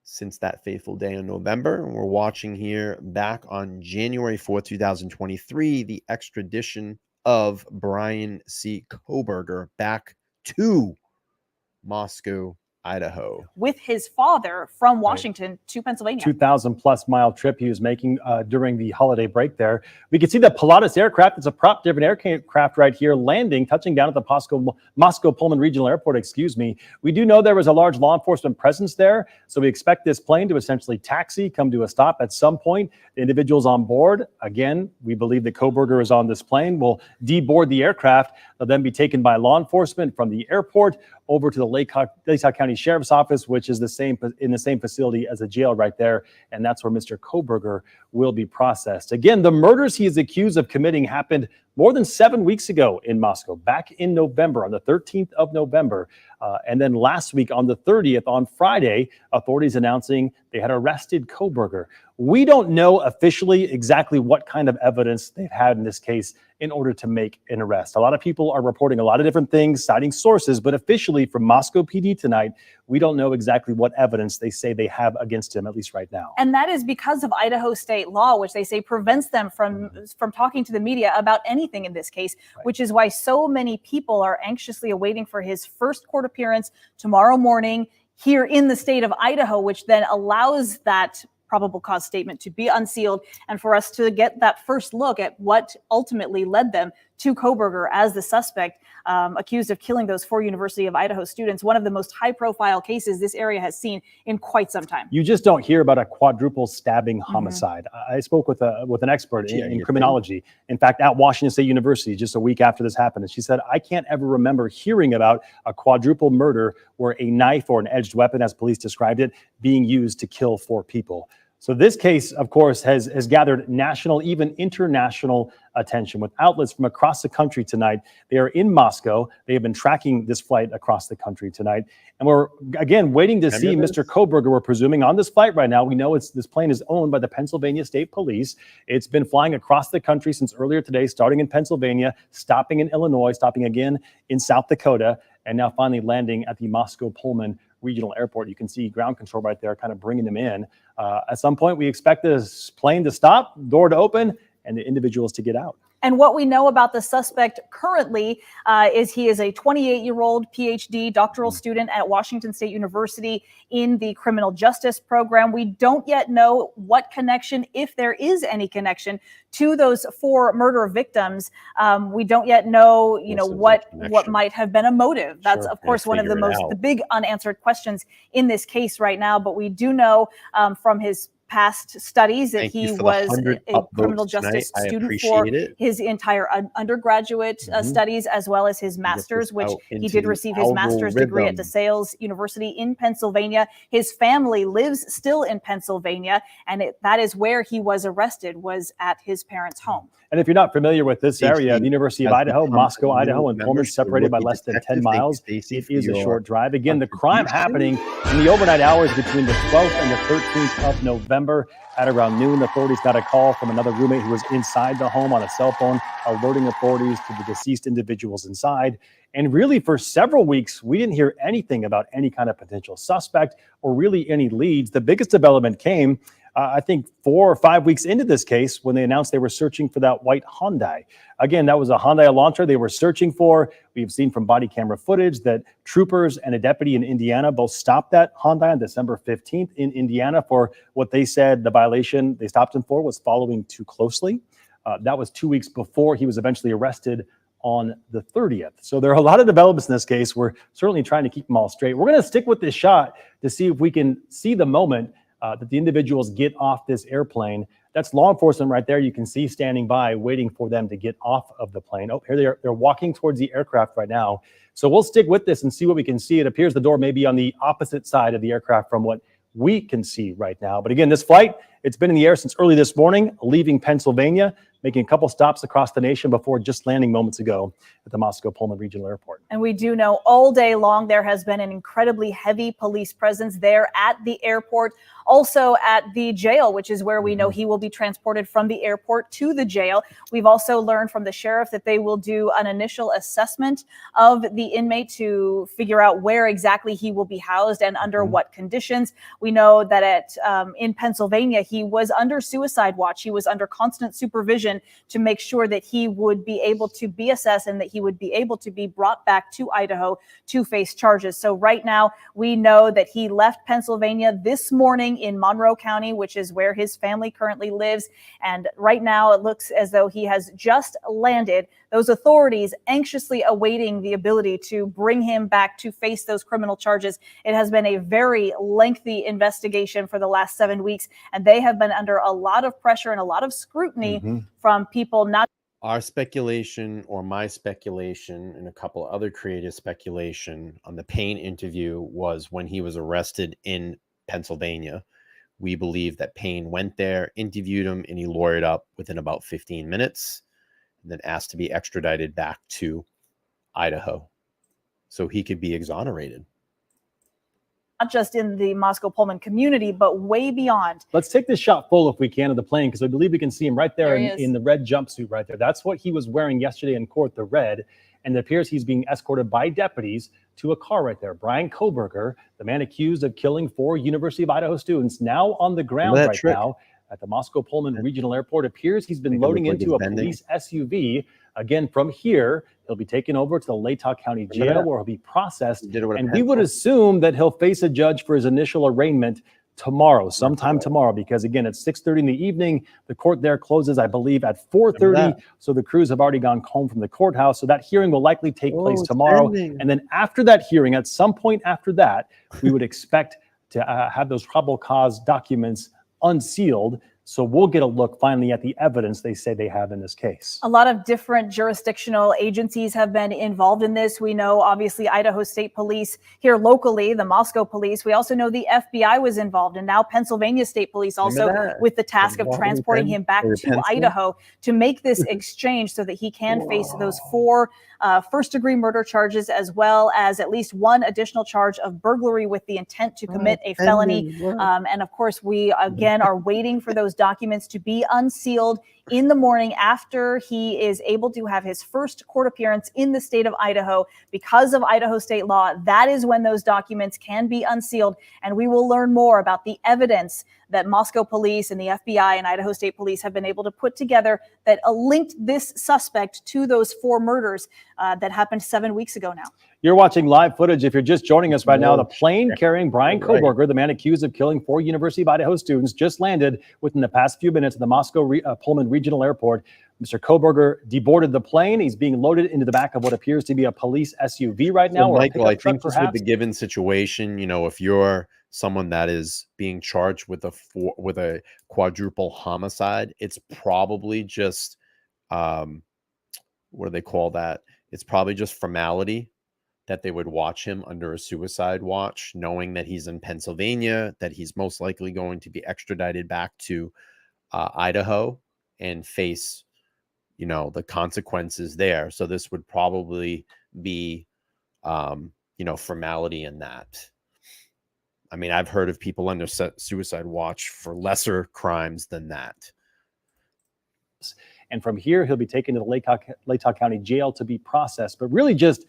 since that fateful day in November. And we're watching here back on January 4th, 2023, the extradition of Bryan C. Kohberger back to Moscow, Idaho, with his father from Washington to Pennsylvania. 2,000+ mile trip he was making during the holiday break there. We can see the Pilatus aircraft. It's a prop-driven aircraft right here, touching down at the Moscow Pullman Regional Airport, We do know there was a large law enforcement presence there, so we expect this plane to essentially taxi, come to a stop at some point. The individuals on board, again, we believe that Kohberger is on this plane, will deboard the aircraft. They'll then be taken by law enforcement from the airport over to the Lake County Sheriff's Office, which is in the same facility as a jail right there. And that's where Mr. Kohberger will be processed. Again, the murders he is accused of committing happened more than 7 weeks ago in Moscow, back in November, on the 13th of November. And then last week on the 30th, on Friday, authorities announcing they had arrested Kohberger. We don't know officially exactly what kind of evidence they've had in this case in order to make an arrest. A lot of people are reporting a lot of different things, citing sources, but officially from Moscow PD tonight, we don't know exactly what evidence they say they have against him, at least right now. And that is because of Idaho state law, which they say prevents them from talking to the media about anything in this case, which is why so many people are anxiously awaiting for his first court appearance tomorrow morning here in the state of Idaho, which then allows that probable cause statement to be unsealed and for us to get that first look at what ultimately led them to Kohberger as the suspect accused of killing those 4 University of Idaho students, one of the most high-profile cases this area has seen in quite some time. You just don't hear about a quadruple stabbing homicide. I spoke with an expert in criminology, in fact, at Washington State University just a week after this happened. And she said, I can't ever remember hearing about a quadruple murder where a knife or an edged weapon, as police described it, being used to kill 4 people. So this case, of course, has gathered national, even international attention with outlets from across the country tonight. They are in Moscow. They have been tracking this flight across the country tonight. And we're, again, waiting to see Mr. Kohberger, we're presuming, on this flight right now. We know this plane is owned by the Pennsylvania State Police. It's been flying across the country since earlier today, starting in Pennsylvania, stopping in Illinois, stopping again in South Dakota, and now finally landing at the Moscow Pullman Regional Airport. You can see ground control right there kind of bringing them in. At some point, we expect this plane to stop, door to open, and the individuals to get out. And what we know about the suspect currently is he is a 28-year-old PhD doctoral student at Washington State University in the criminal justice program. We don't yet know what connection, if there is any connection, to those 4 murder victims. We don't yet know, what might have been a motive. That's, of course, one of the big unanswered questions in this case right now. But we do know from his past studies that he was a criminal justice student for his entire undergraduate studies, as well as his master's, which he did receive his master's degree at DeSales University in Pennsylvania. His family lives still in Pennsylvania, and that is where he was arrested, was at his parents' home. And if you're not familiar with this area, the University of Idaho, Moscow, Idaho, and Pullman separated by less than 10 miles. It is a short drive. Again, the crime happening in the overnight hours between the 12th and the 13th of November. At around noon, authorities got a call from another roommate who was inside the home on a cell phone, alerting authorities to the deceased individuals inside. And really, for several weeks, we didn't hear anything about any kind of potential suspect or really any leads. The biggest development came I think 4 or 5 weeks into this case when they announced they were searching for that white Hyundai. Again, that was a Hyundai Elantra they were searching for. We've seen from body camera footage that troopers and a deputy in Indiana both stopped that Hyundai on December 15th in Indiana for what they said the violation they stopped him for was following too closely. That was 2 weeks before he was eventually arrested on the 30th. So there are a lot of developments in this case. We're certainly trying to keep them all straight. We're going to stick with this shot to see if we can see the moment that the individuals get off this airplane. That's law enforcement right there. You can see standing by, waiting for them to get off of the plane. Oh, here they are. They're walking towards the aircraft right now. So we'll stick with this and see what we can see. It appears the door may be on the opposite side of the aircraft from what we can see right now. But again, this flight, it's been in the air since early this morning, leaving Pennsylvania, making a couple stops across the nation before just landing moments ago at the Moscow Pullman Regional Airport. And we do know all day long there has been an incredibly heavy police presence there at the airport, also at the jail, which is where we know he will be transported from the airport to the jail. We've also learned from the sheriff that they will do an initial assessment of the inmate to figure out where exactly he will be housed and under what conditions. We know that in Pennsylvania, he was under suicide watch. He was under constant supervision to make sure that he would be able to be assessed and that he would be able to be brought back to Idaho to face charges. So right now, we know that he left Pennsylvania this morning in Monroe County, which is where his family currently lives. And right now, it looks as though he has just landed. Those authorities anxiously awaiting the ability to bring him back to face those criminal charges. It has been a very lengthy investigation for the last 7 weeks, and they have been under a lot of pressure and a lot of scrutiny from people not. Our speculation, or my speculation, and a couple other creative speculation on the Payne interview was when he was arrested in Pennsylvania. We believe that Payne went there, interviewed him, and he lawyered up within about 15 minutes, and then asked to be extradited back to Idaho so he could be exonerated. Not just in the Moscow Pullman community, but way beyond. Let's take this shot full if we can of the plane, because I believe we can see him right there in the red jumpsuit right there. That's what he was wearing yesterday in court, the red. And it appears he's being escorted by deputies to a car right there. Bryan Kohberger, the man accused of killing 4 University of Idaho students, now on the ground right now at the Moscow Pullman Regional Airport. Appears he's been loading into a police SUV. Again, from here, he'll be taken over to the Latah County Jail where he'll be processed. And we would assume that he'll face a judge for his initial arraignment tomorrow, sometime tomorrow, because again, it's 6:30 in the evening. The court there closes, I believe, at 4:30. So the crews have already gone home from the courthouse. So that hearing will likely take place tomorrow. And then after that hearing, at some point after that, we would expect to have those probable cause documents unsealed So we'll get a look finally at the evidence they say they have in this case. A lot of different jurisdictional agencies have been involved in this. We know, obviously, Idaho State Police here locally, the Moscow Police. We also know the FBI was involved, and now Pennsylvania State Police also with the task of transporting him back to Idaho to make this exchange so that he can face those 4 first-degree murder charges, as well as at least 1 additional charge of burglary with the intent to commit a felony. And of course, we again are waiting for those documents to be unsealed in the morning after he is able to have his first court appearance in the state of Idaho. Because of Idaho state law, that is when those documents can be unsealed, and we will learn more about the evidence that Moscow Police and the FBI and Idaho State Police have been able to put together that linked this suspect to those 4 murders that happened 7 weeks ago now. You're watching live footage. If you're just joining us right now, the plane carrying Bryan Kohberger, the man accused of killing 4 University of Idaho students, just landed within the past few minutes at the Moscow Pullman Regional Airport. Mr. Kohberger deboarded the plane. He's being loaded into the back of what appears to be a police SUV right now. So, Michael, I think just with the given situation, if you're someone that is being charged with a quadruple homicide, it's probably just what do they call that? It's probably just formality that they would watch him under a suicide watch, knowing that he's in Pennsylvania, that he's most likely going to be extradited back to Idaho and face, the consequences there. So this would probably be, formality in that. I mean, I've heard of people under suicide watch for lesser crimes than that. And from here, he'll be taken to the Latah County Jail to be processed. But really just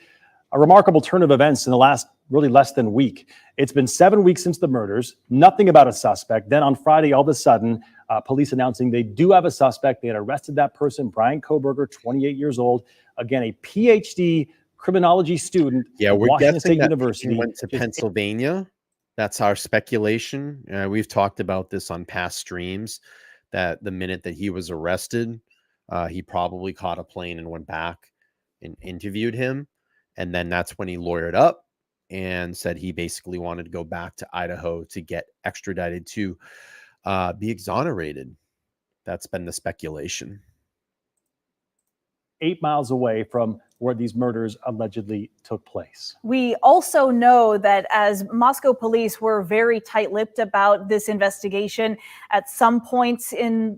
a remarkable turn of events in the last really less than week. It's been 7 weeks since the murders, nothing about a suspect. Then on Friday, all of a sudden, police announcing they do have a suspect. They had arrested that person, Bryan Kohberger, 28 years old. Again, a PhD criminology student at we're Washington guessing State that University. he went to Pennsylvania. That's our speculation. We've talked about this on past streams, that the minute that he was arrested, he probably caught a plane and went back and interviewed him. And then that's when he lawyered up and said he basically wanted to go back to Idaho to get extradited to be exonerated. That's been the speculation. 8 miles away from where these murders allegedly took place. We also know that as Moscow police were very tight-lipped about this investigation, at some points in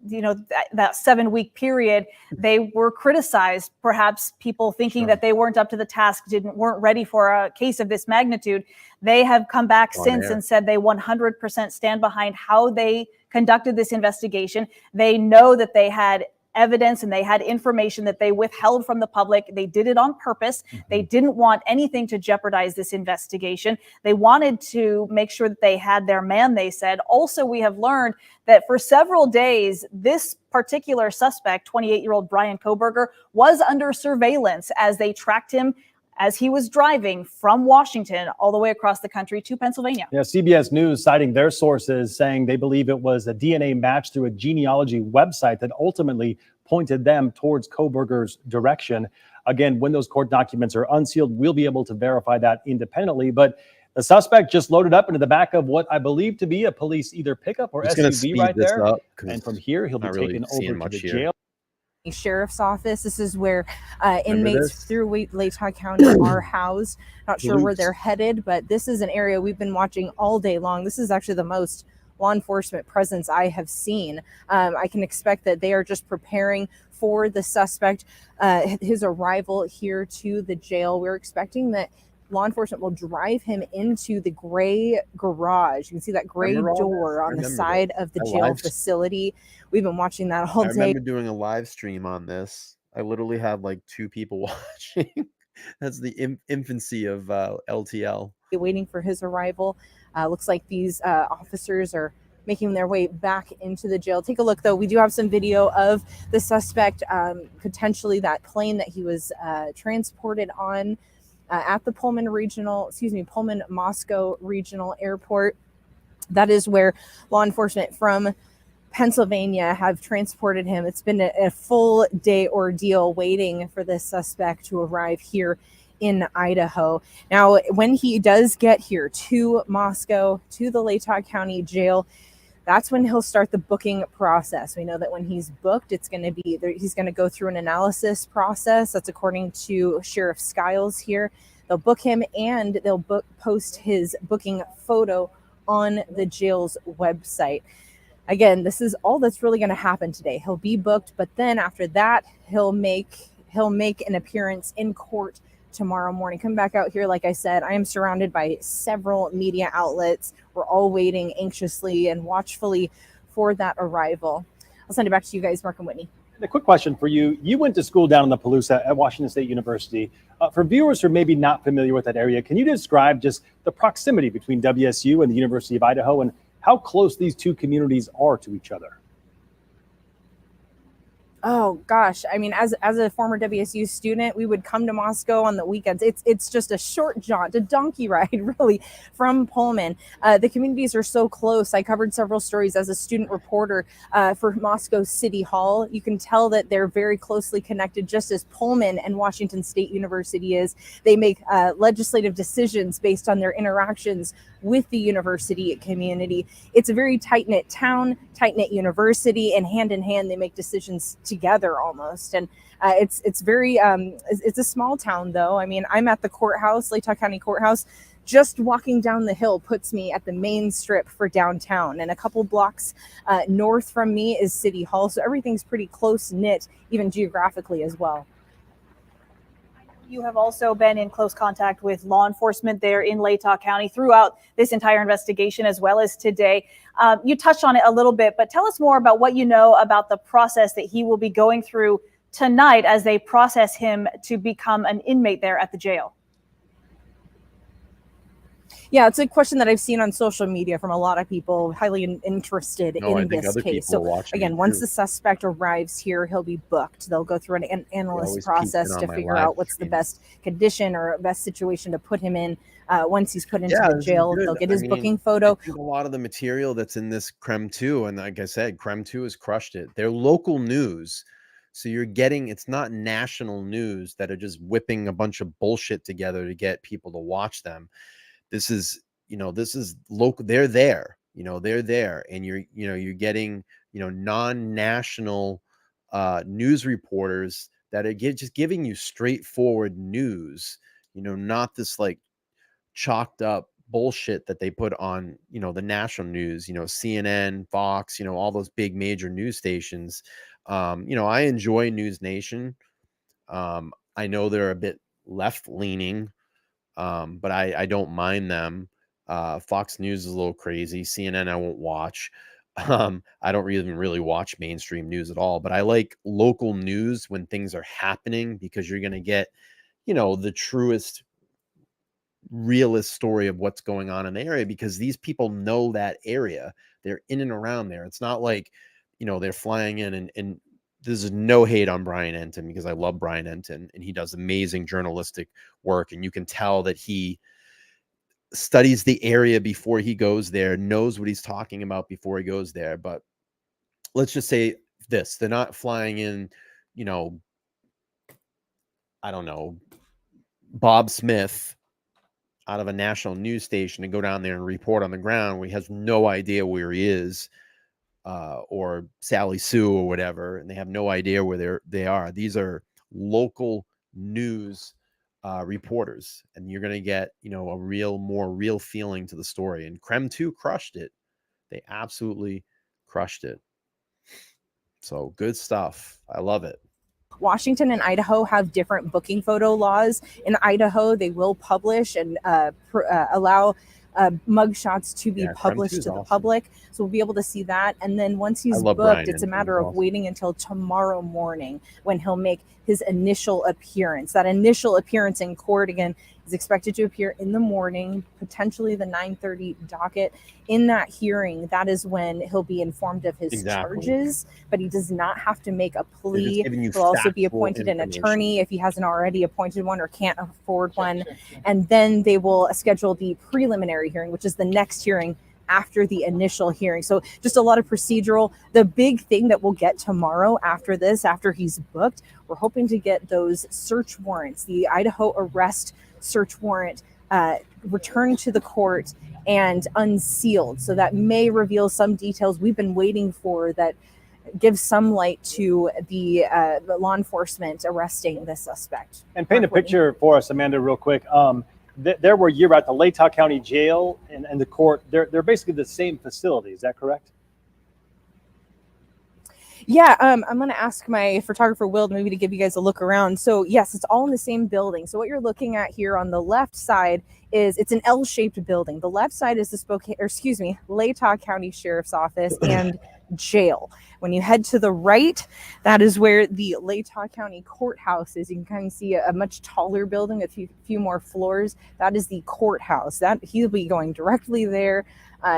that 7-week period, they were criticized. Perhaps people thinking that they weren't up to the task, weren't ready for a case of this magnitude. They have come back since and said they 100% stand behind how they conducted this investigation. They know that they had evidence and they had information that they withheld from the public. They did it on purpose. They didn't want anything to jeopardize this investigation. They wanted to make sure that they had their man, they said. Also, we have learned that for several days, this particular suspect, 28-year-old Bryan Kohberger, was under surveillance as they tracked him as he was driving from Washington all the way across the country to Pennsylvania. Yeah, CBS News citing their sources saying they believe it was a DNA match through a genealogy website that ultimately pointed them towards Kohberger's direction. Again, when those court documents are unsealed, we'll be able to verify that independently. But the suspect just loaded up into the back of what I believe to be a police either pickup or SUV right there. And from here, he'll be taken over to the jail. Sheriff's office. This is where inmates through Latah County are housed. Not sure where they're headed, but this is an area we've been watching all day long. This is actually the most law enforcement presence I have seen. I can expect that they are just preparing for the suspect, his arrival here to the jail. We're expecting that law enforcement will drive him into the gray garage. You can see that gray door on the side of the jail facility. We've been watching that all day. I remember doing a live stream on this. I literally had like 2 people watching. That's the infancy of LTL. Waiting for his arrival. Looks like these officers are making their way back into the jail. Take a look, though. We do have some video of the suspect, potentially that plane that he was transported on at the Pullman Moscow Regional Airport. That is where law enforcement from Pennsylvania have transported him. It's been a full day ordeal waiting for this suspect to arrive here in Idaho. Now, when he does get here to Moscow, to the Latah County Jail, that's when he'll start the booking process. We know that when he's booked, it's going to be he's going to go through an analysis process. That's according to Sheriff Skiles here. They'll book him and they'll post his booking photo on the jail's website. Again, this is all that's really going to happen today. He'll be booked, but then after that, he'll make an appearance in court tomorrow morning. Come back out here. Like I said, I am surrounded by several media outlets. We're all waiting anxiously and watchfully for that arrival. I'll send it back to you guys, Mark and Whitney. A quick question for you. You went to school down in the Palouse at Washington State University. For viewers who are maybe not familiar with that area, can you describe just the proximity between WSU and the University of Idaho and how close these two communities are to each other? Oh gosh, I mean, as a former WSU student, we would come to Moscow on the weekends. It's just a short jaunt, a donkey ride, really, from Pullman. The communities are so close. I covered several stories as a student reporter for Moscow City Hall. You can tell that they're very closely connected, just as Pullman and Washington State University is. They make legislative decisions based on their interactions with the university community. It's a very tight-knit town, tight-knit university, and hand in hand they make decisions together almost. And it's a small town though. I mean, I'm at the courthouse, Latah County Courthouse. Just walking down the hill puts me at the main strip for downtown, and a couple blocks north from me is City Hall. So everything's pretty close knit, even geographically as well. You have also been in close contact with law enforcement there in Latah County throughout this entire investigation, as well as today. You touched on it a little bit, but tell us more about what you know about the process that he will be going through tonight as they process him to become an inmate there at the jail. Yeah, it's a question that I've seen on social media from a lot of people highly interested in this case. So again, once the suspect arrives here, he'll be booked. They'll go through an analyst process to figure out what's the best condition or best situation to put him in. Once he's put into the jail, they'll get his booking photo. I think a lot of the material that's in this Creme 2, and like I said, Creme 2 has crushed it. They're local news. So you're getting, it's not national news that are just whipping a bunch of bullshit together to get people to watch them. This is local. They're there, they're there. And you're getting, non-national news reporters that are just giving you straightforward news, not this like chalked up bullshit that they put on, the national news, CNN, Fox, all those big major news stations. I enjoy News Nation. I know they're a bit left leaning. But I don't mind them. Fox News is a little crazy. CNN I won't watch. I don't even really watch mainstream news at all. But I like local news when things are happening, because you're going to get, the truest, realist story of what's going on in the area, because these people know that area. They're in and around there. It's not like, they're flying in and there's no hate on Brian Entin, because I love Brian Entin and he does amazing journalistic work. And you can tell that he studies the area before he goes there, knows what he's talking about before he goes there. But let's just say this, they're not flying in, I don't know, Bob Smith out of a national news station to go down there and report on the ground where he has no idea where he is. Or Sally Sue or whatever, and they have no idea where they are. These are local news reporters, and you're going to get, a more real feeling to the story. And Creme 2 crushed it. They absolutely crushed it. So good stuff. I love it. Washington and Idaho have different booking photo laws. In Idaho, they will publish and allow mugshots to be published to the public, so we'll be able to see that. And then once he's booked, it's a matter of waiting until tomorrow morning when he'll make his initial appearance. That initial appearance in court, again, is expected to appear in the morning, potentially the 9:30 docket. In that hearing, that is when he'll be informed of his charges, but he does not have to make a plea. He'll also be appointed an attorney if he hasn't already appointed one or can't afford one. And then they will schedule the preliminary hearing, which is the next hearing after the initial hearing. So just a lot of procedural. The big thing that we'll get tomorrow after this, after he's booked, we're hoping to get those search warrants, the Idaho arrest search warrant returned to the court, and unsealed. So that may reveal some details we've been waiting for that gives some light to the law enforcement arresting the suspect. And paint a picture for us, Amanda, real quick. There were you're at the Latah County Jail and the court. They're basically the same facility. Is that correct? Yeah, I'm going to ask my photographer, Will, maybe to give you guys a look around. So yes, it's all in the same building. So what you're looking at here on the left side is it's an L-shaped building. The left side is the Latah County Sheriff's Office and jail. When you head to the right, that is where the Latah County Courthouse is. You can kind of see a much taller building, a few more floors. That is the courthouse. That he'll be going directly there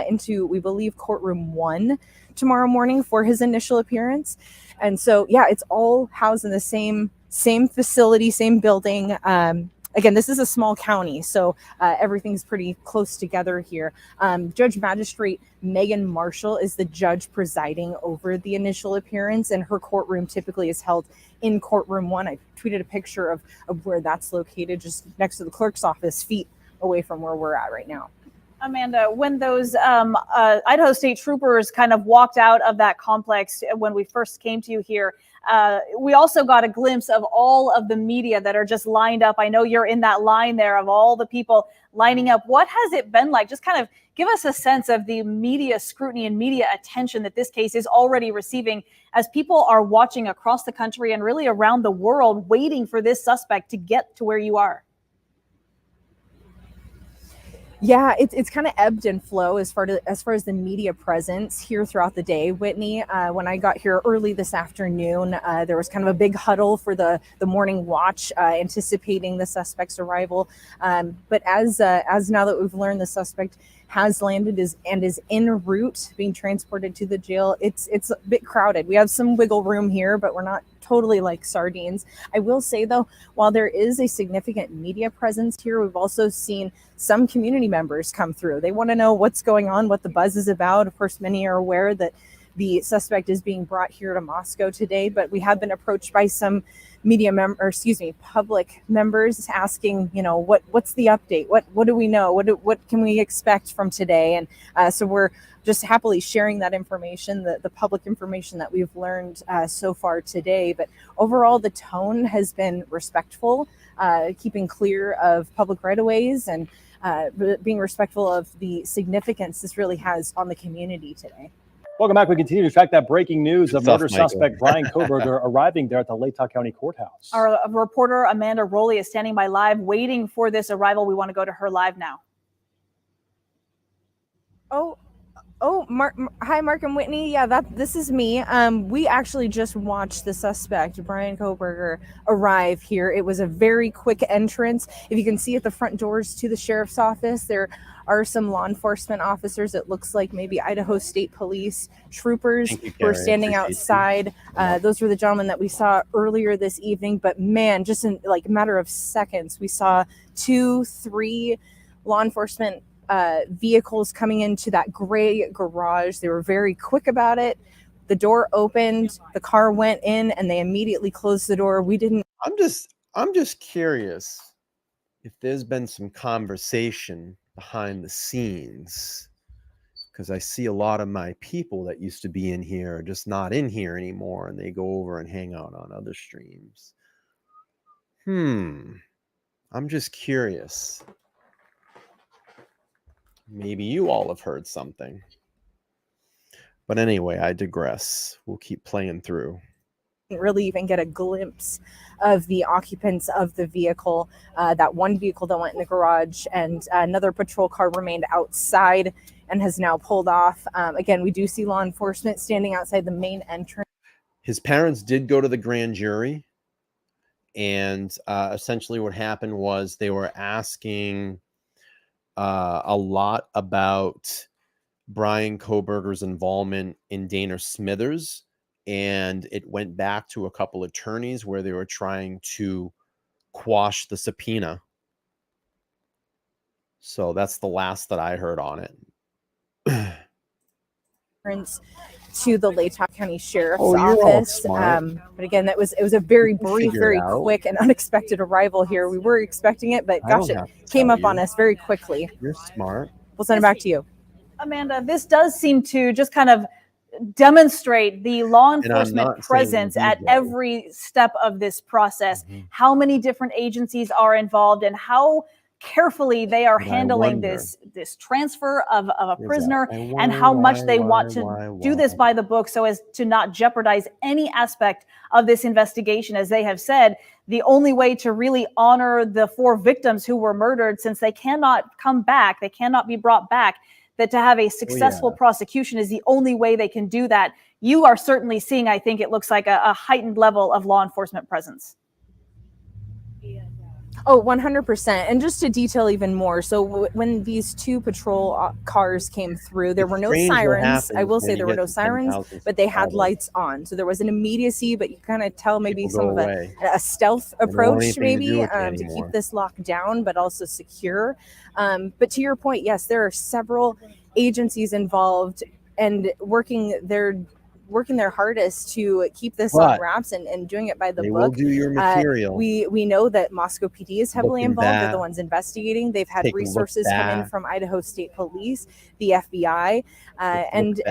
into, we believe, courtroom 1 tomorrow morning for his initial appearance. And so, yeah, it's all housed in the same facility, same building. Again, this is a small county, so everything's pretty close together here. Judge Magistrate Megan Marshall is the judge presiding over the initial appearance, and her courtroom typically is held in courtroom 1. I tweeted a picture of where that's located, just next to the clerk's office, feet away from where we're at right now. Amanda, when those Idaho State troopers kind of walked out of that complex when we first came to you here, we also got a glimpse of all of the media that are just lined up. I know you're in that line there of all the people lining up. What has it been like? Just kind of give us a sense of the media scrutiny and media attention that this case is already receiving as people are watching across the country and really around the world waiting for this suspect to get to where you are. Yeah, it's kind of ebbed and flow as far as the media presence here throughout the day, Whitney. When I got here early this afternoon, there was kind of a big huddle for the morning watch, anticipating the suspect's arrival. But as now that we've learned the suspect has landed and is en route being transported to the jail, it's a bit crowded. We have some wiggle room here, but we're not totally like sardines. I will say though, while there is a significant media presence here, we've also seen some community members come through. They want to know what's going on, what the buzz is about. Of course, many are aware that the suspect is being brought here to Moscow today, but we have been approached by some public members asking, what's the update? What do we know? What can we expect from today? And so we're just happily sharing that information, the public information that we've learned so far today. But overall, the tone has been respectful, keeping clear of public right-of-ways and being respectful of the significance this really has on the community today. Welcome back. We continue to track that breaking news of murder suspect Bryan Kohberger arriving there at the Latah County Courthouse. Our reporter Amanda Rowley is standing by live, waiting for this arrival. We want to go to her live now. Hi, Mark and Whitney. Yeah, this is me. We actually just watched the suspect, Bryan Kohberger, arrive here. It was a very quick entrance. If you can see at the front doors to the sheriff's office, there are some law enforcement officers. It looks like maybe Idaho State Police troopers who are standing outside. Those were the gentlemen that we saw earlier this evening. But man, just in like a matter of seconds, we saw 2-3 law enforcement vehicles coming into that gray garage. They were very quick about it. The door opened, the car went in, and they immediately closed the door. I'm just curious if there's been some conversation behind the scenes, because I see a lot of my people that used to be in here are just not in here anymore, and they go over and hang out on other streams. I'm just curious. Maybe you all have heard something. But anyway, I digress. We'll keep playing through. Didn't really even get a glimpse of the occupants of the vehicle. That one vehicle that went in the garage, and another patrol car remained outside and has now pulled off. Again, we do see law enforcement standing outside the main entrance. His parents did go to the grand jury, and essentially what happened was they were asking a lot about Bryan Kohberger's involvement in Dana Smithers, and it went back to a couple attorneys where they were trying to quash the subpoena. So that's the last that I heard on it. To the Latah County Sheriff's Office. But again, it was a very brief, very quick and unexpected arrival here. We were expecting it, but gosh, it came up on us very quickly. You're smart. We'll send it back to you. Amanda, this does seem to just kind of demonstrate the law enforcement presence at every step of this process, how many different agencies are involved and how carefully they are handling this transfer of a prisoner and how much they want to do this by the book so as to not jeopardize any aspect of this investigation. As they have said, the only way to really honor the 4 victims who were murdered, since they cannot come back, they cannot be brought back, that to have a successful prosecution is the only way they can do that. You are certainly seeing, I think it looks like a heightened level of law enforcement presence. Oh, 100%. And just to detail even more, so when these 2 patrol cars came through, there were no sirens. I will say there were no sirens, but they had lights on. So there was an immediacy, but you kind of tell maybe some of a stealth approach maybe to keep this locked down, but also secure. But to your point, yes, there are several agencies involved and working their hardest to keep this on wraps and doing it by the book. Will do your material. We know that Moscow PD is heavily involved. They're the ones investigating. They've had resources come in from Idaho State Police, the FBI, and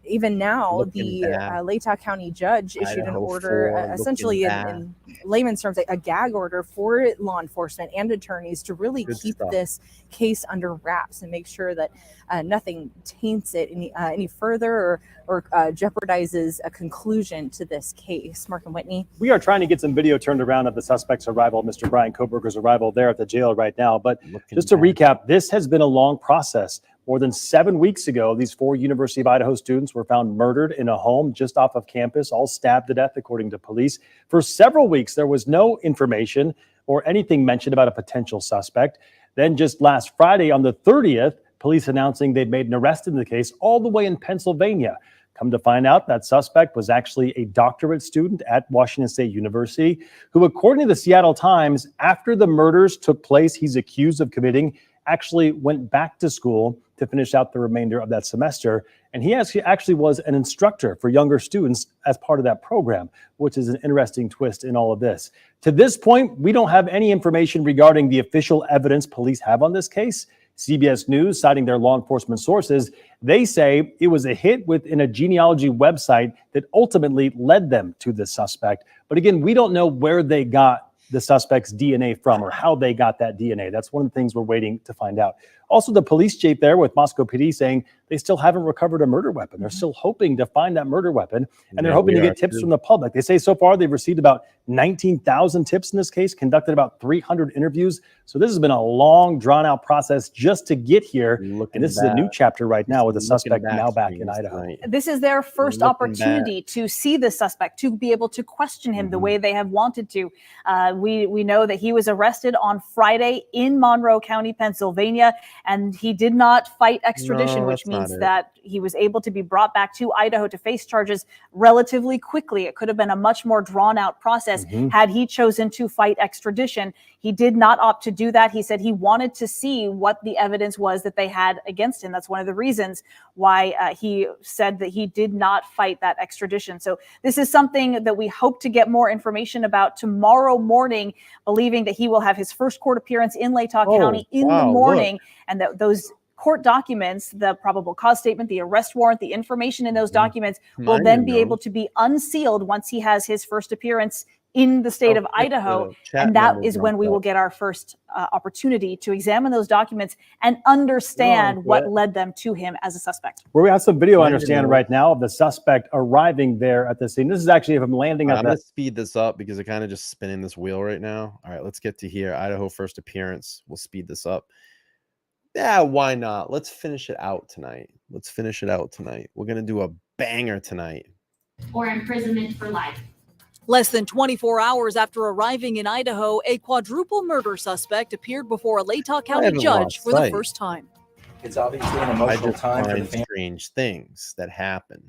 even now the Latah County judge issued an order, essentially in layman's terms, a gag order for law enforcement and attorneys to really keep this case under wraps and make sure that nothing taints it any further or jeopardizes a conclusion to this case. Mark and Whitney. We are trying to get some video turned around of the suspect's arrival, Mr. Bryan Kohberger's arrival there at the jail right now. But just to recap, this has been a long process. More than 7 weeks ago, these 4 University of Idaho students were found murdered in a home just off of campus, all stabbed to death, according to police. For several weeks, there was no information or anything mentioned about a potential suspect. Then just last Friday on the 30th, police announcing they'd made an arrest in the case all the way in Pennsylvania. Come to find out, that suspect was actually a doctorate student at Washington State University, who, according to the Seattle Times, after the murders took place, he's accused of committing, actually went back to school to finish out the remainder of that semester. And he actually was an instructor for younger students as part of that program, which is an interesting twist in all of this. To this point, we don't have any information regarding the official evidence police have on this case. CBS News, citing their law enforcement sources, they say it was a hit within a genealogy website that ultimately led them to the suspect. But again, we don't know where they got the suspect's DNA from or how they got that DNA. That's one of the things we're waiting to find out. Also, the police chief there with Moscow PD saying they still haven't recovered a murder weapon. They're still hoping to find that murder weapon, and they're hoping to get tips from the public. They say so far they've received about 19,000 tips in this case, conducted about 300 interviews. So this has been a long, drawn-out process just to get here. And this is a new chapter right now with the suspect now back in Idaho. This is their first opportunity to see the suspect, to be able to question him the way they have wanted to. We know that he was arrested on Friday in Monroe County, Pennsylvania, and he did not fight extradition, which means that he was able to be brought back to Idaho to face charges relatively quickly. It could have been a much more drawn-out process had he chosen to fight extradition. He did not opt to do that. He said he wanted to see what the evidence was that they had against him. That's one of the reasons why he said that he did not fight that extradition. So this is something that we hope to get more information about tomorrow morning, believing that he will have his first court appearance in Latah County in the morning, and that those court documents, the probable cause statement, the arrest warrant, the information in those documents will then be able to be unsealed once he has his first appearance in the state of Idaho. And that is when we will get our first opportunity to examine those documents and understand what led them to him as a suspect. Where we have some video, I understand right now, of the suspect arriving there at the scene. This is actually of him landing on I'm going to speed this up because it kind of just spinning this wheel right now. All right, let's get to here. Idaho first appearance. We'll speed this up. Yeah, why not? Let's finish it out tonight. Let's finish it out tonight. We're going to do a banger tonight. Or imprisonment for life. Less than 24 hours after arriving in Idaho, a quadruple murder suspect appeared before a Latah County judge for the first time. It's obviously an emotional time for the family. Strange things that happen.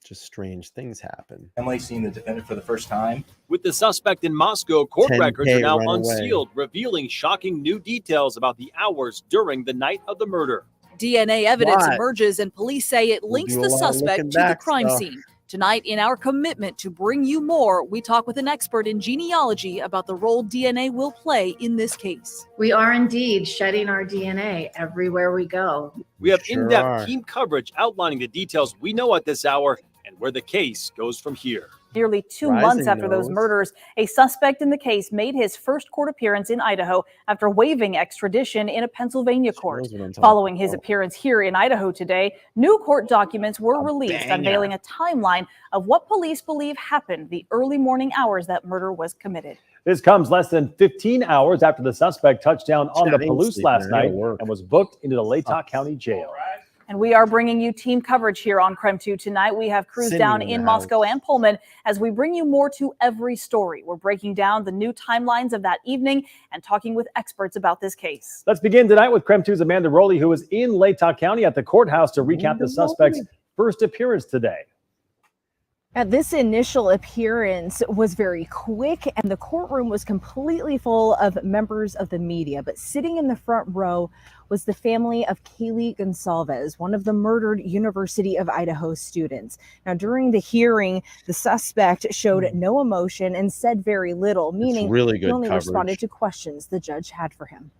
Just strange things happen. Family seeing the defendant for the first time. With the suspect in Moscow, court records are now unsealed, revealing shocking new details about the hours during the night of the murder. DNA evidence emerges, and police say it links the suspect to the crime scene. Tonight, in our commitment to bring you more, we talk with an expert in genealogy about the role DNA will play in this case. We are indeed shedding our DNA everywhere we go. We have Sure in-depth are. team coverage outlining the details we know at this hour and where the case goes from here. Nearly 2 Rising months after those knows. murders, a suspect in the case made his first court appearance in Idaho after waiving extradition in a Pennsylvania court. knows what I'm talking Following his about. appearance here in Idaho today, new court documents were released banger. unveiling a timeline of what police believe happened the early morning hours that murder was committed. This comes less than 15 hours after the suspect touched down on the Shit, I ain't Palouse sleeping. last I gotta night work. and was booked into the Latah County Jail. And we are bringing you team coverage here on Creme 2 tonight. We have crews Cindy down in in the Moscow house. and Pullman as we bring you more to every story. We're breaking down the new timelines of that evening and talking with experts about this case. Let's begin tonight with Creme 2's Amanda Rowley, who is in Latah County at the courthouse to recap the suspect's first appearance today. This initial appearance was very quick, and the courtroom was completely full of members of the media. But sitting in the front row was the family of Kaylee Gonsalves, one of the murdered University of Idaho students. Now, during the hearing, the suspect showed no emotion and said very little, meaning really he good only coverage. responded to questions the judge had for him.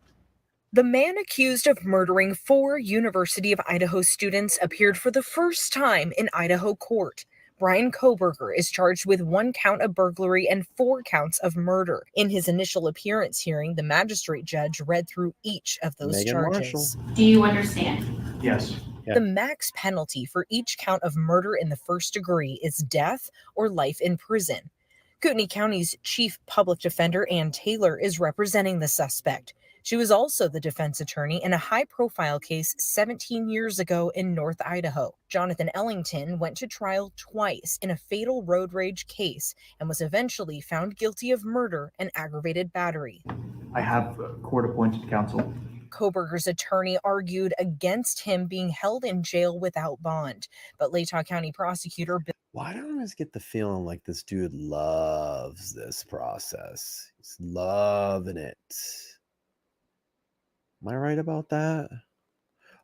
The man accused of murdering 4 University of Idaho students appeared for the first time in Idaho court. Bryan Kohberger is charged with 1 count of burglary and 4 counts of murder. In his initial appearance hearing, the magistrate judge read through each of those Megan charges. Marshall. Do you understand? Yes. The max penalty for each count of murder in the first degree is death or life in prison. Kootenai County's chief public defender, Ann Taylor, is representing the suspect. She was also the defense attorney in a high-profile case 17 years ago in North Idaho. Jonathan Ellington went to trial twice in a fatal road rage case and was eventually found guilty of murder and aggravated battery. I have court-appointed counsel. Kohberger's attorney argued against him being held in jail without bond, but Latah County prosecutor Bill Why do I always get the feeling like this dude loves this process? He's loving it. Am I right about that?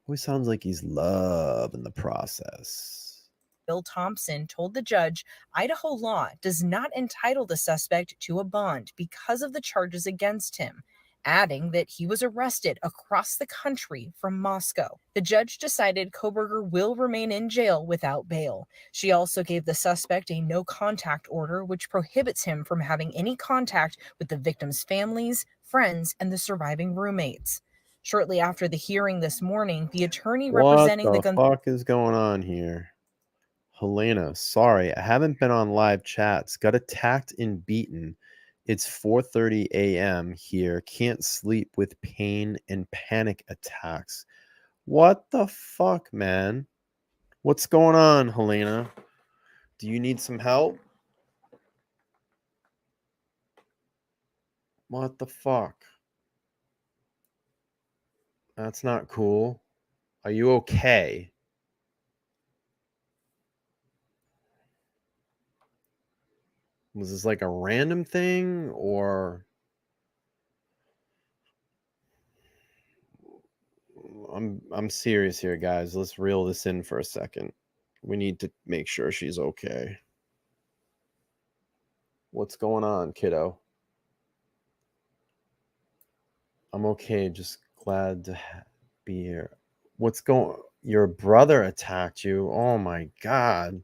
Always sounds like he's loving the process. Bill Thompson told the judge Idaho law does not entitle the suspect to a bond because of the charges against him, adding that he was arrested across the country from Moscow. The judge decided Kohberger will remain in jail without bail. She also gave the suspect a no-contact order, which prohibits him from having any contact with the victims' families, friends, and the surviving roommates. Shortly after the hearing this morning, the attorney representing What the fuck is going on here? Helena, sorry, I haven't been on live chats. Got attacked and beaten. It's 4:30 a.m. here. Can't sleep with pain and panic attacks. What the fuck, man? What's going on, Helena? Do you need some help? What the fuck? That's not cool. Are you okay? Was this like a random thing or I'm serious here, guys. Let's reel this in for a second. We need to make sure she's okay. What's going on, kiddo? I'm okay, just glad to be here. What's going? Your brother attacked you. Oh my god.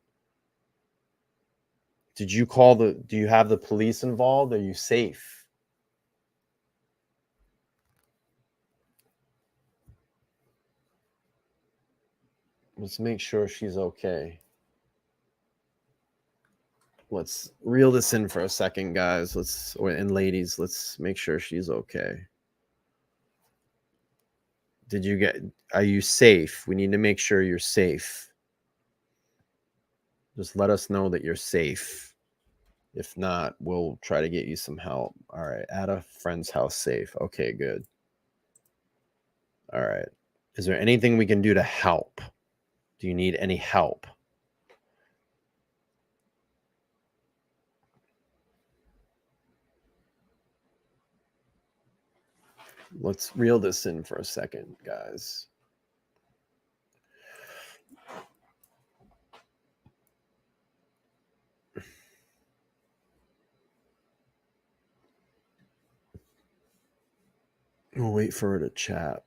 Did you call the, do you have the police involved? Are you safe? Let's make sure she's okay. Let's reel this in for a second, guys. And ladies, let's make sure she's okay. Are you safe? We need to make sure you're safe. Just let us know that you're safe. If not, we'll try to get you some help. All right. At a friend's house safe. Okay, good. All right. Is there anything we can do to help? Do you need any help? Let's reel this in for a second, guys. We'll wait for her to chat.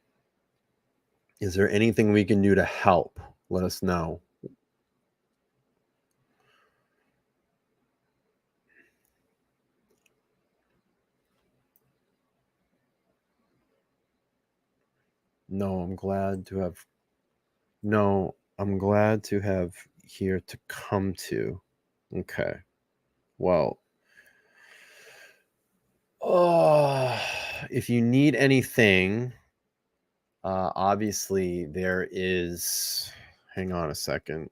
Is there anything we can do to help? Let us know. No, I'm glad to have here to come to. Okay. Well, if you need anything, obviously there is, hang on a second.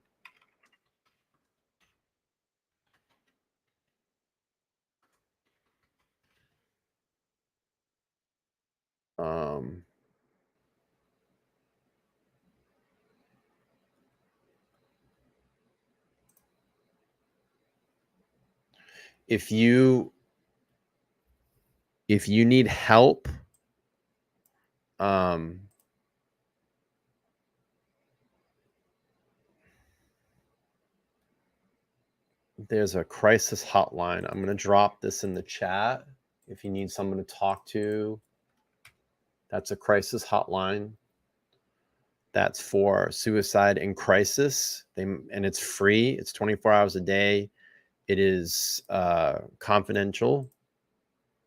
If you need help, there's a crisis hotline. I'm going to drop this in the chat. If you need someone to talk to, that's a crisis hotline. That's for suicide and crisis. And it's free. It's 24 hours a day. It is confidential.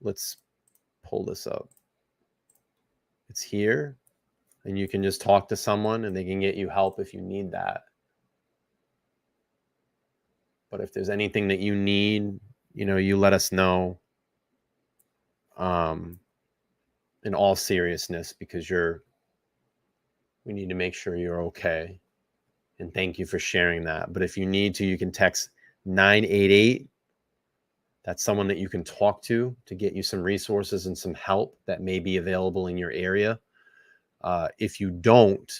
Let's pull this up. It's here. And you can just talk to someone and they can get you help if you need that. But if there's anything that you need, you let us know. In all seriousness, because we need to make sure you're okay. And thank you for sharing that. But if you need to, you can text 988. That's someone that you can talk to get you some resources and some help that may be available in your area. If you don't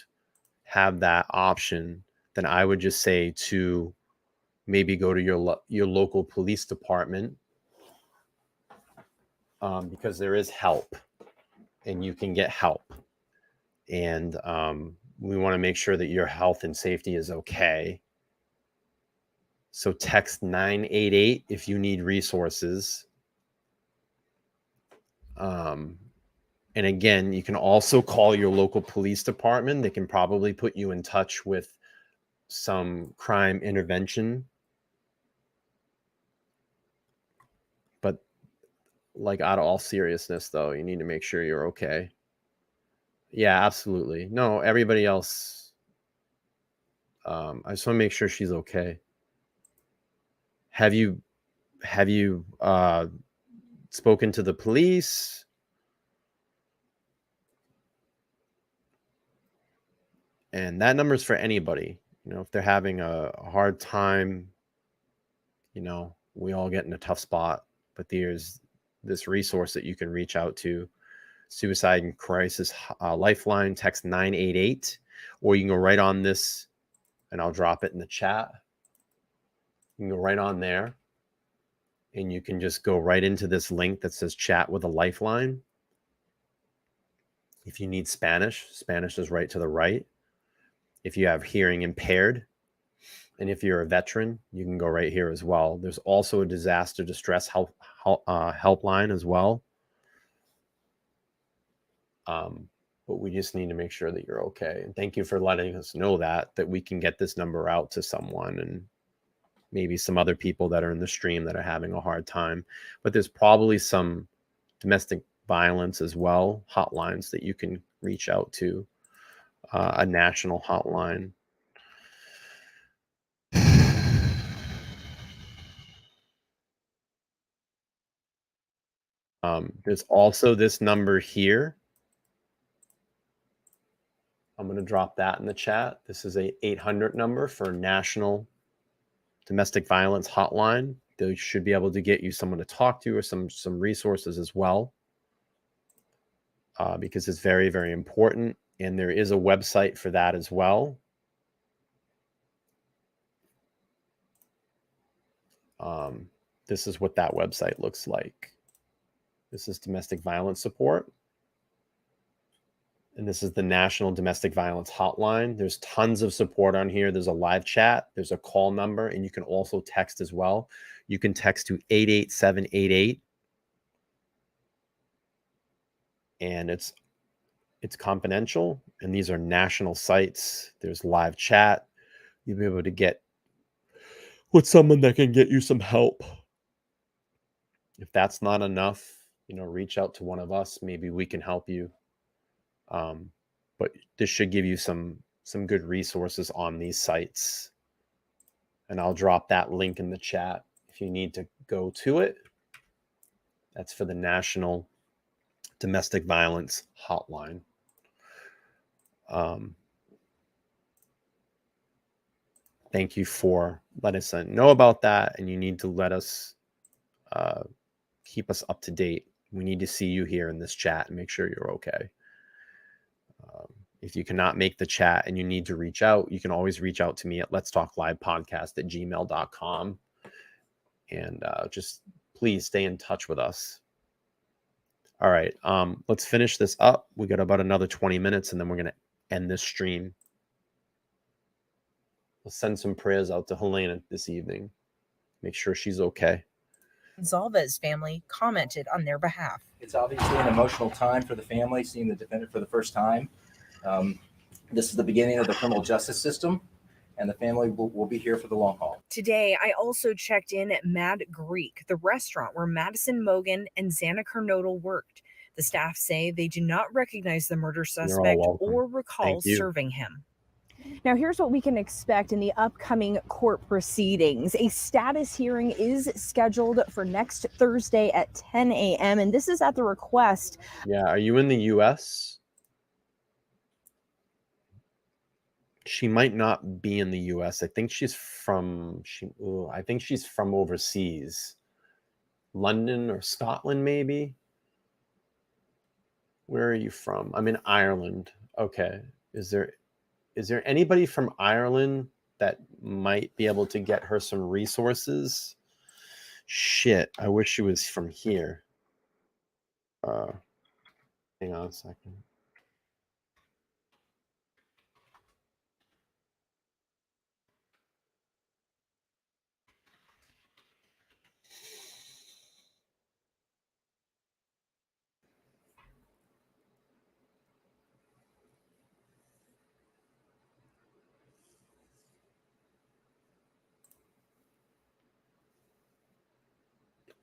have that option, then I would just say to maybe go to your local police department, because there is help and you can get help. And we want to make sure that your health and safety is okay. So text 988 if you need resources. And again, you can also call your local police department. They can probably put you in touch with some crime intervention. But like, out of all seriousness, though, you need to make sure you're okay. Yeah, absolutely. No, everybody else. I just want to make sure she's okay. Have you spoken to the police? And that number is for anybody. If they're having a hard time, we all get in a tough spot. But there's this resource that you can reach out to. Suicide and Crisis Lifeline, text 988, or you can go right on this, and I'll drop it in the chat. You can go right on there, and you can just go right into this link that says chat with a lifeline. If you need Spanish, Spanish is right to the right. If you have hearing impaired, and if you're a veteran, you can go right here as well. There's also a disaster distress helpline as well. But we just need to make sure that you're okay. And thank you for letting us know that we can get this number out to someone and maybe some other people that are in the stream that are having a hard time. But there's probably some domestic violence as well, hotlines that you can reach out to, a national hotline. There's also this number here. I'm going to drop that in the chat. This is a 800 number for National Domestic Violence Hotline. They should be able to get you someone to talk to or some resources as well, because it's very, very important. And there is a website for that as well. This is what that website looks like. This is domestic violence support. And this is the National Domestic Violence Hotline. There's tons of support on here. There's a live chat. There's a call number. And you can also text as well. You can text to 88788. and it's confidential, and these are national sites. There's live chat. You'll be able to get with someone that can get you some help. If that's not enough, reach out to one of us. Maybe we can help you. But this should give you some good resources on these sites. And I'll drop that link in the chat if you need to go to it. That's for the National Domestic Violence Hotline. Thank you for letting us know about that. And you need to let us keep us up to date. We need to see you here in this chat and make sure you're okay. If you cannot make the chat and you need to reach out, you can always reach out to me at letstalklivepodcast@gmail.com. And just please stay in touch with us. All right, let's finish this up. We got about another 20 minutes, and then we're going to end this stream. We'll send some prayers out to Helena this evening. Make sure she's okay. Gonzalez family commented on their behalf. It's obviously an emotional time for the family, seeing the defendant for the first time. This is the beginning of the criminal justice system, and the family will be here for the long haul. Today, I also checked in at Mad Greek, the restaurant where Madison Mogan and Xana Kernodle worked. The staff say they do not recognize the murder suspect or recall serving him. Now, here's what we can expect in the upcoming court proceedings. A status hearing is scheduled for next Thursday at 10 a.m., and this is at the request. Yeah, are you in the U.S.? She might not be in the U.S. I think she's from overseas, London or Scotland, maybe. Where are you from? I'm in Ireland. Okay. Is there anybody from Ireland that might be able to get her some resources? Shit, I wish she was from here. Hang on a second.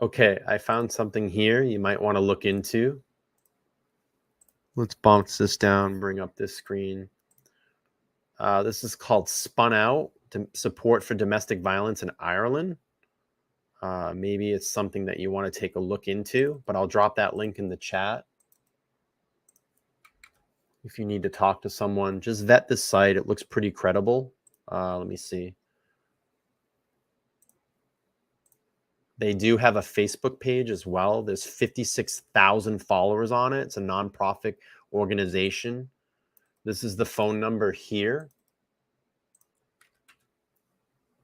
Okay, I found something here you might want to look into. Let's bounce this down, bring up this screen. This is called Spun Out, Support for Domestic Violence in Ireland. Maybe it's something that you want to take a look into, but I'll drop that link in the chat. If you need to talk to someone, just vet this site. It looks pretty credible. Let me see. They do have a Facebook page as well. There's 56,000 followers on it. It's a nonprofit organization. This is the phone number here.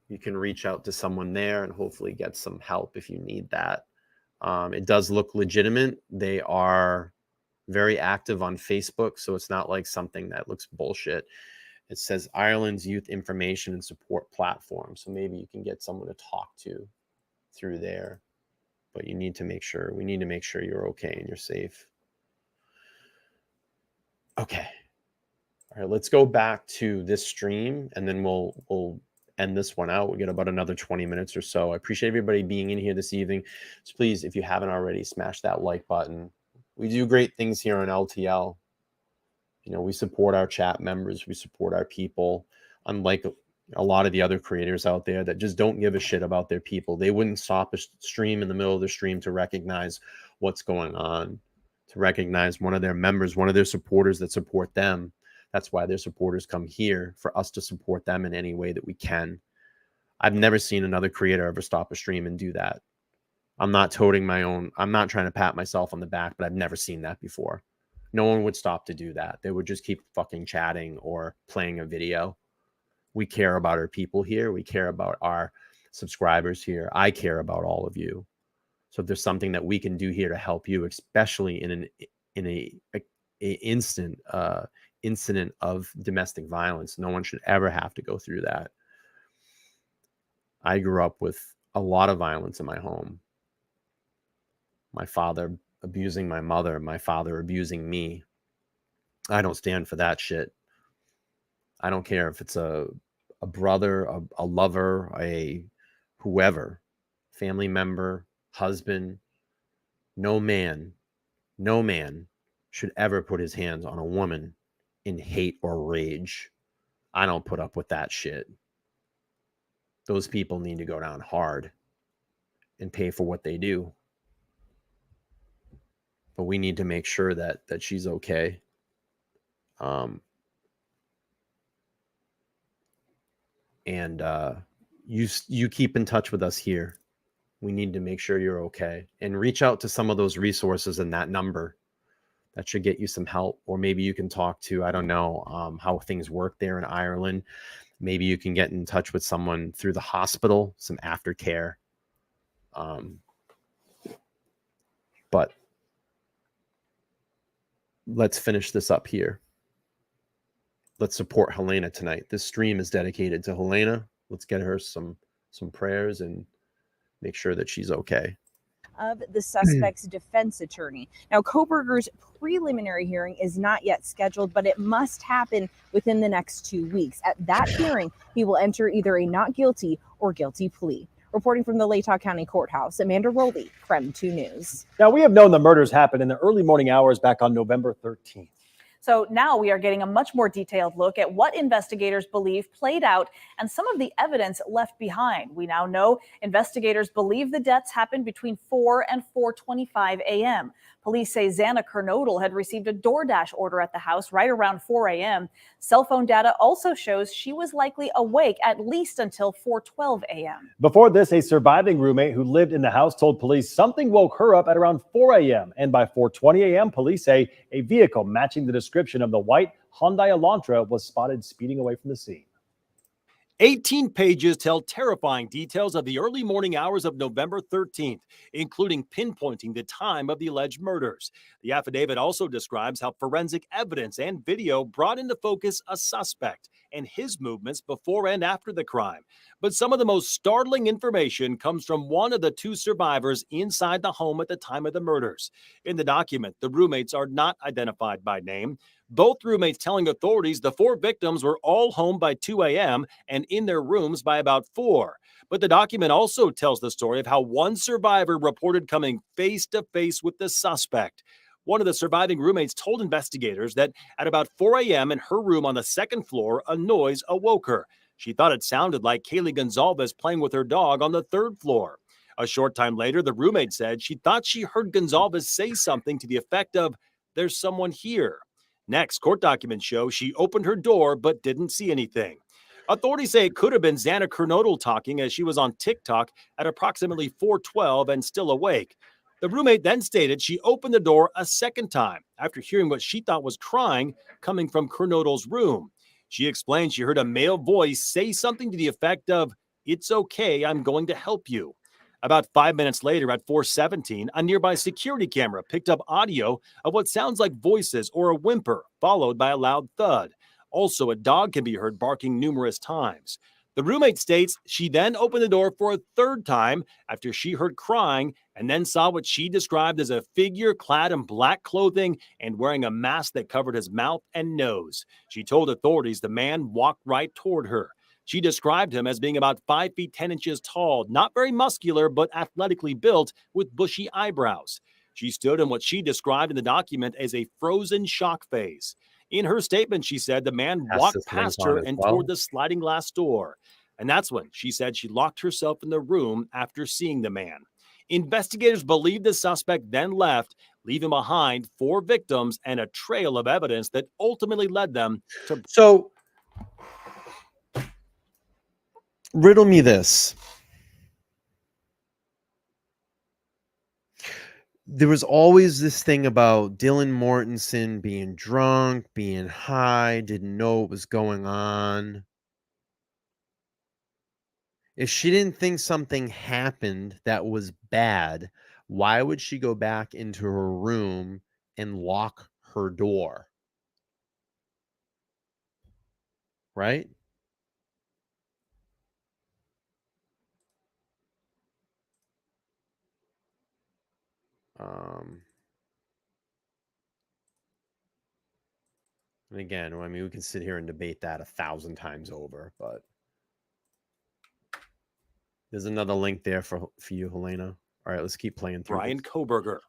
You can reach out to someone there and hopefully get some help if you need that. It does look legitimate. They are very active on Facebook, so it's not like something that looks bullshit. It says Ireland's Youth Information and Support Platform. So maybe you can get someone to talk to through there, but we need to make sure you're okay and you're safe. Okay. All right, let's go back to this stream and then we'll end this one out. We get about another 20 minutes or so. I appreciate everybody being in here this evening. So please, if you haven't already, smash that like button. We do great things here on LTL. We support our chat members, we support our people, unlike a lot of the other creators out there that just don't give a shit about their people. They wouldn't stop a stream in the middle of the stream to recognize what's going on, to recognize one of their members, one of their supporters that support them. That's why their supporters come here, for us to support them in any way that we can. I've never seen another creator ever stop a stream and do that. I'm not toting my own. I'm not trying to pat myself on the back, but I've never seen that before. No one would stop to do that. They would just keep fucking chatting or playing a video. We care about our people here. We care about our subscribers here. I care about all of you. So if there's something that we can do here to help you, especially in a incident of domestic violence, no one should ever have to go through that. I grew up with a lot of violence in my home. My father abusing my mother, my father abusing me. I don't stand for that shit. I don't care if it's a brother, a lover, a whoever, family member, husband. No man should ever put his hands on a woman in hate or rage. I don't put up with that shit. Those people need to go down hard and pay for what they do. But we need to make sure that she's okay. And you keep in touch with us here. We need to make sure you're okay, and reach out to some of those resources in that number. That should get you some help. Or maybe you can talk to, I don't know how things work there in Ireland. Maybe you can get in touch with someone through the hospital, some aftercare. But let's finish this up here. Let's support Helena tonight. This stream is dedicated to Helena. Let's get her some prayers and make sure that she's okay. Of the suspect's defense attorney. Now, Kohberger's preliminary hearing is not yet scheduled, but it must happen within the next 2 weeks. At that hearing, he will enter either a not guilty or guilty plea. Reporting from the Latah County Courthouse, Amanda Rowley, KREM 2 News. Now, we have known the murders happened in the early morning hours back on November 13th. So now we are getting a much more detailed look at what investigators believe played out and some of the evidence left behind. We now know investigators believe the deaths happened between 4 and 4:25 a.m. Police say Xana Kernodle had received a DoorDash order at the house right around 4 a.m. Cell phone data also shows she was likely awake at least until 4:12 a.m. Before this, a surviving roommate who lived in the house told police something woke her up at around 4 a.m. And by 4:20 a.m., police say a vehicle matching the description of the white Hyundai Elantra was spotted speeding away from the scene. 18 pages tell terrifying details of the early morning hours of November 13th, including pinpointing the time of the alleged murders. The affidavit also describes how forensic evidence and video brought into focus a suspect and his movements before and after the crime. But some of the most startling information comes from one of the two survivors inside the home at the time of the murders. In the document, the roommates are not identified by name. Both roommates telling authorities the 4 victims were all home by 2 a.m. and in their rooms by about 4. But the document also tells the story of how one survivor reported coming face to face with the suspect. One of the surviving roommates told investigators that at about 4 a.m. in her room on the second floor, a noise awoke her. She thought it sounded like Kaylee Gonzalez playing with her dog on the third floor. A short time later, the roommate said she thought she heard Gonzalez say something to the effect of, "There's someone here." Next, court documents show she opened her door but didn't see anything. Authorities say it could have been Xana Kernodle talking as she was on TikTok at approximately 4:12 and still awake. The roommate then stated she opened the door a second time after hearing what she thought was crying coming from Kernodle's room. She explained she heard a male voice say something to the effect of, "It's okay, I'm going to help you." About 5 minutes later at 4:17, a nearby security camera picked up audio of what sounds like voices or a whimper, followed by a loud thud. Also, a dog can be heard barking numerous times. The roommate states she then opened the door for a third time after she heard crying and then saw what she described as a figure clad in black clothing and wearing a mask that covered his mouth and nose. She told authorities the man walked right toward her. She described him as being about 5 feet 10 inches tall, not very muscular, but athletically built with bushy eyebrows. She stood in what she described in the document as a frozen shock phase. In her statement, she said the man walked past her and toward the sliding glass door. And that's when she said she locked herself in the room after seeing the man. Investigators believe the suspect then left, leaving behind 4 victims and a trail of evidence that ultimately led them to... So, riddle me this. There was always this thing about Dylan Mortensen being drunk, being high, didn't know what was going on. If she didn't think something happened that was bad, why would she go back into her room and lock her door? Right? And again, I mean, we can sit here and debate that 1,000 times over, but there's another link there for you, Helena. All right, let's keep playing through. Bryan Kohberger.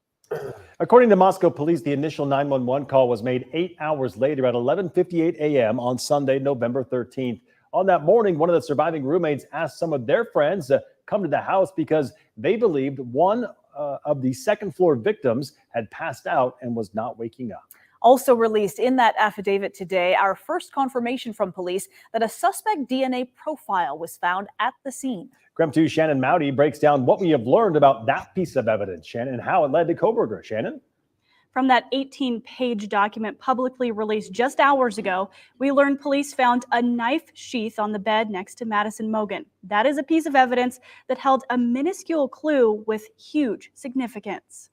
According to Moscow police, the initial 911 call was made 8 hours later at 11:58 a.m. on Sunday, November 13th. On that morning, one of the surviving roommates asked some of their friends to come to the house because they believed one of the second floor victims had passed out and was not waking up. Also released in that affidavit today, our first confirmation from police that a suspect DNA profile was found at the scene. Creme 2 Shannon Mowdy breaks down what we have learned about that piece of evidence, Shannon, and how it led to Kohberger. Shannon? From that 18-page document publicly released just hours ago, we learned police found a knife sheath on the bed next to Madison Mogen. That is a piece of evidence that held a minuscule clue with huge significance.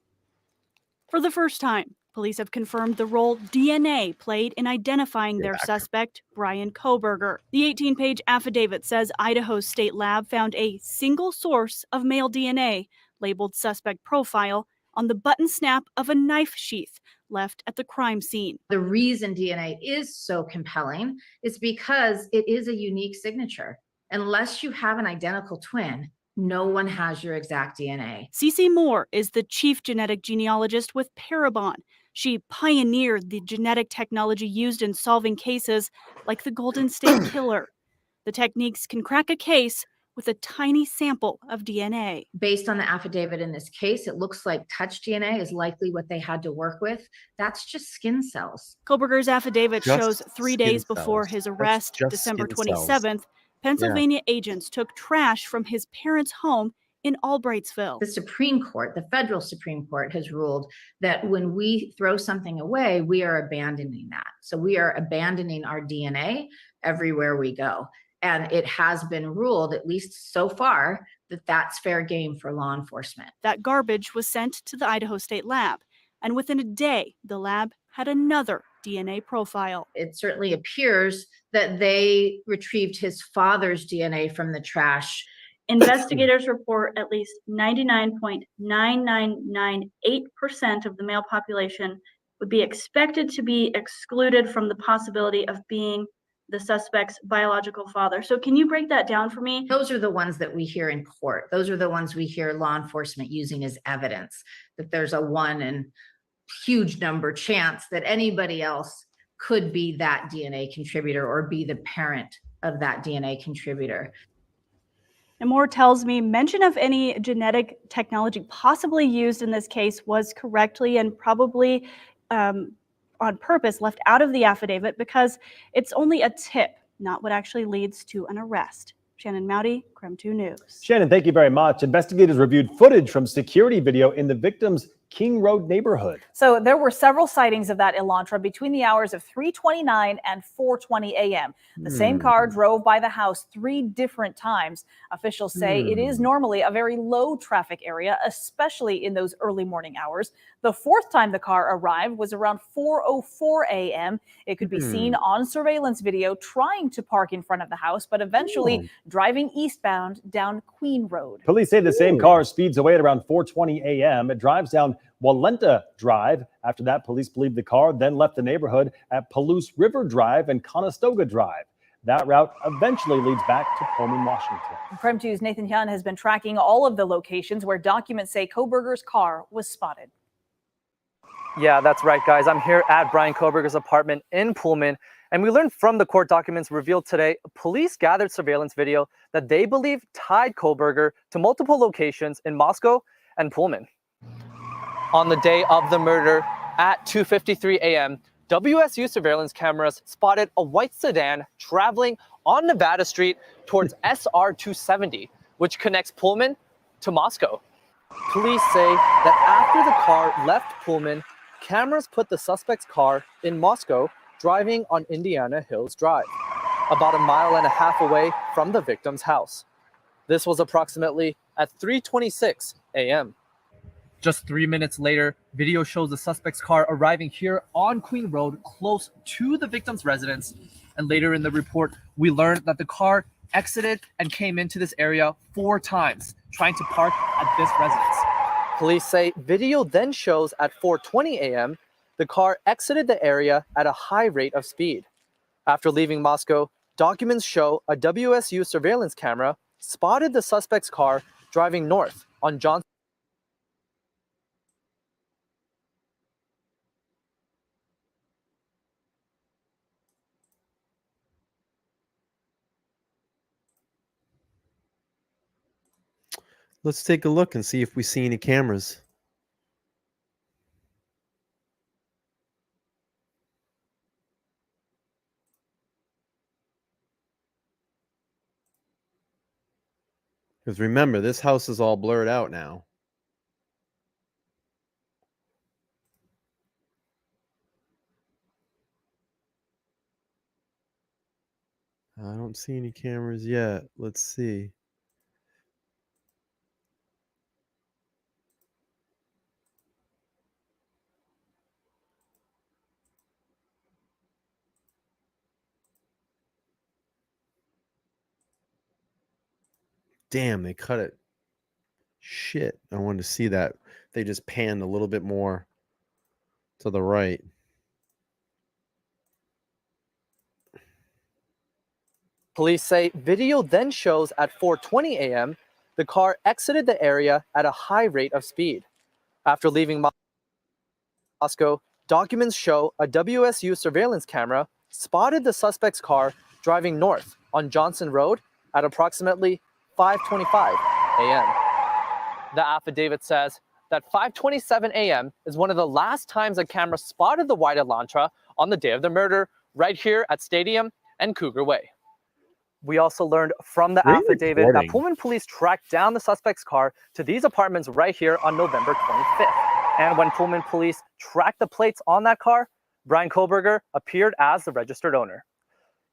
For the first time, police have confirmed the role DNA played in identifying their suspect, Bryan Kohberger. The 18-page affidavit says Idaho's state lab found a single source of male DNA, labeled suspect profile, on the button snap of a knife sheath left at the crime scene. The reason DNA is so compelling is because it is a unique signature. Unless you have an identical twin, no one has your exact DNA. Cece Moore is the chief genetic genealogist with Parabon. She pioneered the genetic technology used in solving cases like the Golden State Killer. The techniques can crack a case with a tiny sample of DNA. Based on the affidavit in this case, it looks like touch DNA is likely what they had to work with. That's just skin cells. Kohberger's affidavit Just shows 3 days skin before cells. his That's arrest, just December skin cells. 27th, Pennsylvania agents took trash from his parents' home in Albrightsville. The Supreme Court, the federal Supreme Court, has ruled that when we throw something away, we are abandoning that. So we are abandoning our DNA everywhere we go. And it has been ruled, at least so far, that that's fair game for law enforcement. That garbage was sent to the Idaho State Lab, and within a day, the lab had another DNA profile. It certainly appears that they retrieved his father's DNA from the trash. Investigators report at least 99.9998% of the male population would be expected to be excluded from the possibility of being the suspect's biological father. So can you break that down for me? Those are the ones that we hear in court. Those are the ones we hear law enforcement using as evidence that there's a 1 in huge number chance that anybody else could be that DNA contributor or be the parent of that DNA contributor. And Moore tells me mention of any genetic technology possibly used in this case was correctly and probably on purpose left out of the affidavit because it's only a tip, not what actually leads to an arrest. Shannon Mowdy, Creme 2 News. Shannon, thank you very much. Investigators reviewed footage from security video in the victim's King Road neighborhood. So there were several sightings of that Elantra between the hours of 3:29 and 4:20 a.m. The same car drove by the house 3 different times. Officials say it is normally a very low traffic area, especially in those early morning hours. The 4th time the car arrived was around 4:04 a.m. It could be seen on surveillance video trying to park in front of the house, but eventually driving eastbound down Queen Road. Police say the same car speeds away at around 4:20 a.m. It drives down Walenta Drive. After that, police believe the car then left the neighborhood at Palouse River Drive and Conestoga Drive. That route eventually leads back to Pullman, Washington. Creme 2's Nathan Hyun has been tracking all of the locations where documents say Kohberger's car was spotted. Yeah, that's right, guys. I'm here at Bryan Kohberger's apartment in Pullman, and we learned from the court documents revealed today, police gathered surveillance video that they believe tied Kohberger to multiple locations in Moscow and Pullman. On the day of the murder at 2:53 a.m., WSU surveillance cameras spotted a white sedan traveling on Nevada Street towards SR 270, which connects Pullman to Moscow. Police say that after the car left Pullman, cameras put the suspect's car in Moscow, driving on Indiana Hills Drive, about 1.5 miles away from the victim's house. This was approximately at 3:26 a.m. Just 3 minutes later, video shows the suspect's car arriving here on Queen Road, close to the victim's residence. And later in the report, we learned that the car exited and came into this area 4 times, trying to park at this residence. Police say video then shows at 4:20 a.m. the car exited the area at a high rate of speed. After leaving Moscow, documents show a WSU surveillance camera spotted the suspect's car driving north on Johnson. Let's take a look and see if we see any cameras. Because remember, this house is all blurred out now. I don't see any cameras yet. Let's see. Damn, they cut it. Shit, I wanted to see that. They just panned a little bit more to the right. Police say video then shows at 4:20 a.m. the car exited the area at a high rate of speed. After leaving Moscow, documents show a WSU surveillance camera spotted the suspect's car driving north on Johnson Road at approximately 5:25 a.m. The affidavit says that 5:27 a.m. is one of the last times a camera spotted the white Elantra on the day of the murder, right here at Stadium and Cougar Way. We also learned from the affidavit that Pullman police tracked down the suspect's car to these apartments right here on November 25th. And when Pullman police tracked the plates on that car, Bryan Kohberger appeared as the registered owner.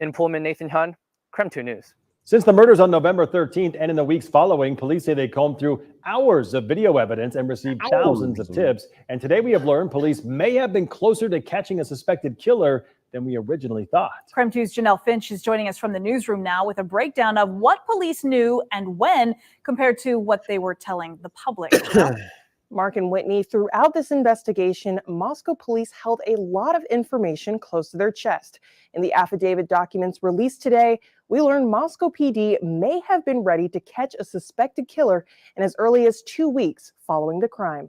In Pullman, Nathan Hun, Creme 2 News. Since the murders on November 13th and in the weeks following, police say they combed through hours of video evidence and received thousands of tips. And today we have learned police may have been closer to catching a suspected killer than we originally thought. Creme 2's Janelle Finch is joining us from the newsroom now with a breakdown of what police knew and when compared to what they were telling the public. Mark and Whitney, throughout this investigation, Moscow police held a lot of information close to their chest. In the affidavit documents released today, we learned Moscow PD may have been ready to catch a suspected killer in as early as 2 weeks following the crime.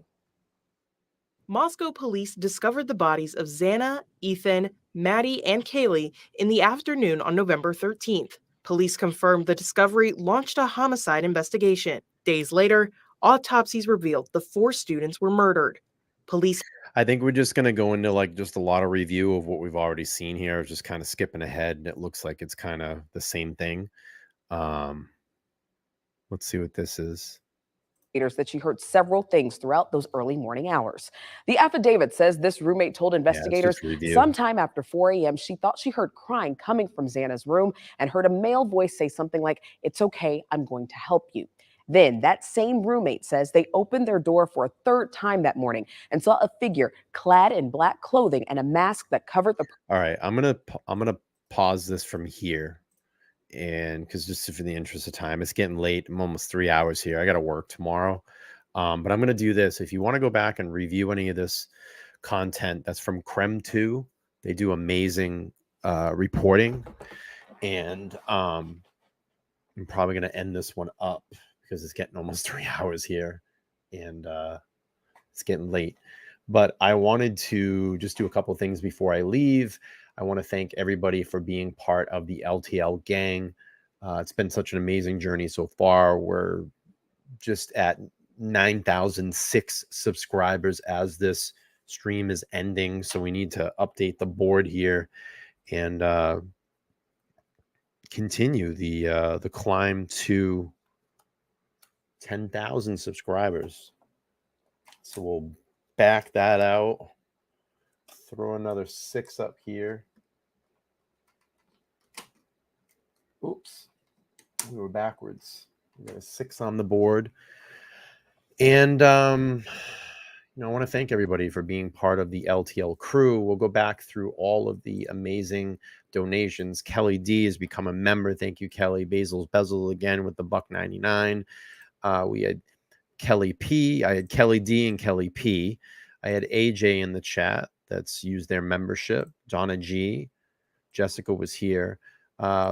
Moscow police discovered the bodies of Xana, Ethan, Maddie, and Kaylee in the afternoon on November 13th. Police confirmed the discovery launched a homicide investigation. Days later, autopsies revealed the 4 students were murdered. Police. I think we're just going to go into like just a lot of review of what we've already seen here, just kind of skipping ahead. And it looks like it's kind of the same thing. Let's see what this is. That she heard several things throughout those early morning hours. The affidavit says this roommate told investigators sometime after 4 a.m. she thought she heard crying coming from Xana's room and heard a male voice say something like, "It's okay, I'm going to help you." Then that same roommate says they opened their door for a 3rd time that morning and saw a figure clad in black clothing and a mask that covered the. All right, I'm gonna pause this from here, and because just for the interest of time, it's getting late. I'm almost 3 hours here. I got to work tomorrow, but I'm gonna do this. If you want to go back and review any of this content, that's from Creme 2. They do amazing reporting, and I'm probably gonna end this one up because it's getting almost 3 hours here, and it's getting late. But I wanted to just do a couple of things before I leave. I want to thank everybody for being part of the LTL gang. It's been such an amazing journey so far. We're just at 9,006 subscribers as this stream is ending. So we need to update the board here and continue the climb to 10,000 subscribers. So we'll back that out. Throw another 6 up here. Oops, we were backwards. We got a 6 on the board. And, I want to thank everybody for being part of the LTL crew. We'll go back through all of the amazing donations. Kelly D has become a member. Thank you, Kelly. Basil's Bezel again with the $1.99. We had Kelly P. I had Kelly D and Kelly P. I had AJ in the chat. that's used their membership. Donna G. Jessica was here.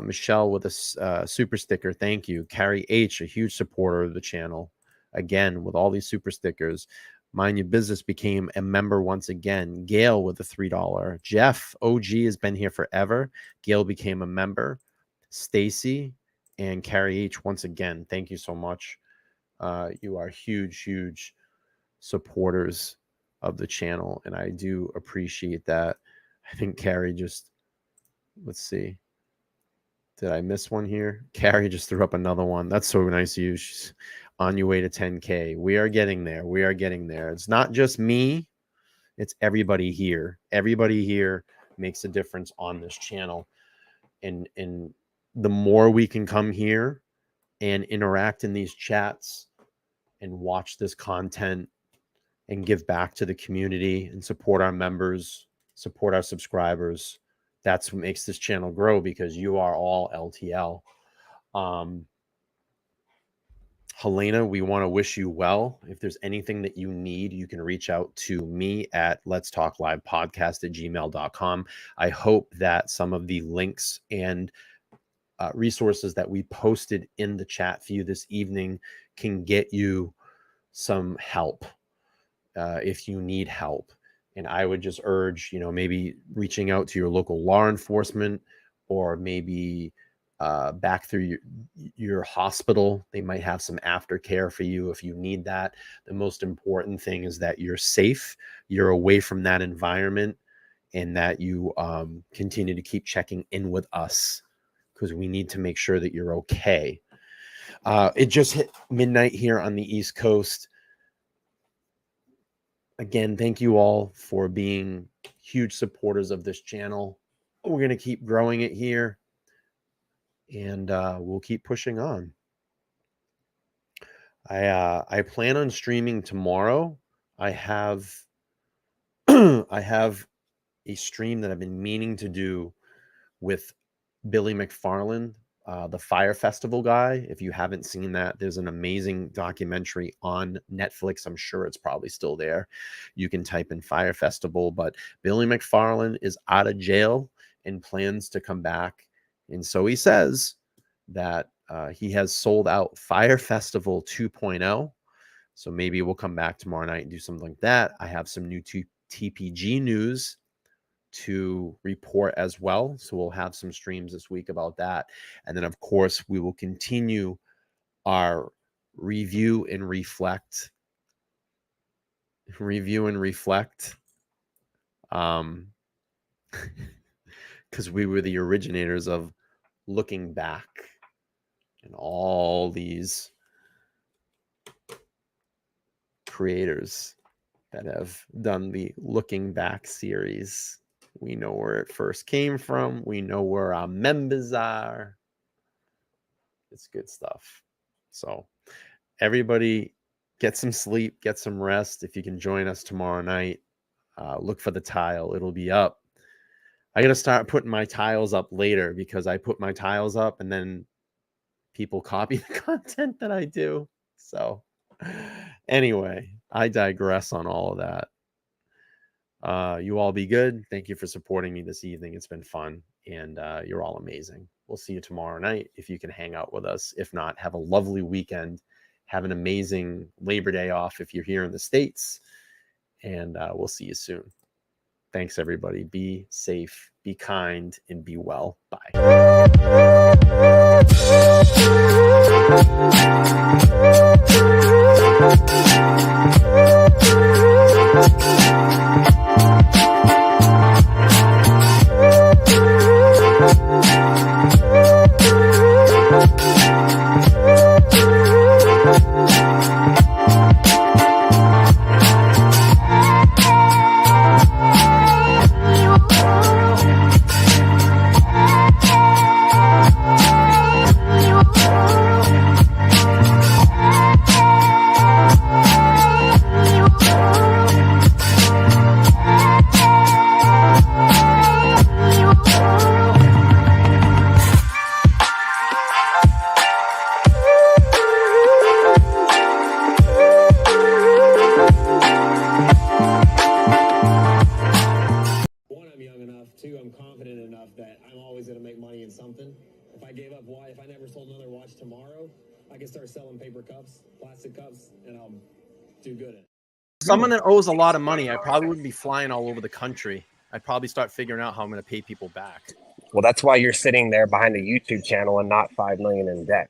Michelle with a super sticker. Thank you. Carrie H., a huge supporter of the channel. Again, with all these super stickers. Mind Your Business became a member once again. Gail with a $3. Jeff, OG, has been here forever. Gail became a member. Stacy and Carrie H., once again, thank you so much. You are huge supporters of the channel, and I do appreciate that. I think Carrie just, let's see. Did I miss one here? Carrie just threw up another one. That's so nice of you. She's on your way to 10K. We are getting there. We are getting there. It's not just me. It's everybody here. Everybody here makes a difference on this channel. And the more we can come here and interact in these chats and watch this content and give back to the community and support our members, support our subscribers, that's what makes this channel grow, because you are all LTL. Helena, we want to wish you well. If there's anything that you need, you can reach out to me at letstalklivepodcast@gmail.com. I hope that some of the links and resources that we posted in the chat for you this evening can get you some help if you need help. And I would just urge, maybe reaching out to your local law enforcement, or maybe back through your hospital. They might have some aftercare for you if you need that. The most important thing is that you're safe, you're away from that environment, and that you continue to keep checking in with us, because we need to make sure that you're okay. It just hit midnight here on the East Coast. Again, thank you all for being huge supporters of this channel. We're going to keep growing it here, and we'll keep pushing on. I plan on streaming tomorrow. I have I have a stream that I've been meaning to do with Billy McFarland, the Fire Festival guy. If you haven't seen that, there's an amazing documentary on Netflix. I'm sure it's probably still there. You can type in Fire Festival, but Billy McFarland is out of jail and plans to come back. And so he says that he has sold out Fire Festival 2.0. So maybe we'll come back tomorrow night and do something like that. I have some new TPG news to report as well. So we'll have some streams this week about that. And then, of course, we will continue our review and reflect. Because we were the originators of looking back, and all these creators that have done the Looking Back series. We know where it first came from. We know where our members are. It's good stuff. So everybody get some sleep, get some rest. If you can join us tomorrow night, look for the tile. It'll be up. I got to start putting my tiles up later, because I put my tiles up and then people copy the content that I do. So anyway, I digress on all of that. You all be good. Thank you for supporting me this evening. It's been fun, and you're all amazing. We'll see you tomorrow night if you can hang out with us. If not, have a lovely weekend. Have an amazing Labor Day off if you're here in the States, and we'll see you soon. Thanks, everybody. Be safe, be kind, and be well. Bye. You enough, too. I'm confident enough that I'm always going to make money in something. If I gave up if I never sold another watch tomorrow, I could start selling paper cups, plastic cups, and I'll do good at it. Someone that owes a lot of money, I probably wouldn't be flying all over the country. I'd probably start figuring out how I'm going to pay people back. Well, that's why you're sitting there behind a YouTube channel and not $5 million in debt.